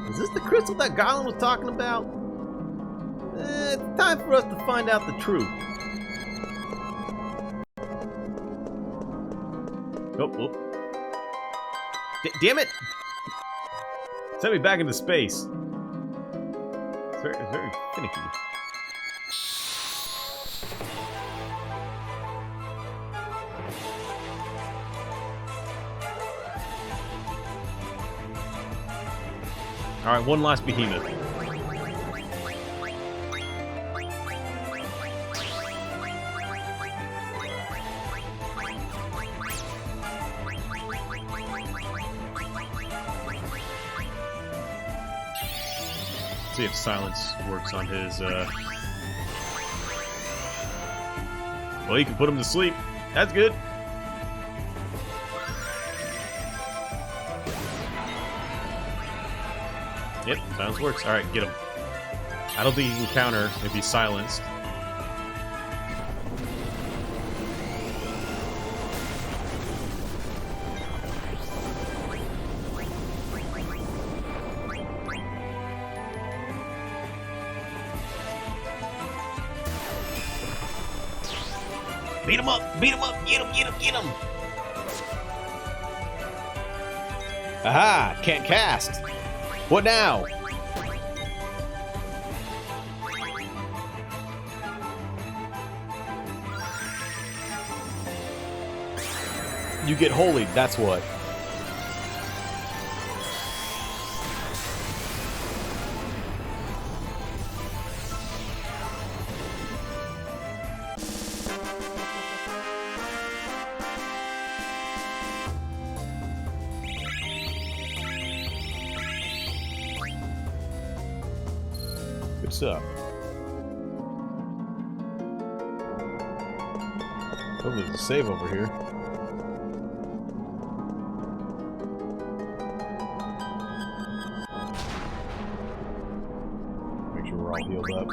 Is this the crystal that Goblin was talking about? It's time for us to find out the truth. Oh. Damn it! Send me back into space. It's very finicky. Alright, one last behemoth. See if silence works on his, Well, you can put him to sleep. That's good. Yep, silence works. Alright, get him. I don't think he can counter if he's silenced. Beat him up! Beat him up! Get him! Get him! Get him! Aha! Can't cast! What now? You get holy, that's what. Good stuff. Hopefully there's a save over here. Make sure we're all healed up.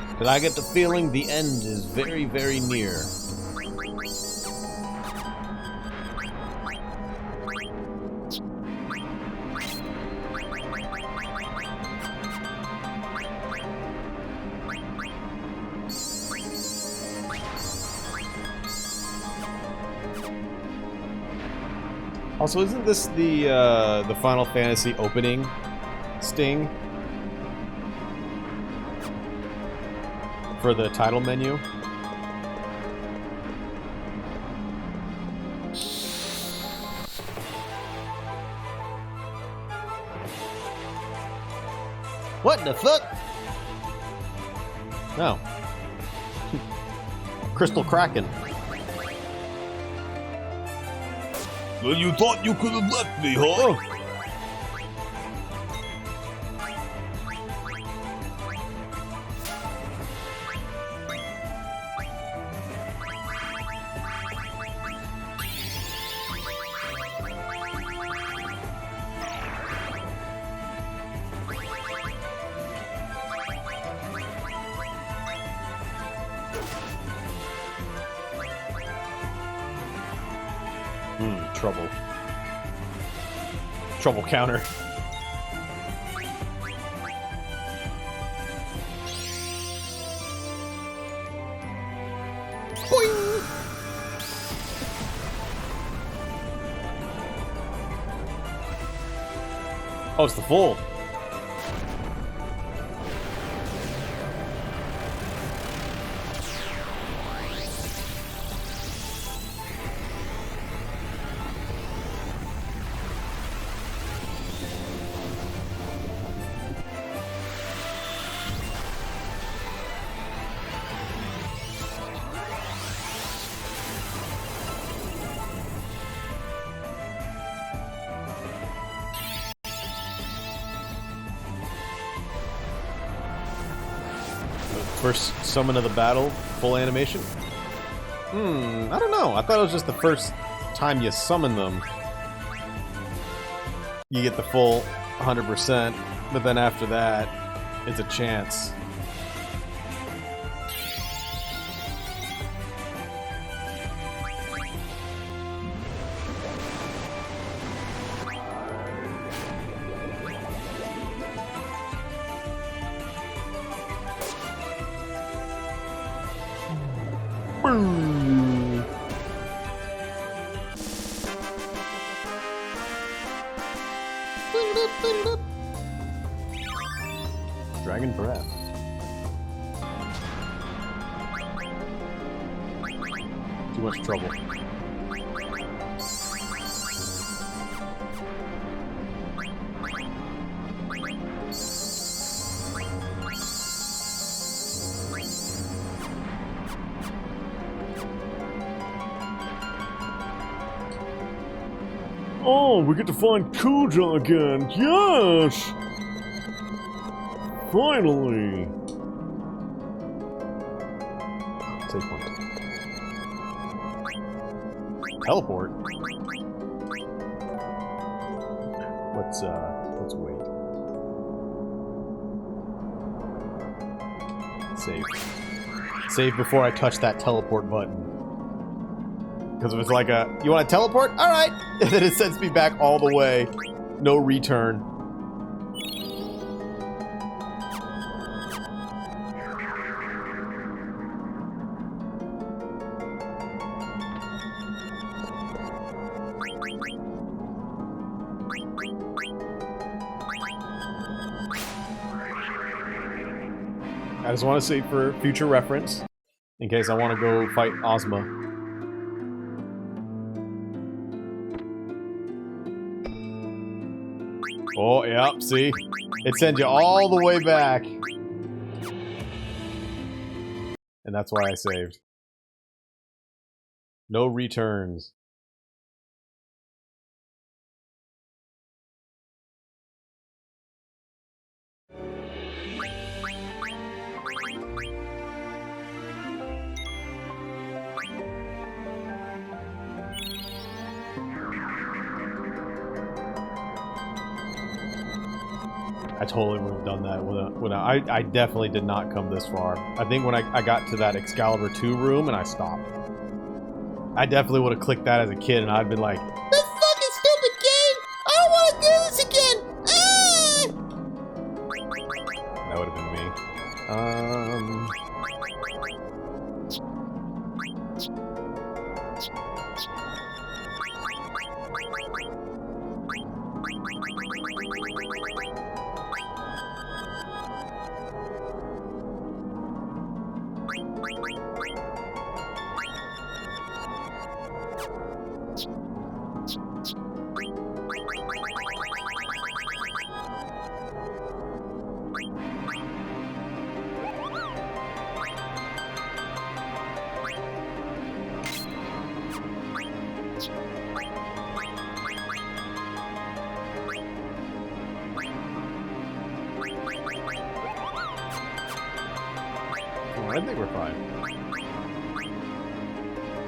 Because I get the feeling the end is very, very near. Also, isn't this the Final Fantasy opening sting for the title menu? What the fuck? No. Crystal Kraken. Well, you thought you could have left me, huh? Oh. Trouble. Trouble counter. Boing! Oh, it's the full. First summon of the battle, full animation? I don't know. I thought it was just the first time you summon them. You get the full 100%, but then after that, it's a chance. Dragon Breath. Too much trouble. Oh, we get to find Kuja again. Yes! Finally! Save point. Teleport? Let's wait. Save. Save before I touch that teleport button. Because if it's like a, you want to teleport? Alright! And then it sends me back all the way. No return. I just want to say for future reference, in case I want to go fight Ozma. Oh, yep, see? It sends you all the way back. And that's why I saved. No returns. I totally would have done that when I definitely did not come this far. I think when I got to that Excalibur 2 room and I stopped. I definitely would have clicked that as a kid and I'd been like, This fucking stupid game! I don't want to do this again! that would have been me. I think we're fine.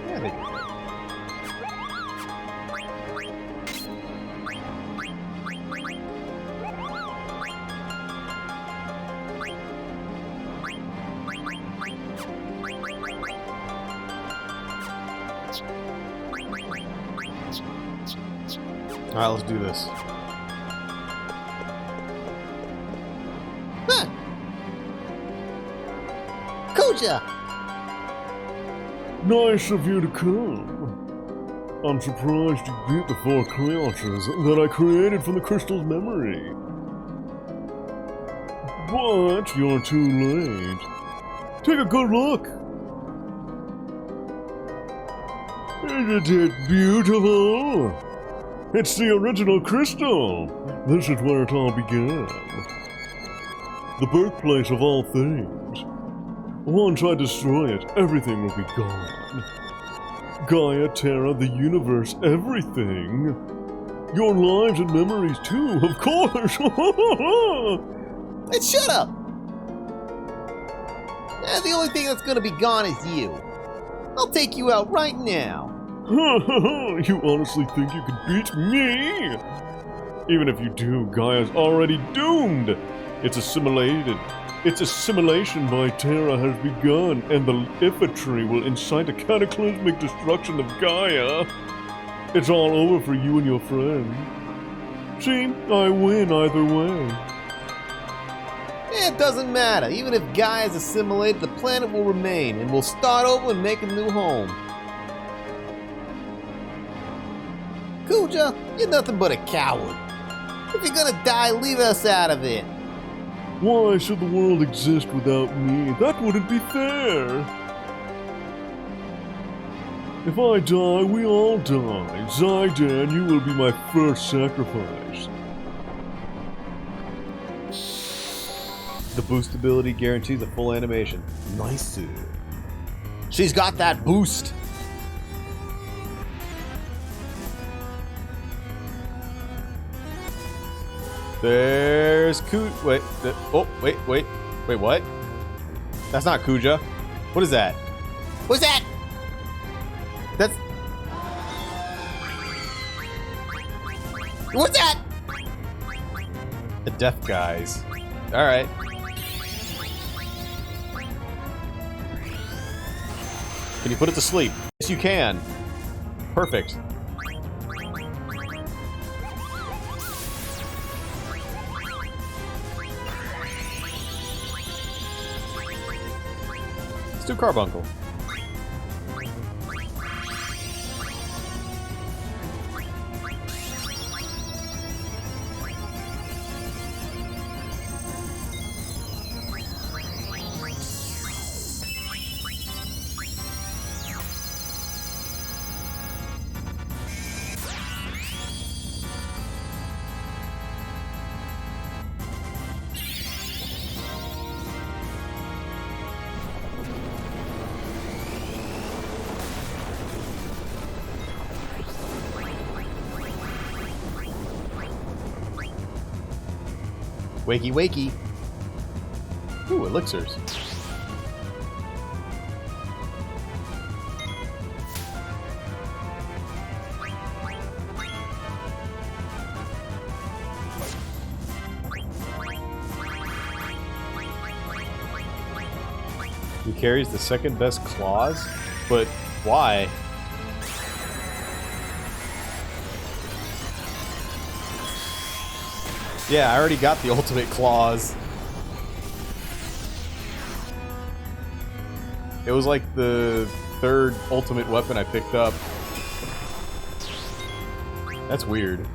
Yeah, I think we're fine. Alright, let's do this. Huh. Kuja! Nice of you to come. I'm surprised you beat the 4 creatures that I created from the crystal's memory. But you're too late. Take a good look. Isn't it beautiful? It's the original crystal. This is where it all began. The birthplace of all things. Once I destroy it, everything will be gone. Gaia, Terra, the universe, everything. Your lives and memories too, of course. Hey, shut up! The only thing that's gonna be gone is you. I'll take you out right now. You honestly think you could beat me? Even if you do, Gaia's already doomed. Its assimilation by Terra has begun, and the infantry will incite a cataclysmic destruction of Gaia. It's all over for you and your friend. See, I win either way. It doesn't matter. Even if Gaia's assimilated, the planet will remain, and we'll start over and make a new home. Kuja, you're nothing but a coward. If you're gonna die, leave us out of it. Why should the world exist without me? That wouldn't be fair. If I die, we all die. Zydan, you will be my first sacrifice. The boost ability guarantees a full animation. Nice. She's got that boost. There's Wait, wait, what? That's not Kuja. What is that? What's that? That's... What's that? The deaf guys. Alright. Can you put it to sleep? Yes, you can. Perfect. Let's do Carbuncle. Wakey, wakey. Ooh, elixirs. He carries the second best claws, but why? Yeah, I already got the ultimate claws. It was like the third ultimate weapon I picked up. That's weird.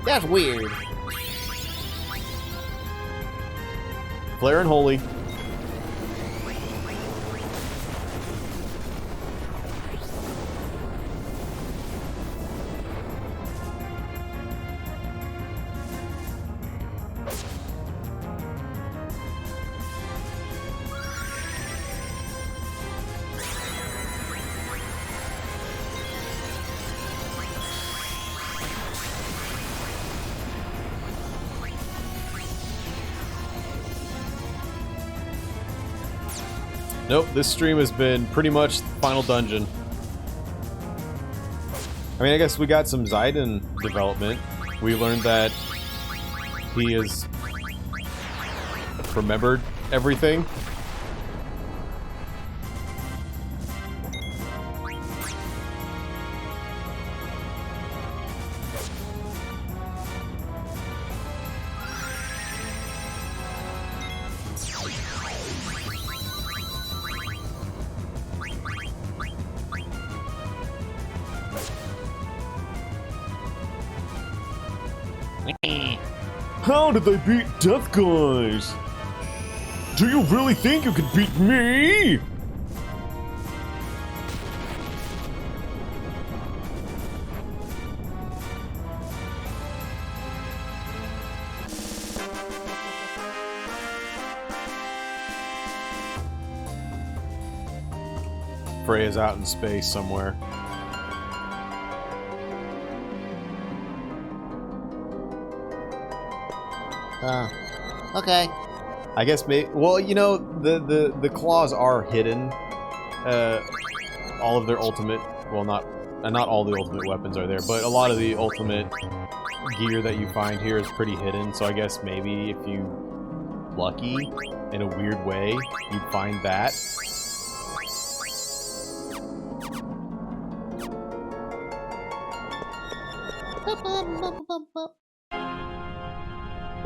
That's weird. Flare and Holy. Nope, this stream has been pretty much final dungeon. I mean, I guess we got some Zydan development. We learned that he has remembered everything. How did they beat Death Guys? Do you really think you can beat me? Freya's out in space somewhere. Okay. I guess maybe. Well, you know, the claws are hidden. All of their ultimate. Well, not all the ultimate weapons are there, but a lot of the ultimate gear that you find here is pretty hidden. So I guess maybe if you lucky in a weird way, you'd find that.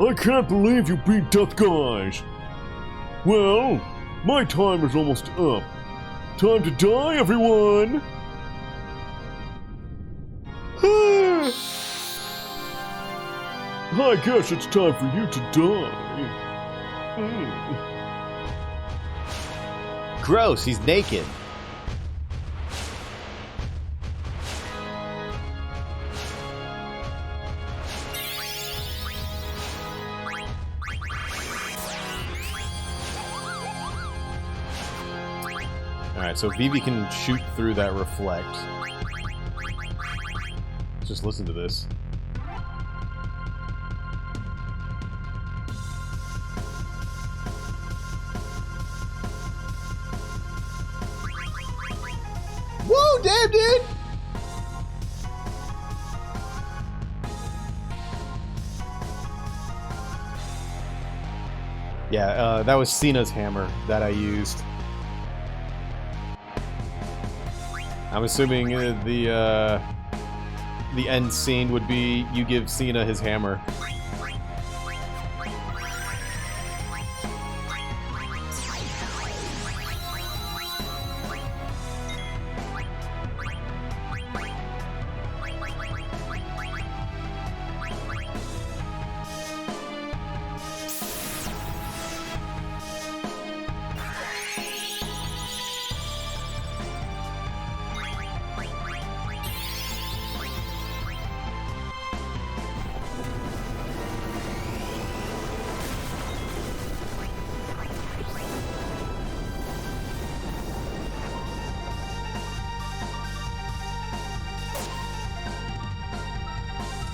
I can't believe you beat Death Guys. Well, my time is almost up. Time to die, everyone! I guess it's time for you to die. Gross, he's naked. Alright, so Vivi can shoot through that reflect. Just listen to this. Whoa, damn, dude! Yeah, that was Cena's hammer that I used. I'm assuming the end scene would be you give Cena his hammer.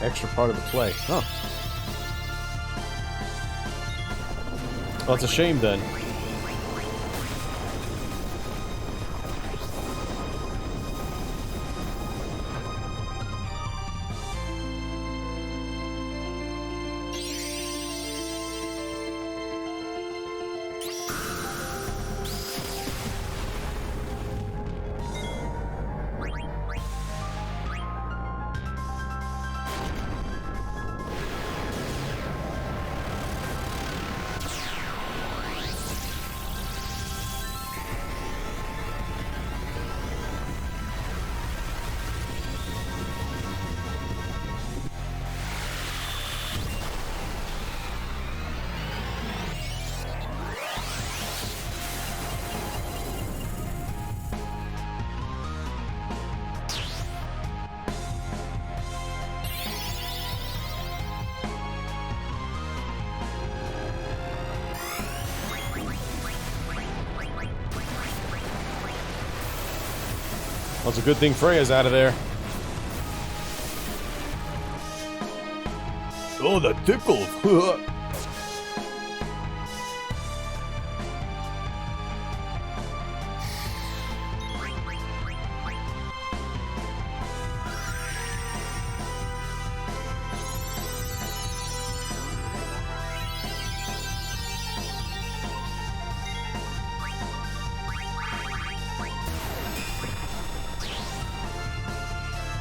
Extra part of the play. Huh. Well, it's a shame then. Well, it's a good thing Freya's out of there. Oh, that tickled.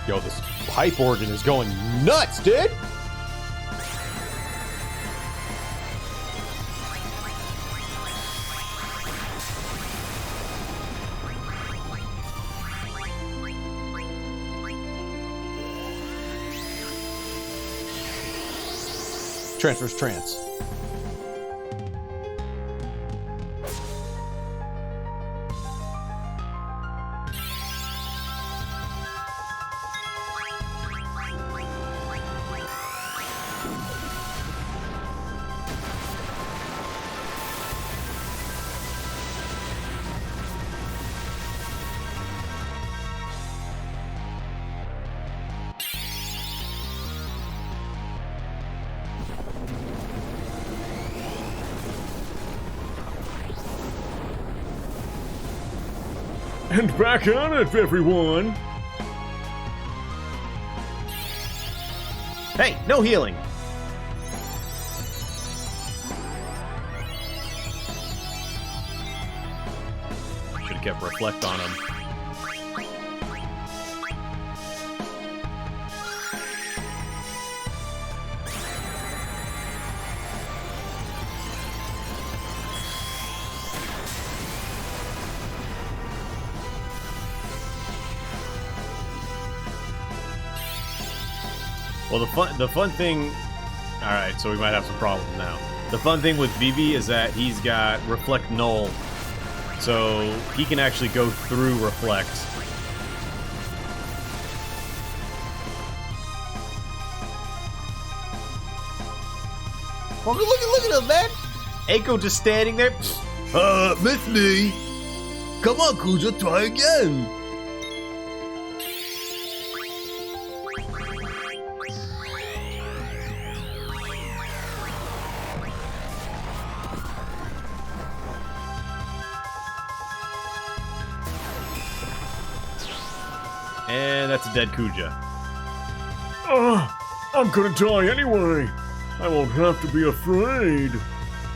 Yo, this pipe organ is going nuts, dude! Transfers trance. And back at it, everyone! Hey, no healing. Should have kept reflect on him. Well, the fun thing. All right, so we might have some problems now. The fun thing with Vivi is that he's got Reflect Null, so he can actually go through Reflect. Well, look at him, man. Eiko just standing there. Miss me. Come on, Kuja, try again. And that's a dead Kuja. I'm gonna die anyway. I won't have to be afraid.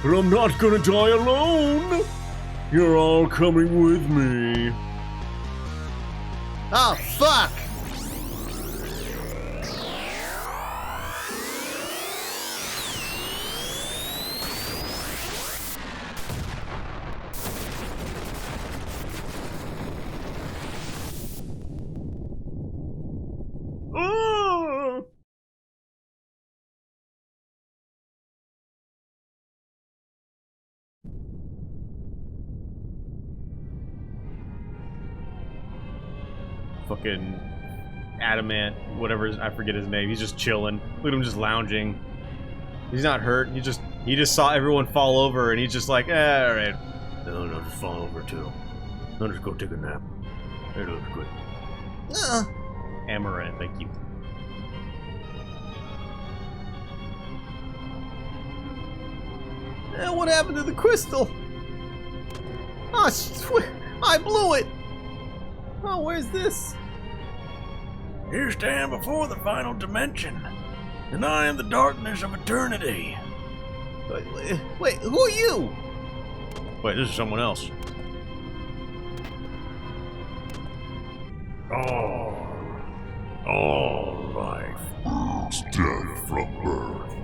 But I'm not gonna die alone. You're all coming with me. Oh, fuck! Ah! Fucking Adamant, whatever, I forget his name. He's just chilling. Look at him just lounging. He's not hurt. He just saw everyone fall over, and he's just like, all right. No, just fall over too. I'll just go take a nap. It looks good. Amaranth, thank you. What happened to the crystal? Oh, I blew it. Oh, where's this? Here stand before the final dimension, and I am the darkness of eternity. Wait, who are you? Wait, this is someone else. All life. It's death from birth.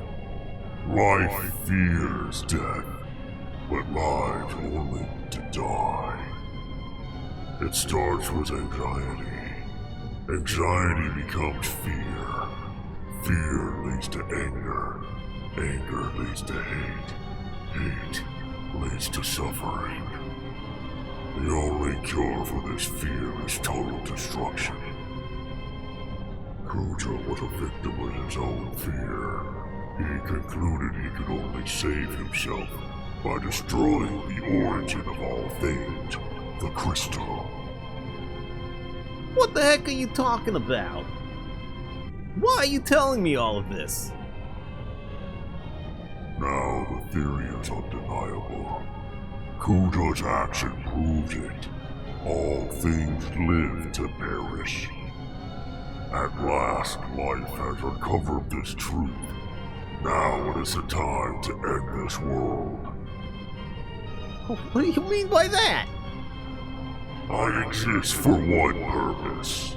Life fears death, but lives only to die. It starts with anxiety. Anxiety becomes fear. Fear leads to anger. Anger leads to hate. Hate leads to suffering. The only cure for this fear is total destruction. Kuja was a victim of his own fear. He concluded he could only save himself by destroying the origin of all things, the crystal. What the heck are you talking about? Why are you telling me all of this? Now the theory is undeniable. Kuja's action proves it. All things live to perish. At last, life has uncovered this truth. Now it is the time to end this world. What do you mean by that? I exist for one purpose.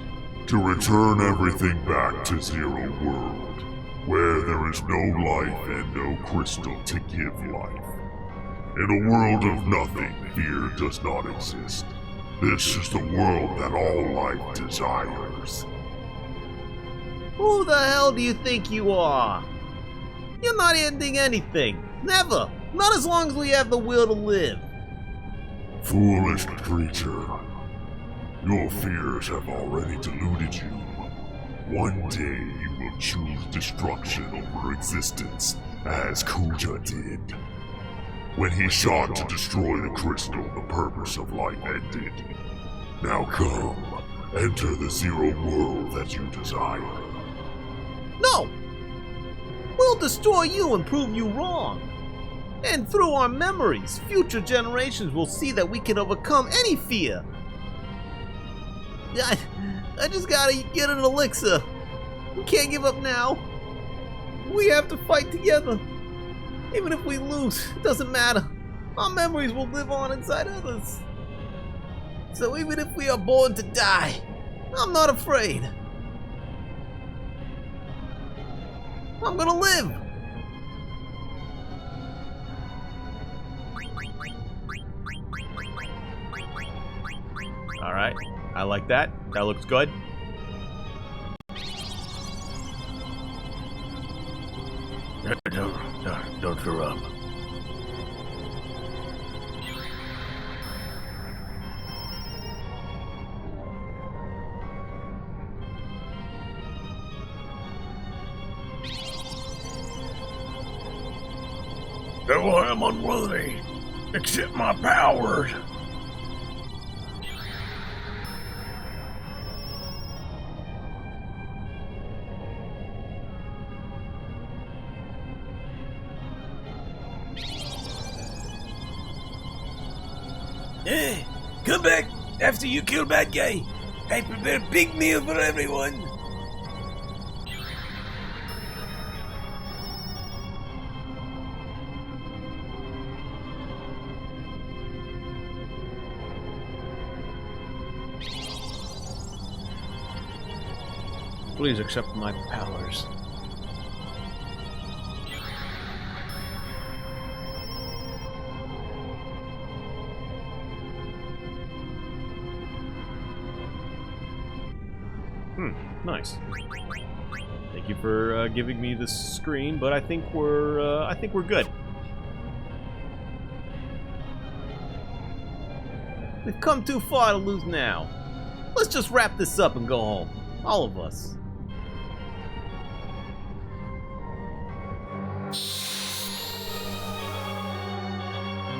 To return everything back to Zero World, where there is no life and no crystal to give life. In a world of nothing, fear does not exist. This is the world that all life desires. Who the hell do you think you are? You're not ending anything. Never. Not as long as we have the will to live. Foolish creature. Your fears have already deluded you. One day you will choose destruction over existence, as Kuja did. When he sought to destroy the crystal, the purpose of life ended. Now come, enter the Zero World that you desire. No! We'll destroy you and prove you wrong. And through our memories, future generations will see that we can overcome any fear. I just gotta get an elixir. We can't give up now. We have to fight together. Even if we lose, it doesn't matter. Our memories will live on inside others. So even if we are born to die, I'm not afraid. I'm gonna live. All right, I like that. That looks good. Don't throw up. Though I am unworthy, accept my powers. Hey, come back after you kill bad guy. I prepare a big meal for everyone. Please accept my powers. Nice. Thank you for giving me this screen, but I think we're good. We've come too far to lose now. Let's just wrap this up and go home. All of us.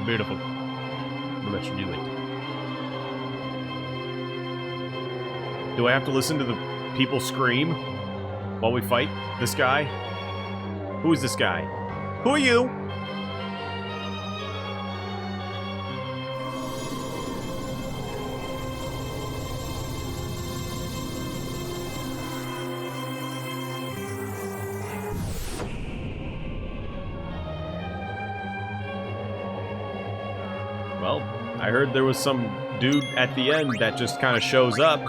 Beautiful. Let's do it. Do I have to listen to the people scream while we fight this guy? Who is this guy? Who are you? Well, I heard there was some dude at the end that just kind of shows up.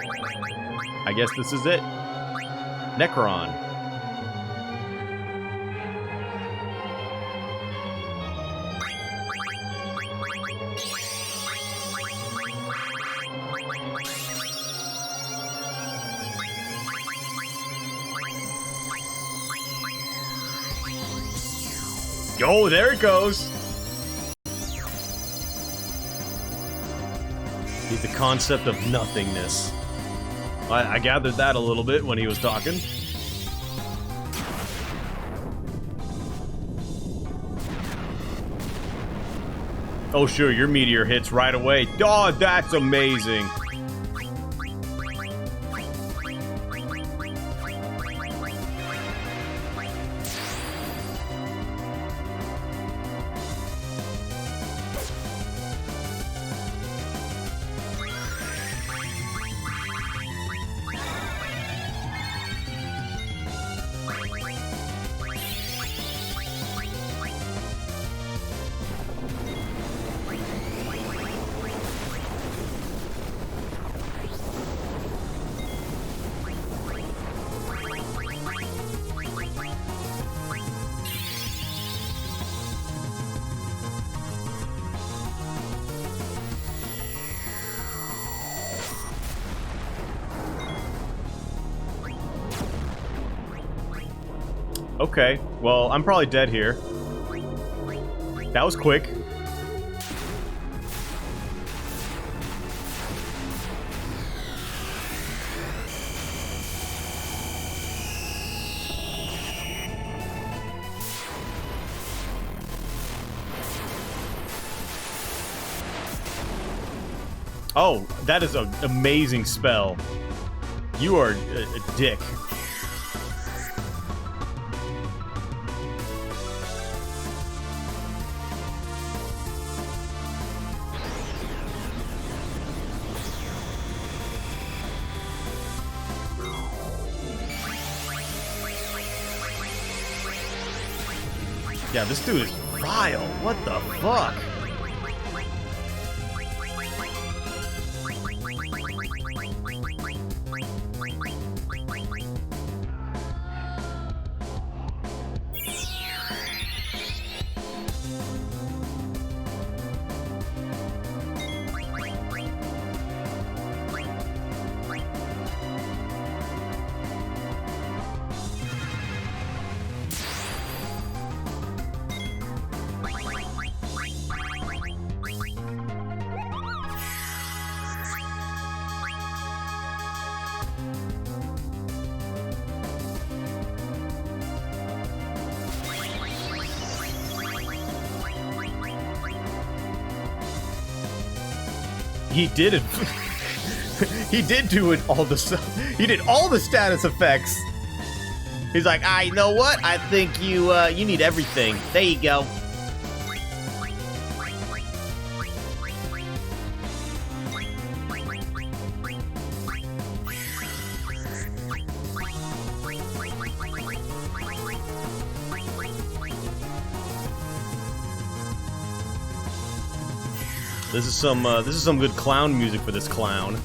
I guess this is it. Necron. Oh, there it goes. He's the concept of nothingness. I gathered that a little bit when he was talking. Oh, sure, your meteor hits right away. Oh, that's amazing. Okay, well, I'm probably dead here. That was quick. Oh, that is an amazing spell. You are a dick. Yeah, this dude is vile. What the fuck? He did it. He did do it all the stuff. He did all the status effects. He's like, you know what? I think you need everything. There you go. This is some good clown music for this clown.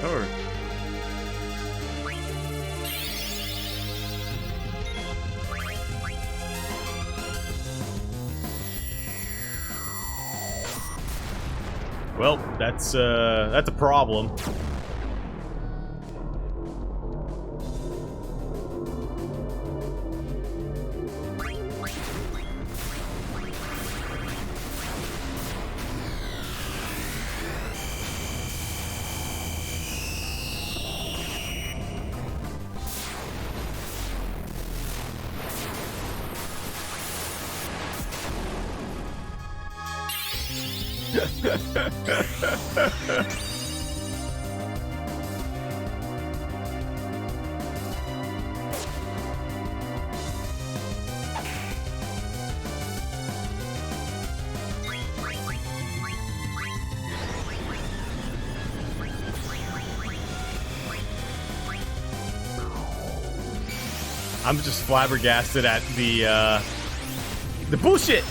Sure. Well, that's a problem. I'm just flabbergasted at the bullshit.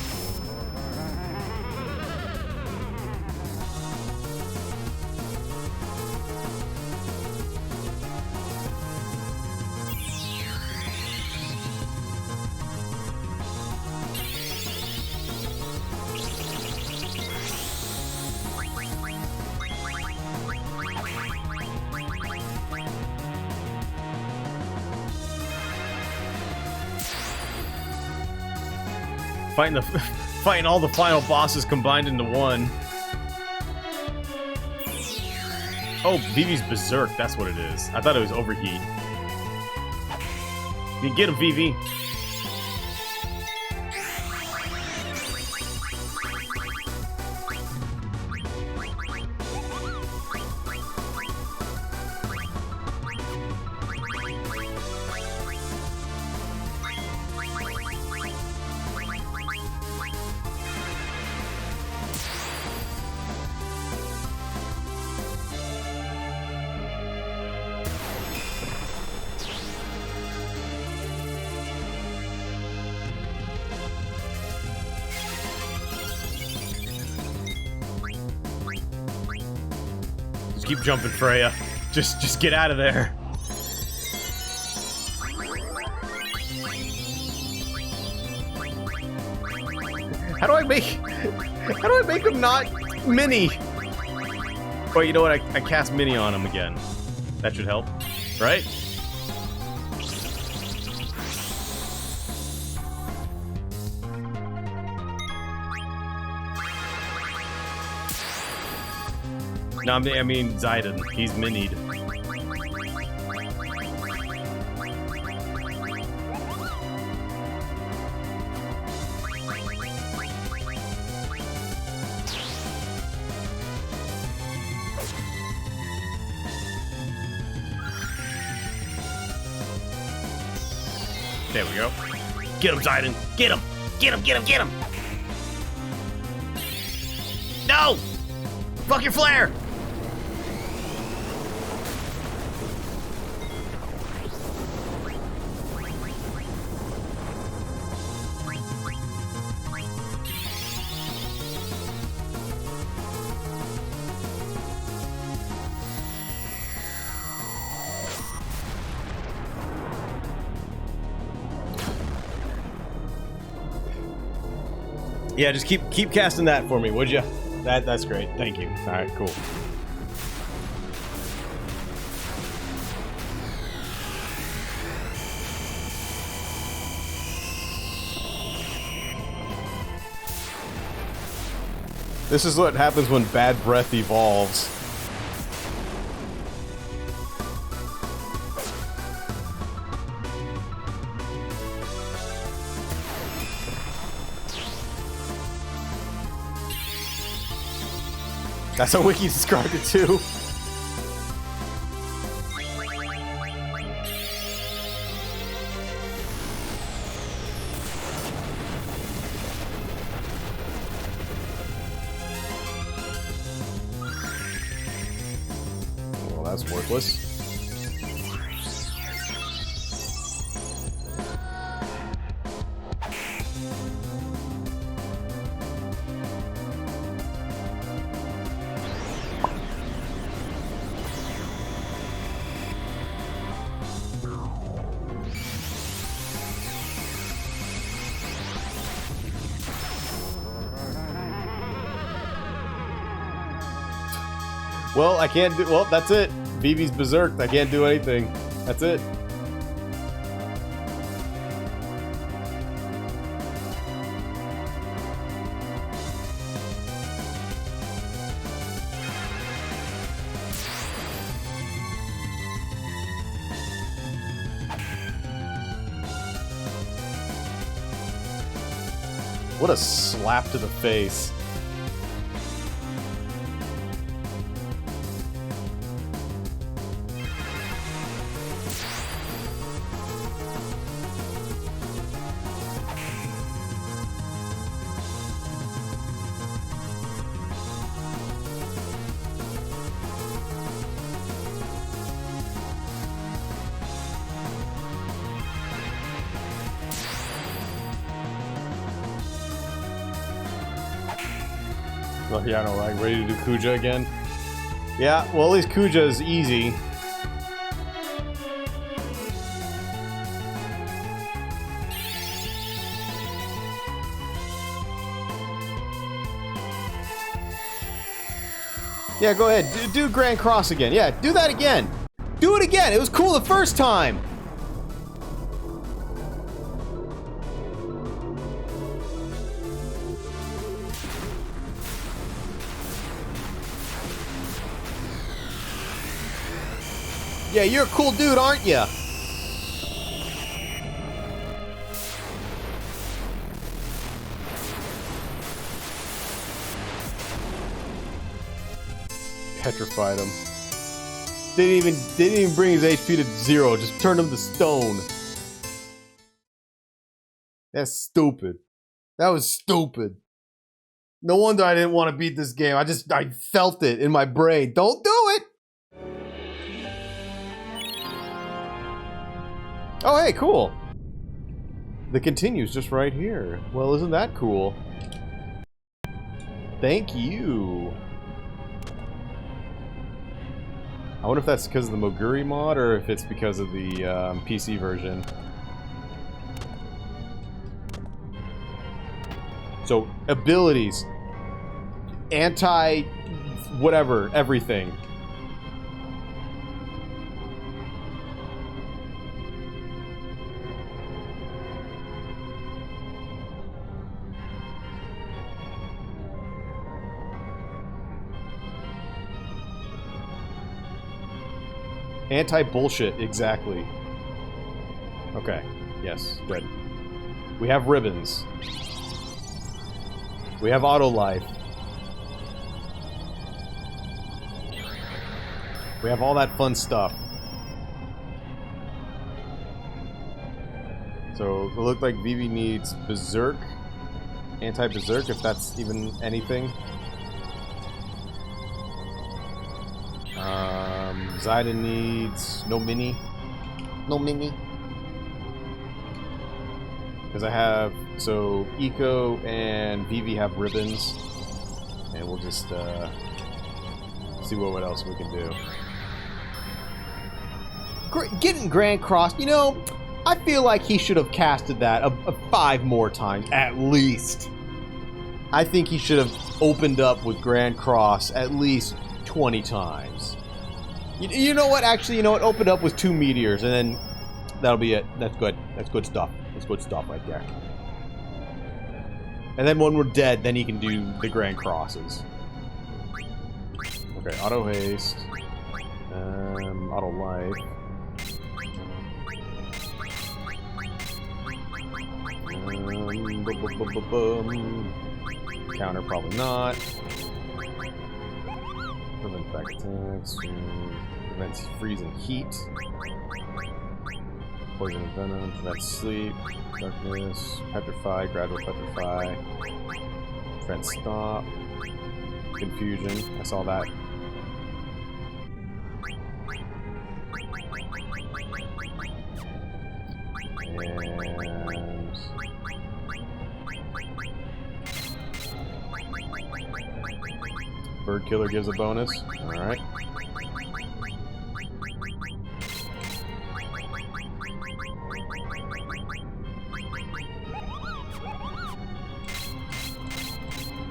Fighting all the final bosses combined into one. Oh, Vivi's Berserk, that's what it is. I thought it was Overheat. You get him, Vivi. Keep jumping, Freya. Just get out of there. How do I make him not mini? Oh, you know what? I cast Mini on him again. That should help, right? No, I mean Zidon. He's minied. There we go. Get him, Zidon. Get him. Get him, get him, get him. No! Fuck your flare! Yeah, just keep casting that for me, would you? That's great. Thank you. All right, cool. This is what happens when bad breath evolves. That's how Wiki described it too. Well, that's worthless. Well, I can't do. Well, that's it. BB's berserked. I can't do anything. That's it. What a slap to the face. Oh, yeah, I know, right? Ready to do Kuja again? Yeah, well, at least Kuja is easy. Yeah, go ahead. Do Grand Cross again. Yeah, do that again. Do it again. It was cool the first time. Yeah, you're a cool dude, aren't ya? Petrified him. Didn't even bring his HP to 0. Just turned him to stone. That's stupid. That was stupid. No wonder I didn't want to beat this game. I felt it in my brain. Don't do it. Oh, hey, cool. The continue's just right here. Well, isn't that cool? Thank you. I wonder if that's because of the Moguri mod or if it's because of the PC version. So, abilities. whatever, everything. Anti-bullshit, exactly. Okay, yes, good. We have ribbons. We have auto life. We have all that fun stuff. So, it looked like Vivi needs Berserk. Anti-Berserk, if that's even anything. Zyda needs no mini. No mini. Because I have... So, Eco and Vivi have ribbons. And we'll just, see what else we can do. Getting Grand Cross, you know, I feel like he should have casted that 5 more times, at least. I think he should have opened up with Grand Cross at least 20 times. You know what? Actually, you know what? Open up with 2 meteors, and then that'll be it. That's good. That's good stuff. That's good stuff right there. And then when we're dead, then he can do the Grand Crosses. Okay, auto haste. Auto life. Counter probably not. Prevent back attacks. Prevents freezing heat. Poison and venom. Prevents sleep. Darkness. Petrify. Gradual petrify. Prevent stop. Confusion. I saw that. And... Bird Killer gives a bonus. Alright.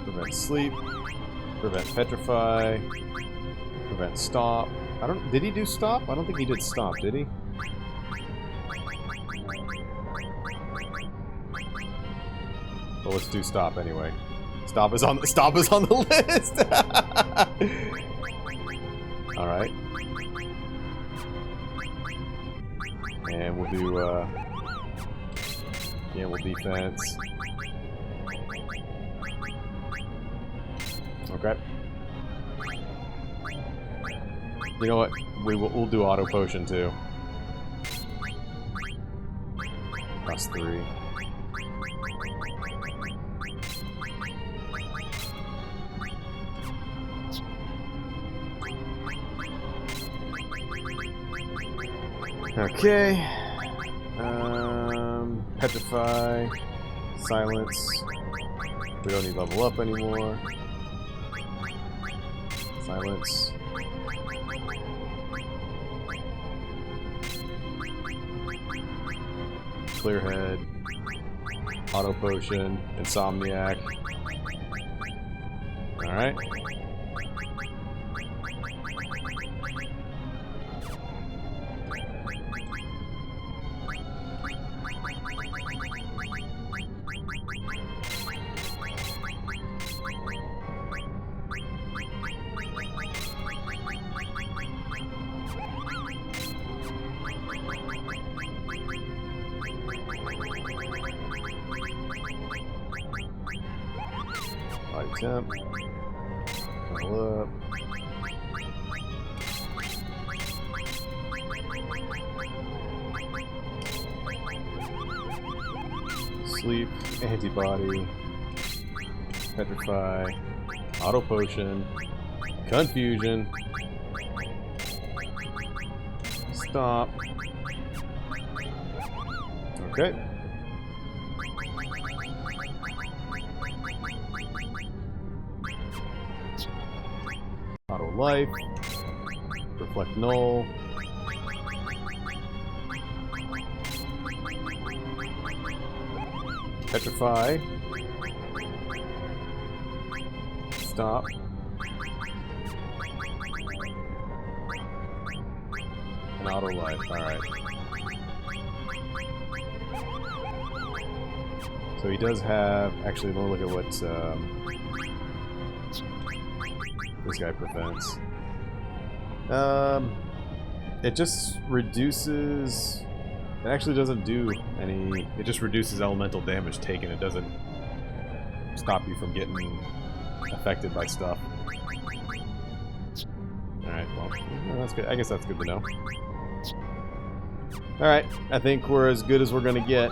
Prevent sleep. Prevent petrify. Prevent stop. Did he do stop? I don't think he did stop, did he? Well, let's do stop anyway. Stop is on the list. All right. And we'll do yeah, we'll defense. Okay. You know what? We'll do auto potion too. +3. Okay. Petrify. Silence. We don't need level up anymore. Silence. Clear head. Auto potion. Insomniac. Alright. Temp. Level up. Sleep, antibody, petrify, auto potion, confusion, stop. Okay. Auto life, reflect null, petrify, stop, An auto life, alright. So he does have... Actually, let me look at what this guy prevents. It just reduces... It actually doesn't do any... It just reduces elemental damage taken. It doesn't stop you from getting affected by stuff. Alright, well, that's good. I guess that's good to know. Alright, I think we're as good as we're gonna get.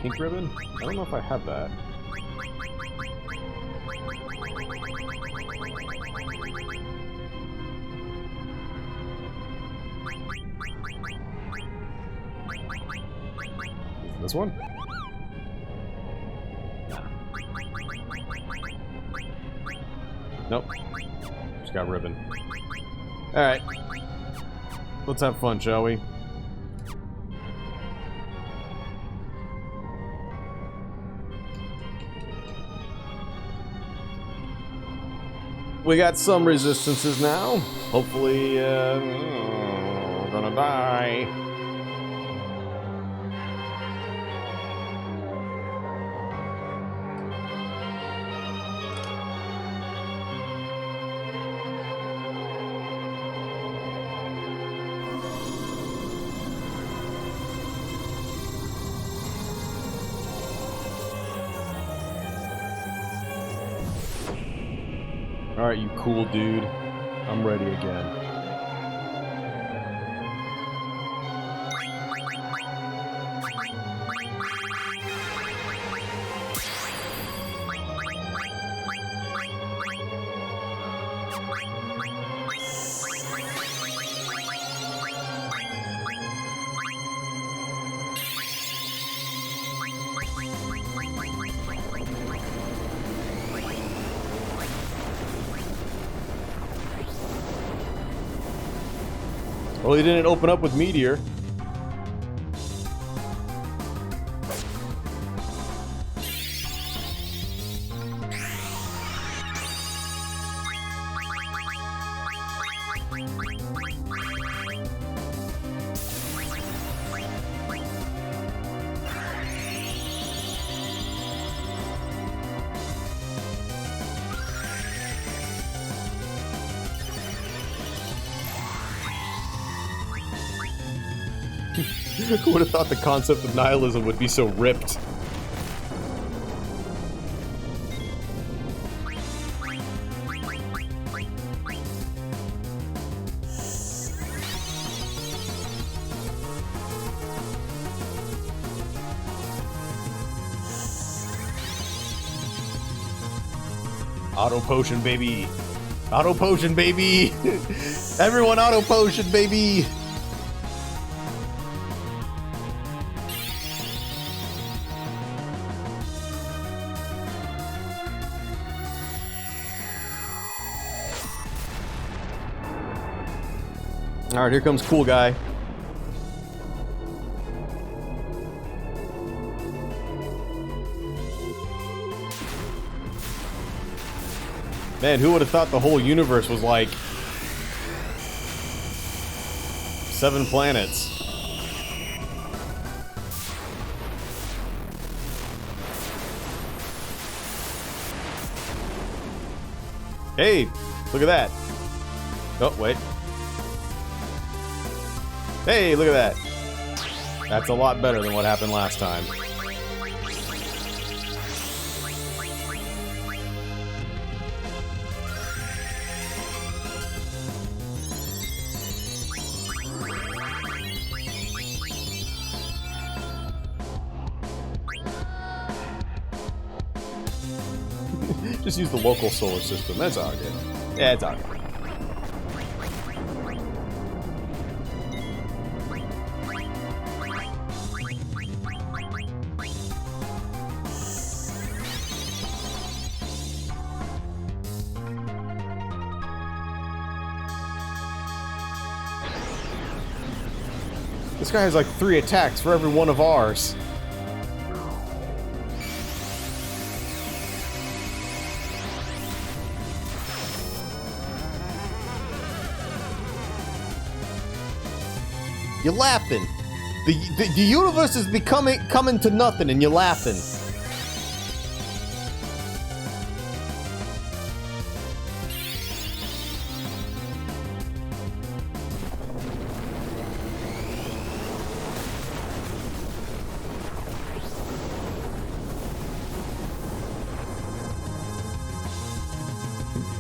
Pink ribbon? I don't know if I have that. This one? Nah. Nope. Just got ribbon. Alright. Let's have fun, shall we? We got some resistances now. Hopefully, we're gonna die. Alright, you cool dude. I'm ready again. Well, he didn't open up with Meteor. Who would have thought the concept of nihilism would be so ripped? Auto potion, baby! Auto potion, baby! Everyone auto potion, baby! Alright, here comes cool guy. Man, who would have thought the whole universe was like 7 planets? Hey, look at that. Oh, wait. Hey, look at that. That's a lot better than what happened last time. Just use the local solar system. That's all good. Yeah, it's all good. This guy has like 3 attacks for every one of ours. You're laughing. The universe is coming to nothing, and you're laughing.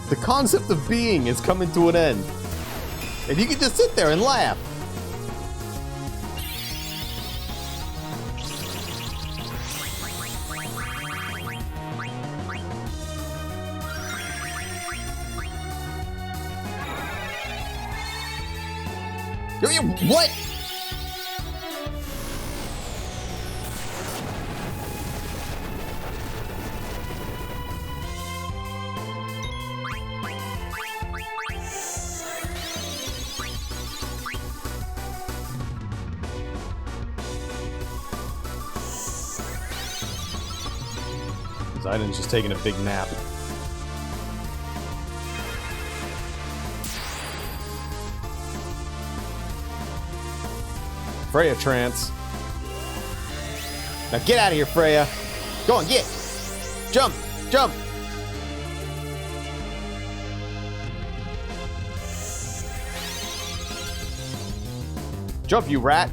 The concept of being is coming to an end, and you can just sit there and laugh. What? Zaiden's just taking a big nap. Freya trance. Now get out of here, Freya. Go on, get. Jump, jump. Jump, you rat.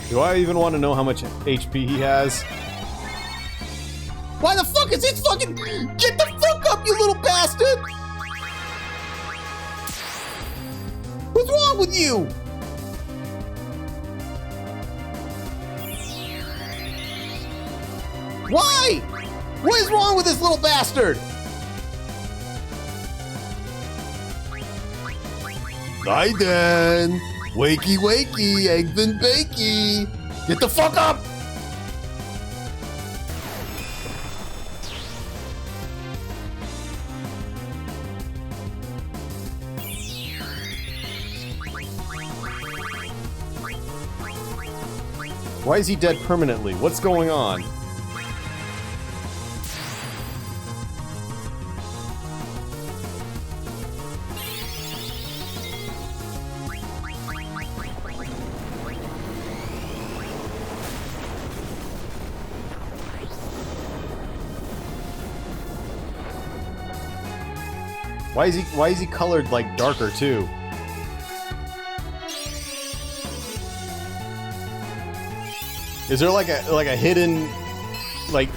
Do I even want to know how much HP he has? Why the fuck is it fucking... Get the fuck up, you little bastard! What's wrong with you? Why? What is wrong with this little bastard? Gaiden! Wakey, wakey, eggs and bakey! Get the fuck up! Why is he dead permanently? What's going on? Why is he colored like darker too? Is there like a hidden like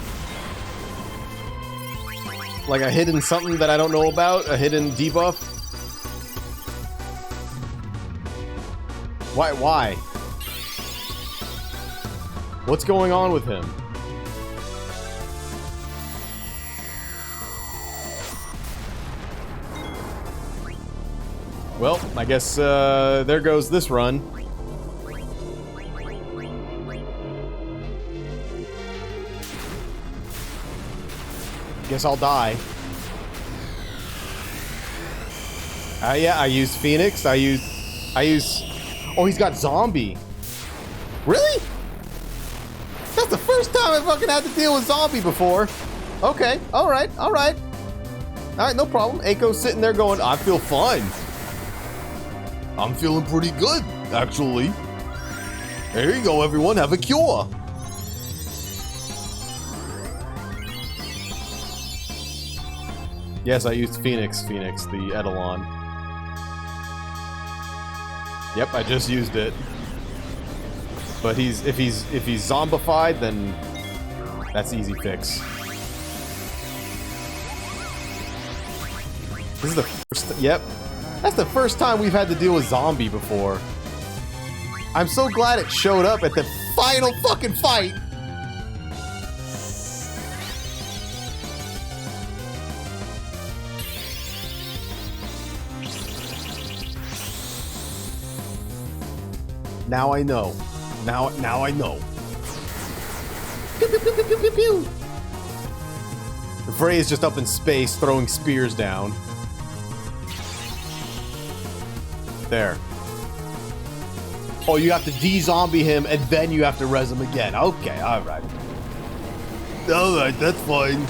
a hidden something that I don't know about? A hidden debuff? Why? What's going on with him? Well, I guess there goes this run. Guess I'll die. Yeah, I used Phoenix. I use. Oh, he's got zombie. Really? That's the first time I fucking had to deal with zombie before. Okay, alright. Alright, no problem. Aiko's sitting there going, I feel fine. I'm feeling pretty good, actually. There you go, everyone. Have a cure. Yes, I used Phoenix, the Eidolon. Yep, I just used it. But if he's zombified, then that's easy fix. This is the first. Yep, that's the first time we've had to deal with zombie before. I'm so glad it showed up at the final fucking fight. Now I know. Now I know. Pew, pew, pew, pew, pew, pew, pew. Frey is just up in space throwing spears down. There. Oh, you have to de-zombie him and then you have to res him again. Okay, alright. Alright, that's fine.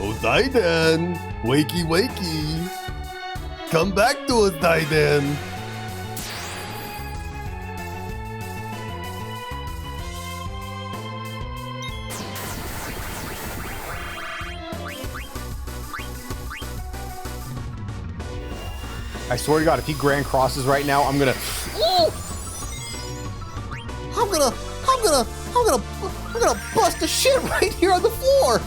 Oh, Titan! Wakey, wakey! Come back to us, Titan! I swear to God, if he grand crosses right now, I'm gonna bust the shit right here on the floor.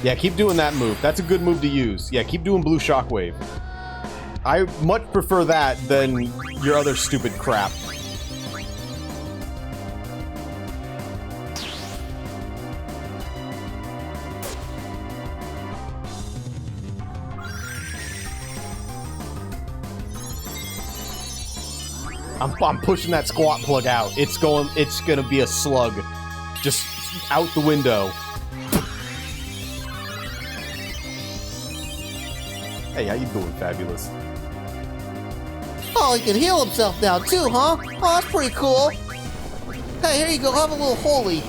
Yeah, keep doing that move. That's a good move to use. Yeah, keep doing blue shockwave. I much prefer that than your other stupid crap. I'm pushing that squat plug out. It's gonna be a slug. Just out the window. Hey, how you doing, Fabulous? Oh, he can heal himself now too, huh? Oh, that's pretty cool. Hey, here you go. Have a little holy.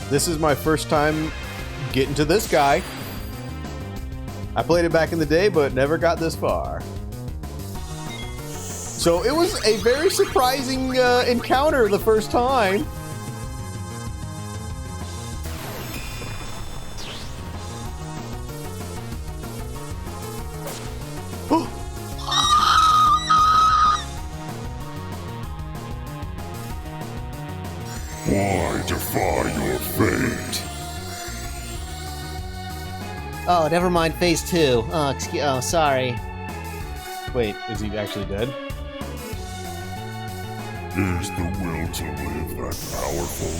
This is my first time getting to this guy. I played it back in the day, but never got this far. So it was a very surprising encounter the first time. Why defy your fate? Oh, never mind. Phase 2. Oh, sorry. Wait, is he actually dead? Is the will to live that powerful?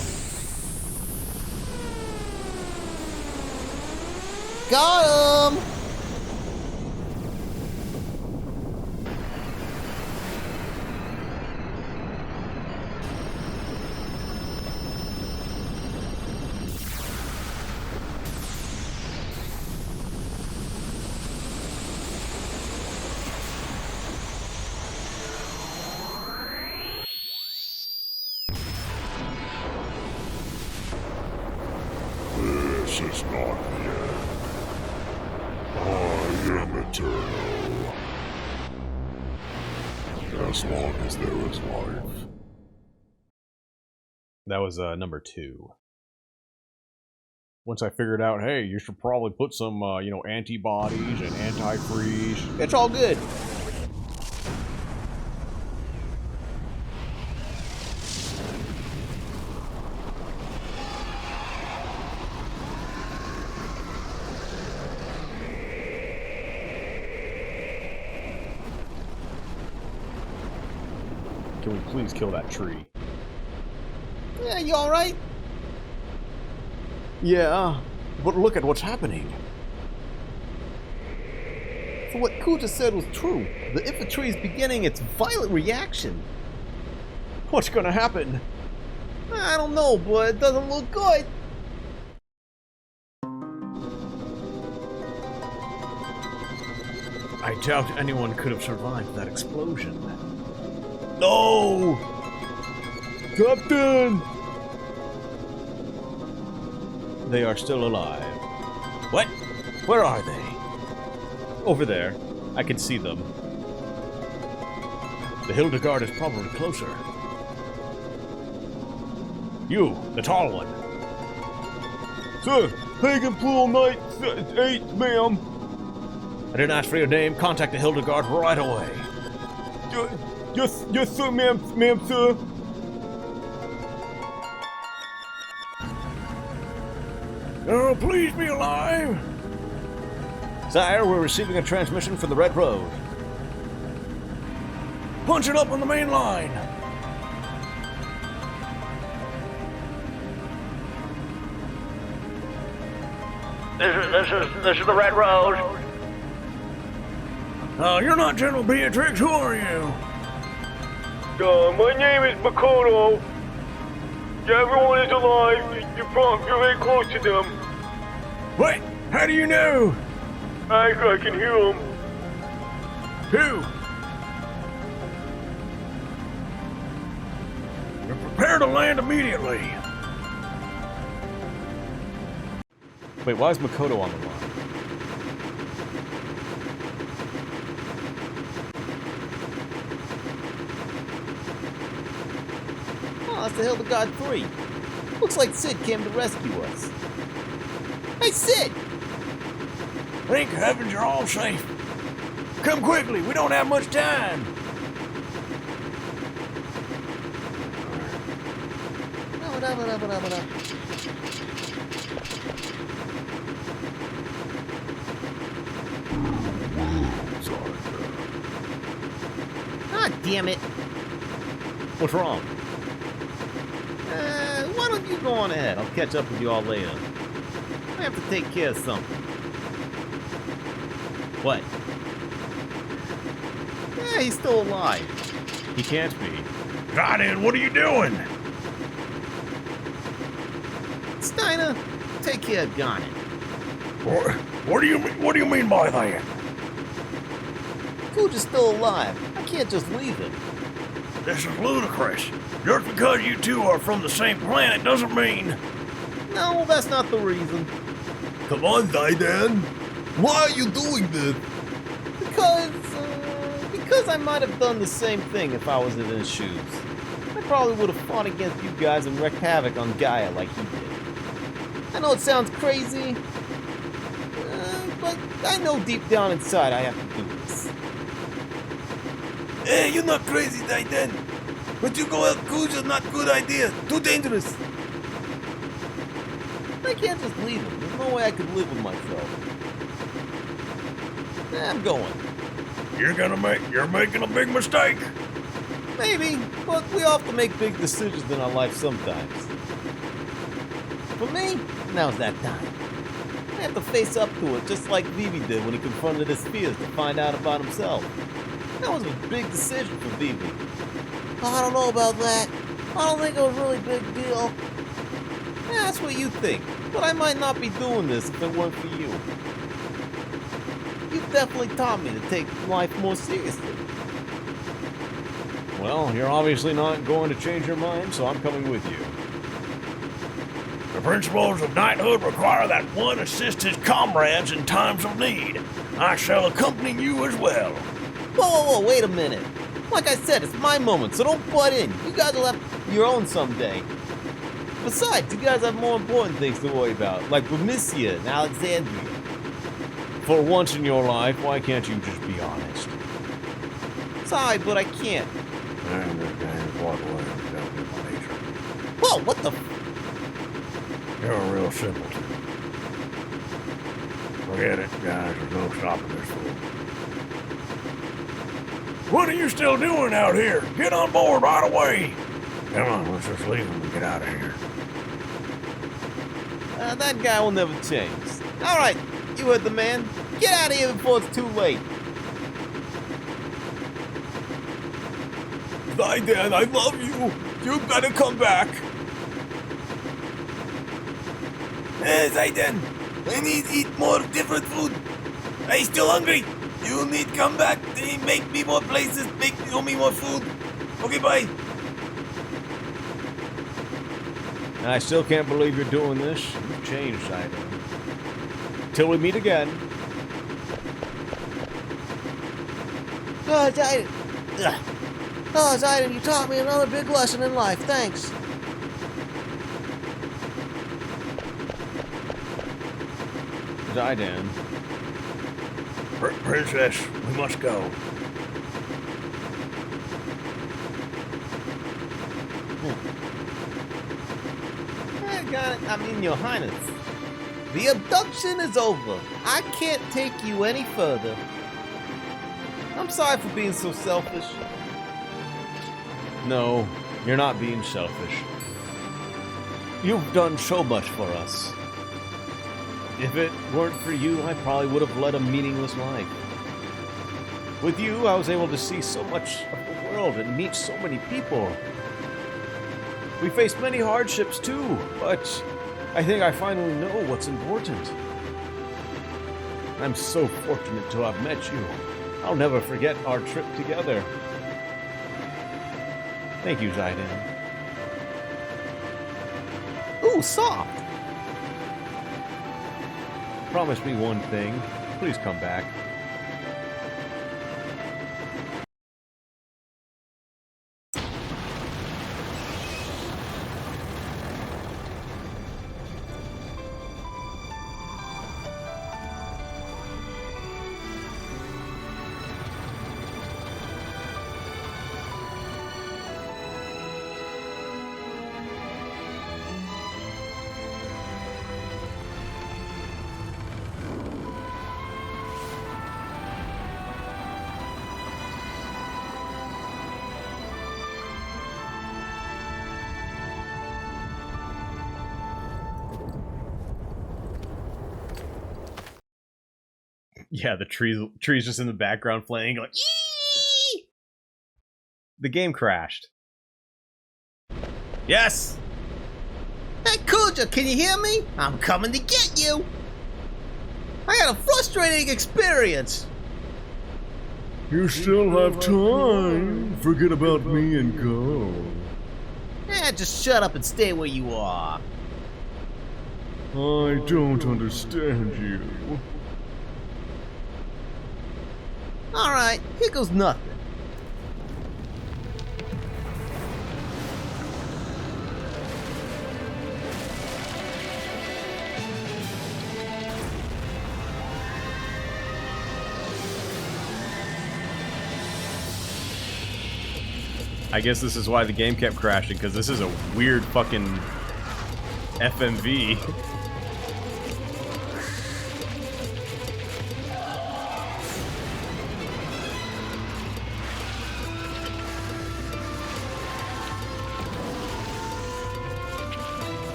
Got him! This is not the end. I am eternal. As long as there is life. That was number 2. Once I figured out, hey, you should probably put some, you know, antibodies and antifreeze. It's all good. Can we please kill that tree? Yeah, you alright? Yeah, but look at what's happening. So what Kuja said was true. The infantry is beginning its violent reaction. What's gonna happen? I don't know, but it doesn't look good. I doubt anyone could have survived that explosion. No! Captain! They are still alive. What? Where are they? Over there. I can see them. The Hildegard is probably closer. You, the tall one. Sir, Pagan Pool Knight 8, ma'am. I didn't ask for your name. Contact the Hildegard right away. Yes, sir, ma'am, sir. Oh, please be alive. Sire, we're receiving a transmission from the Red Road. Punch it up on the main line. This is the Red Road. You're not General Beatrix. Who are you? My name is Makoto. Everyone is alive. You're very close to them. Wait, how do you know? I can hear them. Who? You're prepared to land immediately. Wait, why is Makoto on the line? Oh, that's the Hildegard 3. Looks like Sid came to rescue us. Hey, Sid! Thank heavens you're all safe. Come quickly, we don't have much time. God damn it. What's wrong? Why don't you go on ahead? I'll catch up with you all later. I have to take care of something. What? Yeah, he's still alive. He can't be. Raiden, what are you doing? Steiner, take care of Garnet. What do you mean by that? Cooge is still alive. I can't just leave him. This is ludicrous. Just because you two are from the same planet doesn't mean... No, that's not the reason. Come on, Raiden. Why are you doing this? Because I might have done the same thing if I was in his shoes. I probably would have fought against you guys and wreaked havoc on Gaia like he did. I know it sounds crazy, but I know deep down inside I have to do this. Hey, you're not crazy, Raiden. But you go help Cooge is not a good idea. Too dangerous. I can't just leave him. There's no way I could live with myself. I'm going. You're making a big mistake. Maybe, but we all have to make big decisions in our life sometimes. For me, now's that time. I have to face up to it just like Vivi did when he confronted his fears to find out about himself. That was a big decision for Vivi. I don't know about that. I don't think it was a really big deal. Yeah, that's what you think, but I might not be doing this if it weren't for you. You've definitely taught me to take life more seriously. Well, you're obviously not going to change your mind, so I'm coming with you. The principles of knighthood require that one assist his comrades in times of need. I shall accompany you as well. Whoa, wait a minute. Like I said, it's my moment, so don't butt in. You guys will have your own someday. Besides, you guys have more important things to worry about, like Bernicia and Alexandria. For once in your life, why can't you just be honest? Sorry, but I can't. And this game's walk away and don't get my nature. Whoa, what the You're a real simpleton. Forget it, guys. There's no stopping this fool. What are you still doing out here? Get on board right away. Come on, let's just leave him and get out of here. That guy will never change. All right, you heard the man. Get out of here before it's too late. Raiden, I love you. You better come back. Hey, Raiden, I need to eat more different food. I still hungry. You need to come back. They make me more places. Show me more food. Okay, bye. I still can't believe you're doing this. You've changed, Raiden. Till we meet again. Oh, Raiden. Oh, Raiden, you taught me another big lesson in life. Thanks. Raiden. Princess, we must go. Your Highness. The abduction is over. I can't take you any further. I'm sorry for being so selfish. No, you're not being selfish. You've done so much for us. If it weren't for you, I probably would have led a meaningless life. With you, I was able to see so much of the world and meet so many people. We faced many hardships too, but I think I finally know what's important. I'm so fortunate to have met you. I'll never forget our trip together. Thank you, Zidane. Ooh, soft. Promise me one thing. Please come back. Yeah, the trees just in the background playing like Yee! The game crashed. Yes! Hey, Kuja, can you hear me? I'm coming to get you. I had a frustrating experience. You still have time. Forget about me and go. Just shut up and stay where you are. I don't understand you. Alright, here goes nothing. I guess this is why the game kept crashing, because this is a weird fucking FMV.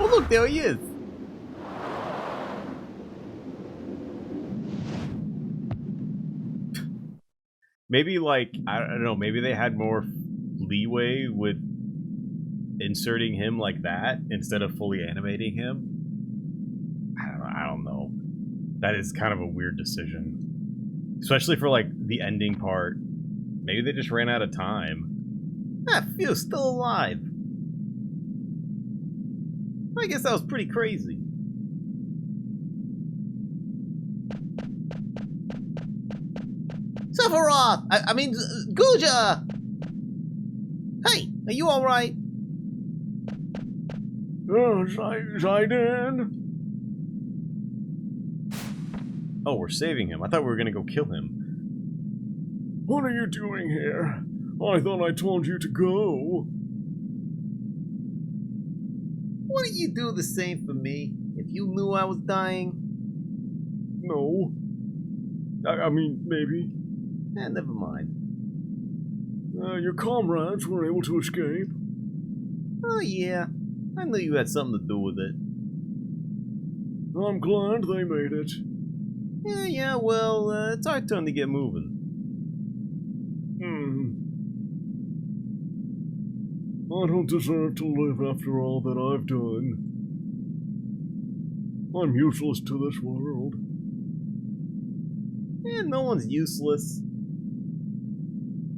Oh, look, there he is. Maybe, like, I don't know, maybe they had more leeway with inserting him like that instead of fully animating him. I don't know. That is kind of a weird decision. Especially for, like, the ending part. Maybe they just ran out of time. That feels still alive. I guess that was pretty crazy. Sephiroth! I mean, Guja! Hey, are you alright? Oh, Zidane? Oh, we're saving him. I thought we were gonna go kill him. What are you doing here? I thought I told you to go. Wouldn't you do the same for me if you knew I was dying? No. I mean, maybe. Never mind. Your comrades were able to escape. Oh yeah, I knew you had something to do with it. I'm glad they made it. Yeah, well, it's our turn to get moving. I don't deserve to live after all that I've done. I'm useless to this world. And no one's useless.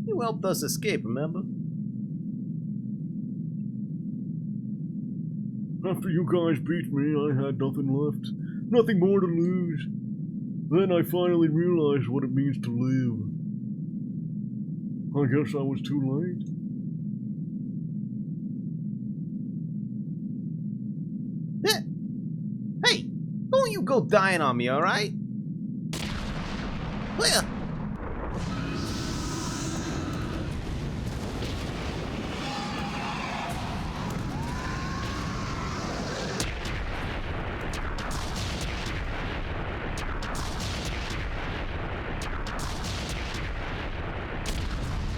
You helped us escape, remember? After you guys beat me, I had nothing left. Nothing more to lose. Then I finally realized what it means to live. I guess I was too late. Hey, don't you go dying on me, alright? Where?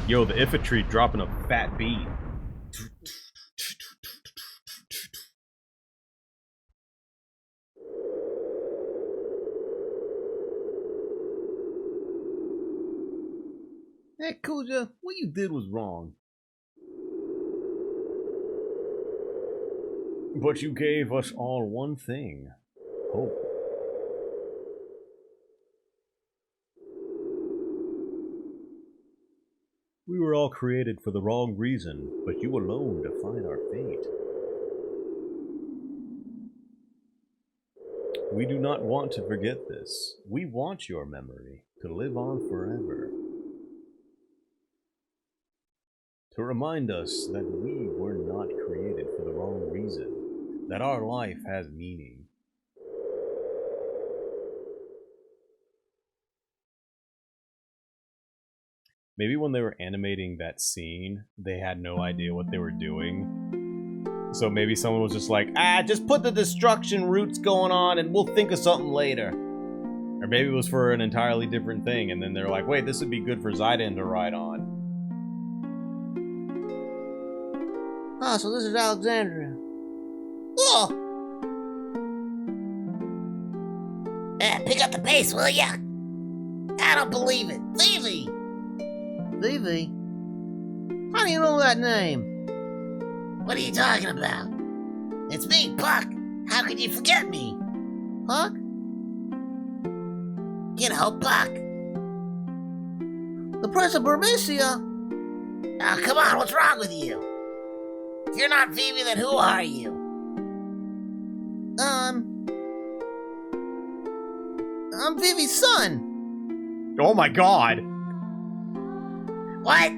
Yo, the infantry dropping a fat beat. Hey, Kuja, what you did was wrong. But you gave us all one thing. Hope. We were all created for the wrong reason, but you alone define our fate. We do not want to forget this. We want your memory to live on forever. To remind us that we were not created for the wrong reason, that our life has meaning. Maybe when they were animating that scene, they had no idea what they were doing. So maybe someone was just like, just put the destruction roots going on and we'll think of something later. Or maybe it was for an entirely different thing, and then they're like, wait, this would be good for Zidane to ride on. Ah, so this is Alexandria. Oh! Pick up the pace, will ya? I don't believe it. Vivi! Vivi? How do you know that name? What are you talking about? It's me, Puck. How could you forget me? Puck? You know, Puck. The Prince of Burmecia? Oh, come on, what's wrong with you? If you're not Vivi, then who are you? I'm Vivi's son. Oh my god! What?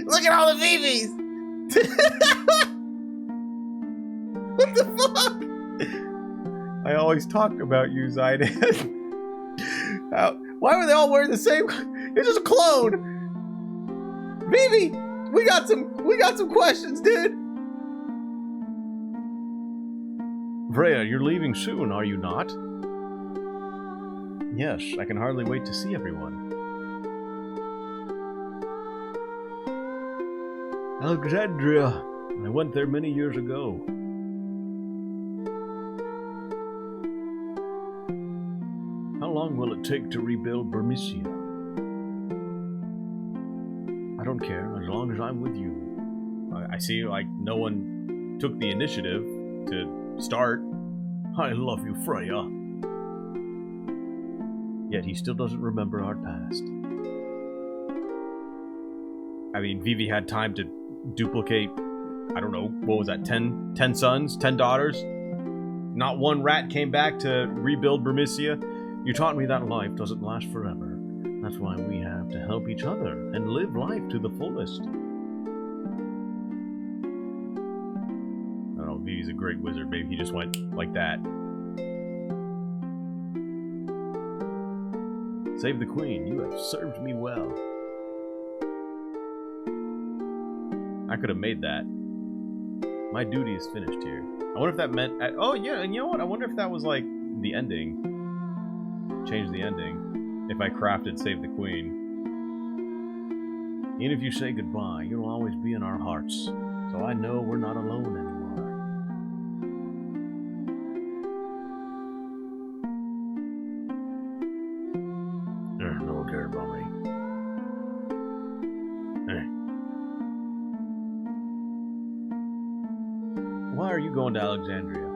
Look at all the Vivis! What the fuck? I always talk about you, Zidane. Why were they all wearing the same? It's just a clone. Vivi, we got some questions, dude. Freya, you're leaving soon, are you not? Yes, I can hardly wait to see everyone. Alexandria. I went there many years ago. How long will it take to rebuild Burmecia? I don't care, as long as I'm with you. I see, like, no one took the initiative to start. I love you, Freya. Yet he still doesn't remember our past. I mean, Vivi had time to duplicate, I don't know, what was that, 10 sons, 10 daughters? Not one rat came back to rebuild Burmecia. You taught me that life doesn't last forever. That's why we have to help each other and live life to the fullest. I don't know, Vivi's a great wizard. Maybe he just went like that. Save the queen. You have served me well. I could have made that. My duty is finished here. I wonder if that meant... oh, yeah, and you know what? I wonder if that was, like, the ending. Change the ending. If I crafted Save the Queen. Even if you say goodbye, you'll always be in our hearts. So I know we're not alone anymore. No one cares about me. Hey. are you going to Alexandria?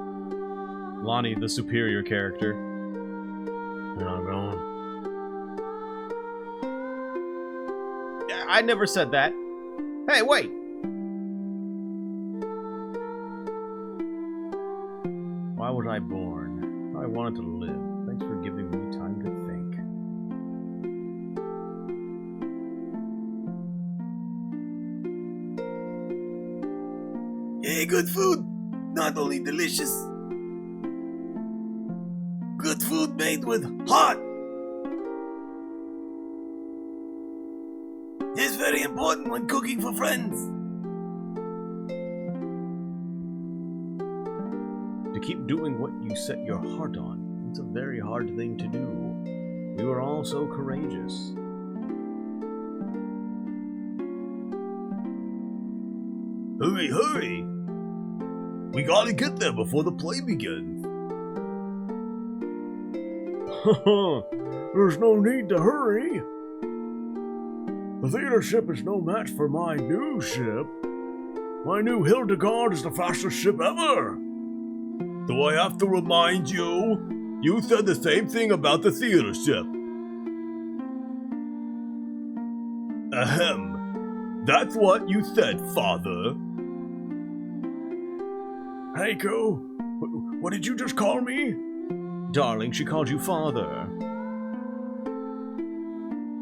Lonnie, the superior character. You're not going? I never said that. Hey, wait! Why was I born? I wanted to live. Thanks for giving me time to think. Hey, good food. Not only delicious. Good food made with heart. It's very important when cooking for friends. To keep doing what you set your heart on, it's a very hard thing to do. We were all so courageous. Hurry, hurry! We gotta get there before the play begins. There's no need to hurry. The theater ship is no match for my new ship. My new Hildegard is the fastest ship ever. Do I have to remind you? You said the same thing about the theater ship. Ahem. That's what you said, Father. Heiko, what did you just call me? Darling, she called you father.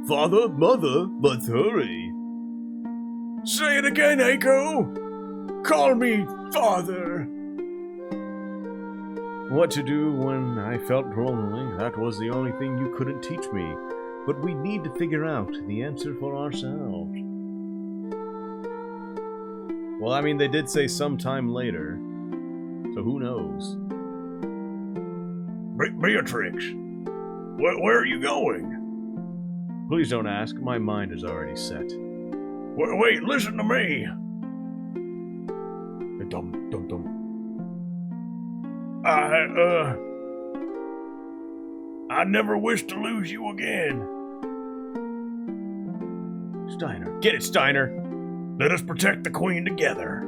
Father, mother, let's hurry. Say it again, Heiko. Call me father. What to do when I felt lonely, that was the only thing you couldn't teach me. But we need to figure out the answer for ourselves. Well, I mean, they did say sometime later, so who knows? Beatrix, where are you going? Please don't ask, my mind is already set. Wait, listen to me. Dum, dum, dum. I never wish to lose you again. Steiner. Get it, Steiner! Let us protect the Queen together.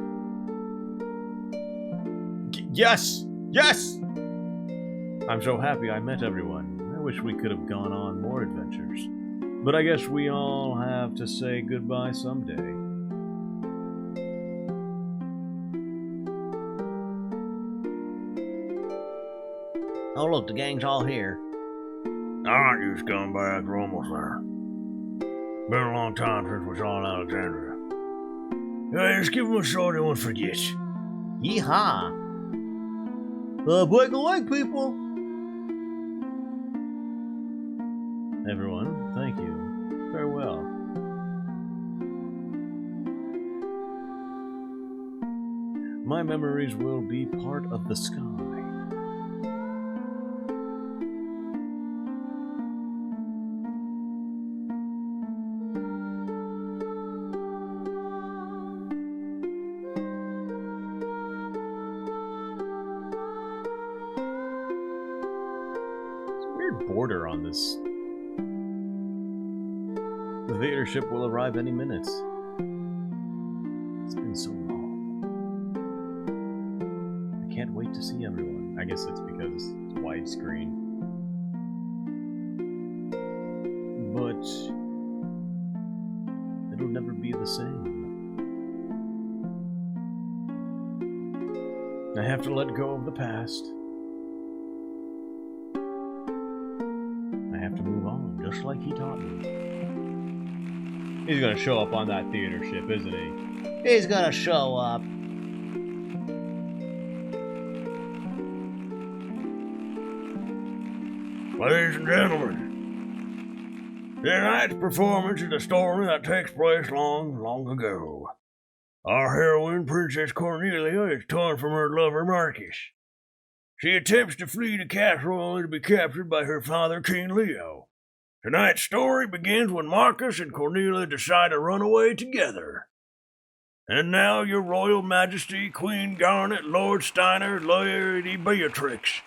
Yes! Yes! I'm so happy I met everyone. I wish we could have gone on more adventures. But I guess we all have to say goodbye someday. Oh, look, the gang's all here. Alright, you scumbags, we're almost there. Been a long time since we saw Alexandria. Yeah, just give him a short and one forget. Yeehaw! Break a leg, people! Everyone, thank you. Farewell. My memories will be part of the sky. Border on this. The theater ship will arrive any minute. It's been so long. I can't wait to see everyone. I guess it's because it's widescreen. But it'll never be the same. I have to let go of the past. To move on, just like he taught me. He's gonna show up on that theater ship, isn't he? He's gonna show up. Ladies and gentlemen, tonight's performance is a story that takes place long, long ago. Our heroine, Princess Cornelia, is torn from her lover, Marcus. She attempts to flee the castle only to be captured by her father, King Leo. Tonight's story begins when Marcus and Cornelia decide to run away together. And now, your royal majesty, Queen Garnet, Lord Steiner, Lady Beatrix,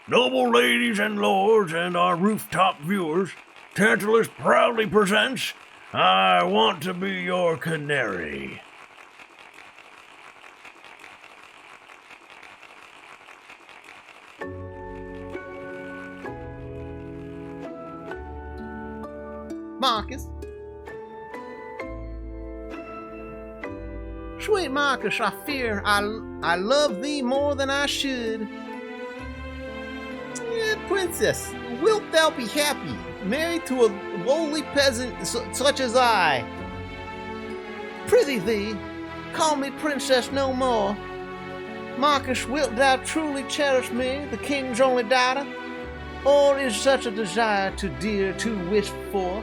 noble ladies and lords, and our rooftop viewers, Tantalus proudly presents I Want to Be Your Canary. Marcus. Sweet Marcus, I fear I love thee more than I should. Princess, wilt thou be happy, married to a lowly peasant such as I? Prithee thee, call me princess no more. Marcus, wilt thou truly cherish me, the king's only daughter? Or is such a desire too dear to wish for?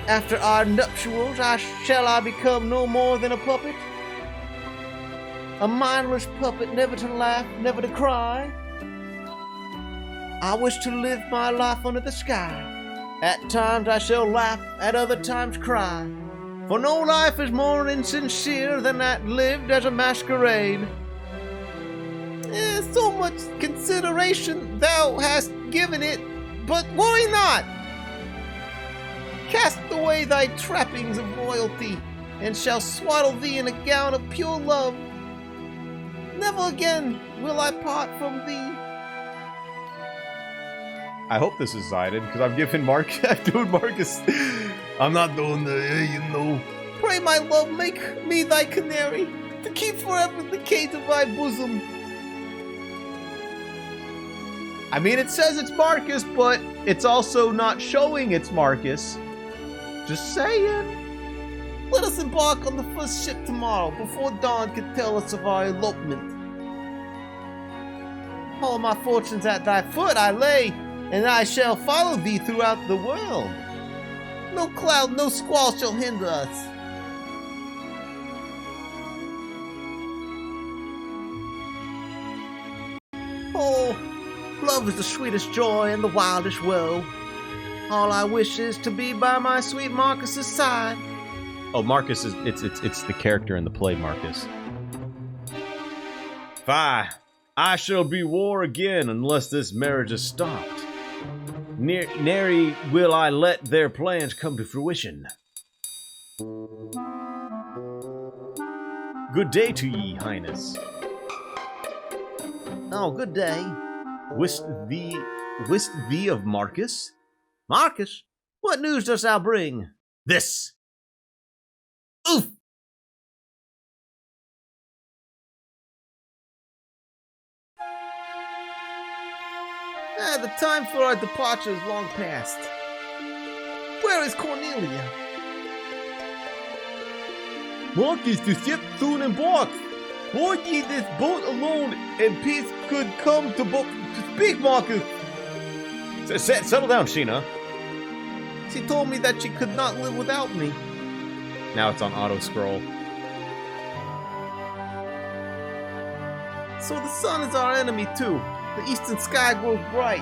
After our nuptials, shall I become no more than a puppet? A mindless puppet, never to laugh, never to cry? I wish to live my life under the sky. At times I shall laugh, at other times cry. For no life is more insincere than that lived as a masquerade. So much consideration thou hast given it, but worry not. Cast away thy trappings of royalty, and shall swaddle thee in a gown of pure love. Never again will I part from thee. I hope this is Zided, because I'm giving Marcus. I'm not doing the, Pray, my love, make me thy canary, to keep forever the cage of thy bosom. I mean, it says it's Marcus, but it's also not showing it's Marcus. Just saying. Let us embark on the first ship tomorrow, before dawn can tell us of our elopement. All my fortunes at thy foot I lay, and I shall follow thee throughout the world. No cloud, no squall shall hinder us. Oh, love is the sweetest joy and the wildest woe. All I wish is to be by my sweet Marcus's side. Oh, Marcus is it's the character in the play, Marcus. Fie, I shall be war again unless this marriage is stopped. Nary will I let their plans come to fruition. Good day to ye, Highness. Oh, good day. Wist thee of Marcus? Marcus, what news dost thou bring? This. Oof! The time for our departure is long past. Where is Cornelia? Marcus, the ship soon embarks. Board ye this boat alone, and peace could come to speak, Marcus. Settle down, Sheena. She told me that she could not live without me. Now it's on auto scroll. So the sun is our enemy too. The eastern sky grows bright.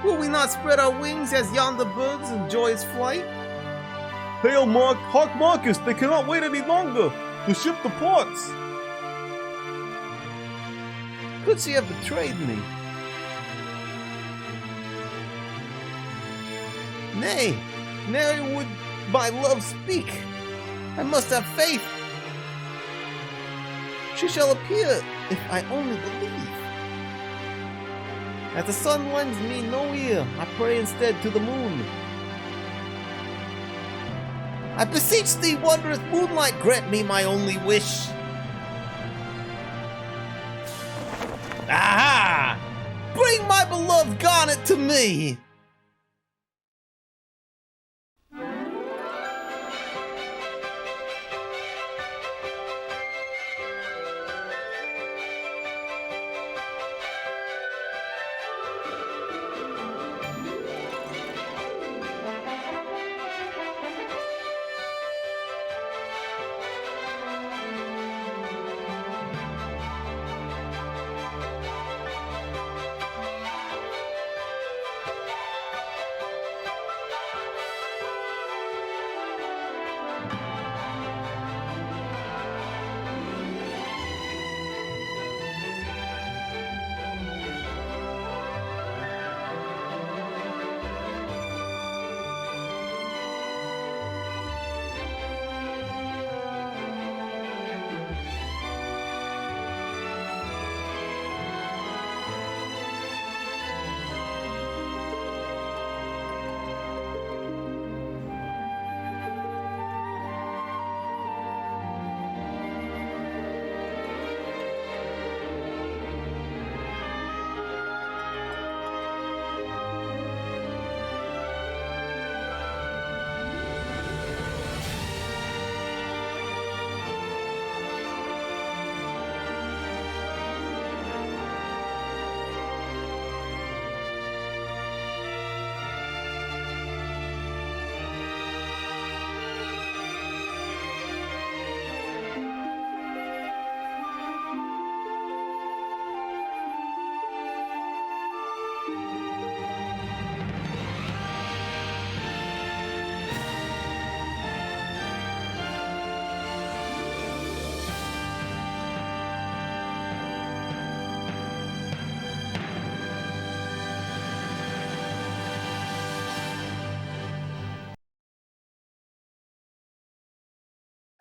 Will we not spread our wings as yonder birds enjoy its flight? Hail, Hark, Marcus, they cannot wait any longer. The ship departs. Could she have betrayed me? Nay, nary would my love speak. I must have faith. She shall appear if I only believe. As the sun lends me no ear, I pray instead to the moon. I beseech thee, wondrous moonlight, grant me my only wish. Aha! Bring my beloved Garnet to me!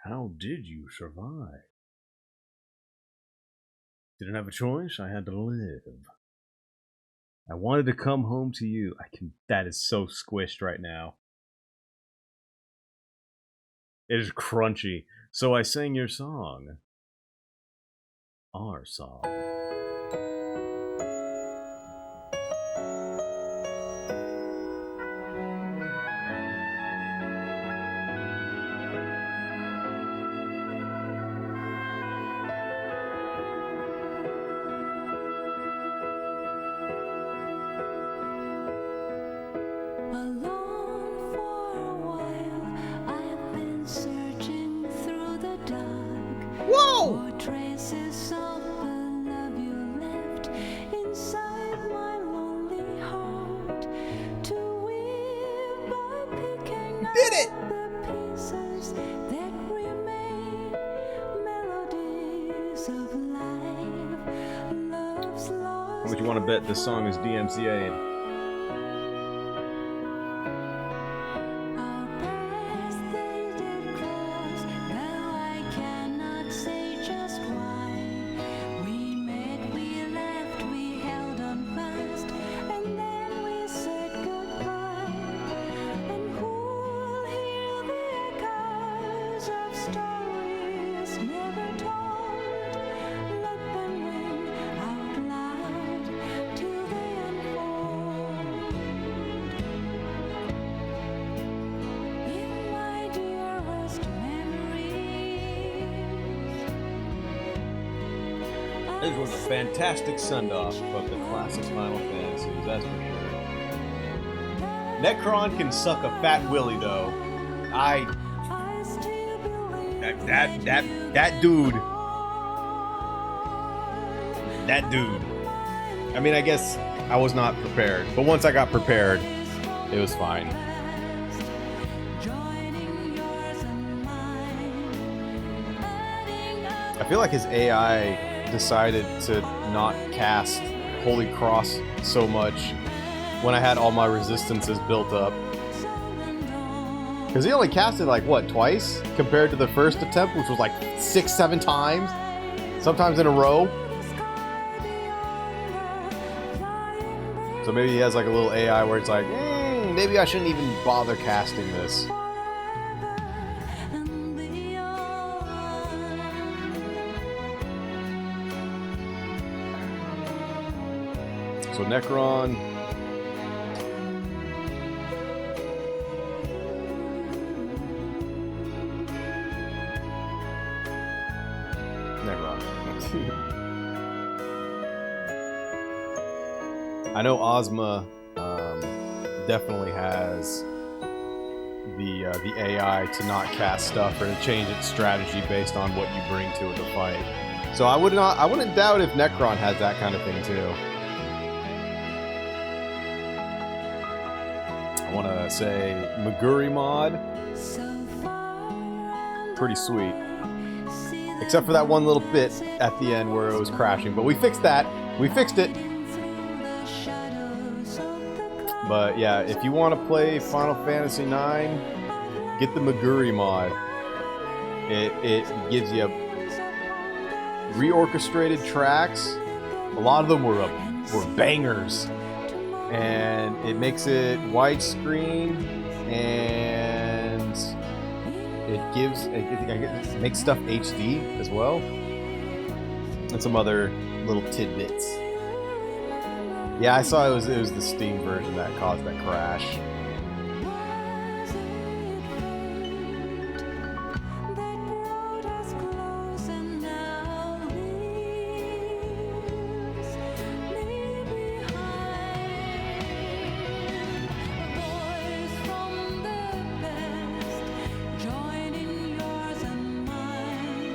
How did you survive? Didn't have a choice. I had to live. I wanted to come home to you. That is so squished right now. It is crunchy. So I sang your song. Our song. Alone for a while, I've been searching through the dark. Whoa! For traces of the love you left inside my lonely heart. To weave by picking Did it! up the pieces that remain. Melodies of life, love's lost. How much you want to bet this song is DMCA'd? Our paths they did cross, though I cannot say just why. We met, we left, we held on fast, and then we said goodbye. And who'll hear the echoes of stories never told? Let them ring out loud till they unfold. In my dearest memories, This was a fantastic send-off of the classic Final Fantasies, that's for sure. Necron can suck a fat willy, though. I still believe That dude. That dude. I mean, I guess I was not prepared, but once I got prepared, it was fine. joining yours and mine, adding up I feel like his AI decided to not cast Holy Cross so much when I had all my resistances built up. Because he only cast it like, what, twice? Compared to the first attempt, which was like 6-7 times? Sometimes in a row? So maybe he has like a little AI where it's like, maybe I shouldn't even bother casting this. and beyond. So Necron. Necron. I know Ozma definitely has the AI to not cast stuff or to change its strategy based on what you bring to it to fight. So I wouldn't doubt if Necron has that kind of thing too. I want to say Maguri mod, So far and pretty sweet. see the Except for that one little bit at the end where it was crashing, but we fixed that. We fixed it. through the shadows of the clouds. But yeah, if you want to play Final Fantasy IX, get the Maguri mod. It gives you reorchestrated tracks. A lot of them were bangers, and it makes it widescreen, and it makes stuff HD as well, and some other little tidbits. Yeah, I saw it was the Steam version that caused that crash. Was it fate that brought us close and now leaves me behind? Voice from the past, joining yours and mine,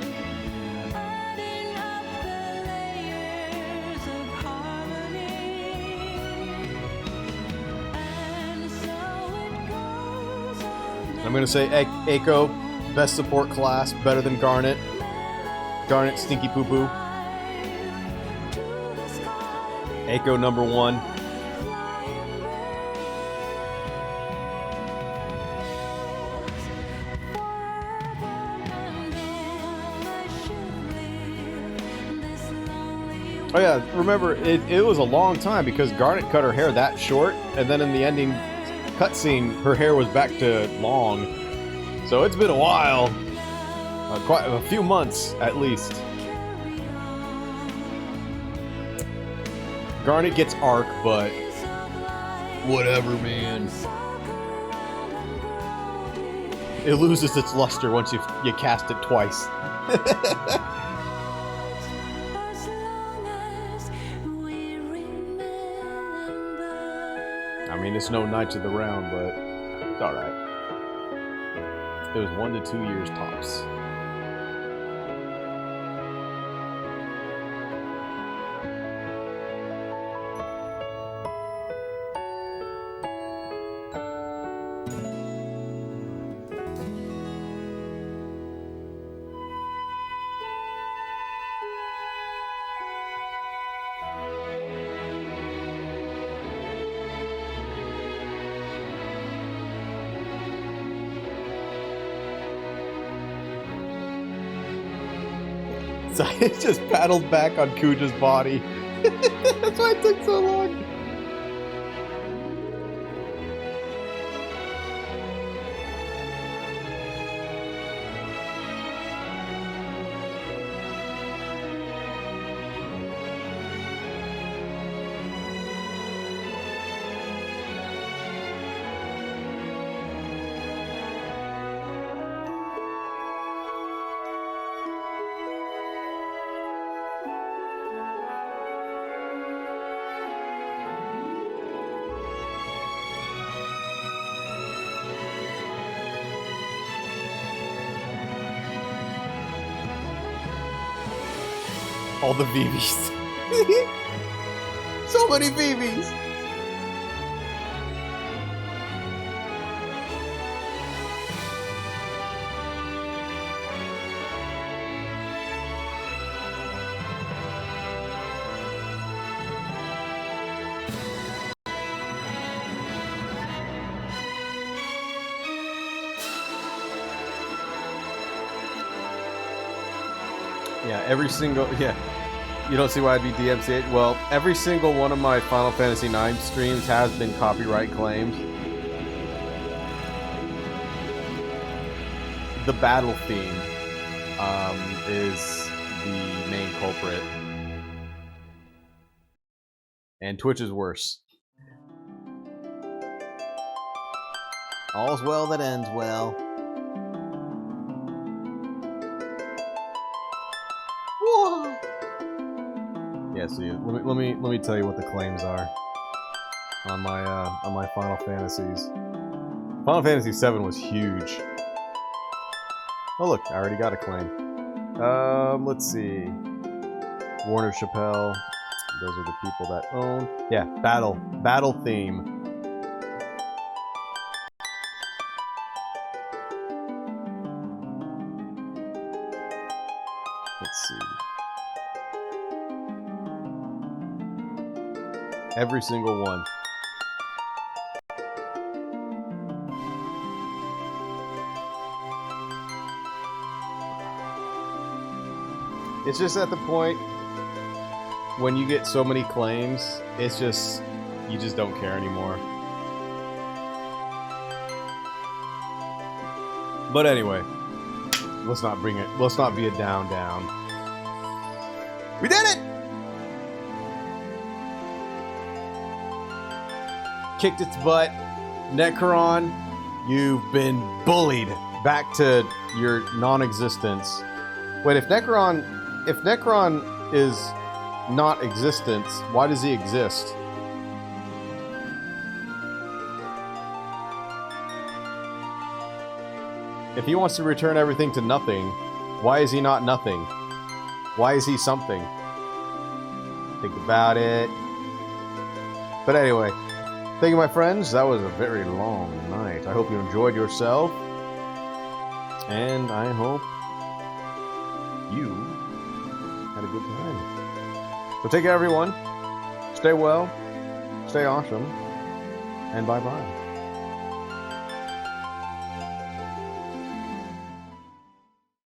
adding up the layers of harmony. And so it goes on. I'm gonna say Echo, best support class, better than Garnet. Garnet, stinky poo poo. Echo number 1. Oh yeah, remember, it was a long time because Garnet cut her hair that short, and then in the ending cutscene, her hair was back to long. So it's been a while. Quite a few months, at least. Garnet gets arc, but whatever, man. It loses its luster once you cast it twice. I mean, it's no Knights of the Round, but it's alright. It was 1 to 2 years tops. So it just paddled back on Kuja's body. That's why it took so long. All the VVs. So many VVs. Yeah, every single, yeah. You don't see why I'd be DMCA'd? Well, every single one of my Final Fantasy IX streams has been copyright claimed. The battle theme is the main culprit. And Twitch is worse. All's well that ends well. Whoa. Yeah, see, let me tell you what the claims are on my Final Fantasies. Final Fantasy VII was huge. Oh look, I already got a claim. Let's see. Warner Chappelle. Those are the people that own. Yeah, battle theme. Let's see. Every single one. It's just at the point when you get so many claims, it's just, you just don't care anymore. But anyway, let's not be a down. We did it! Kicked its butt. Necron, you've been bullied back to your non-existence. Wait, if Necron is not existence, why does he exist? If he wants to return everything to nothing, why is he not nothing? Why is he something? Think about it. But anyway, thank you, my friends. That was a very long night. I hope you enjoyed yourself. And I hope you had a good time. So take care, everyone. Stay well. Stay awesome. And bye-bye.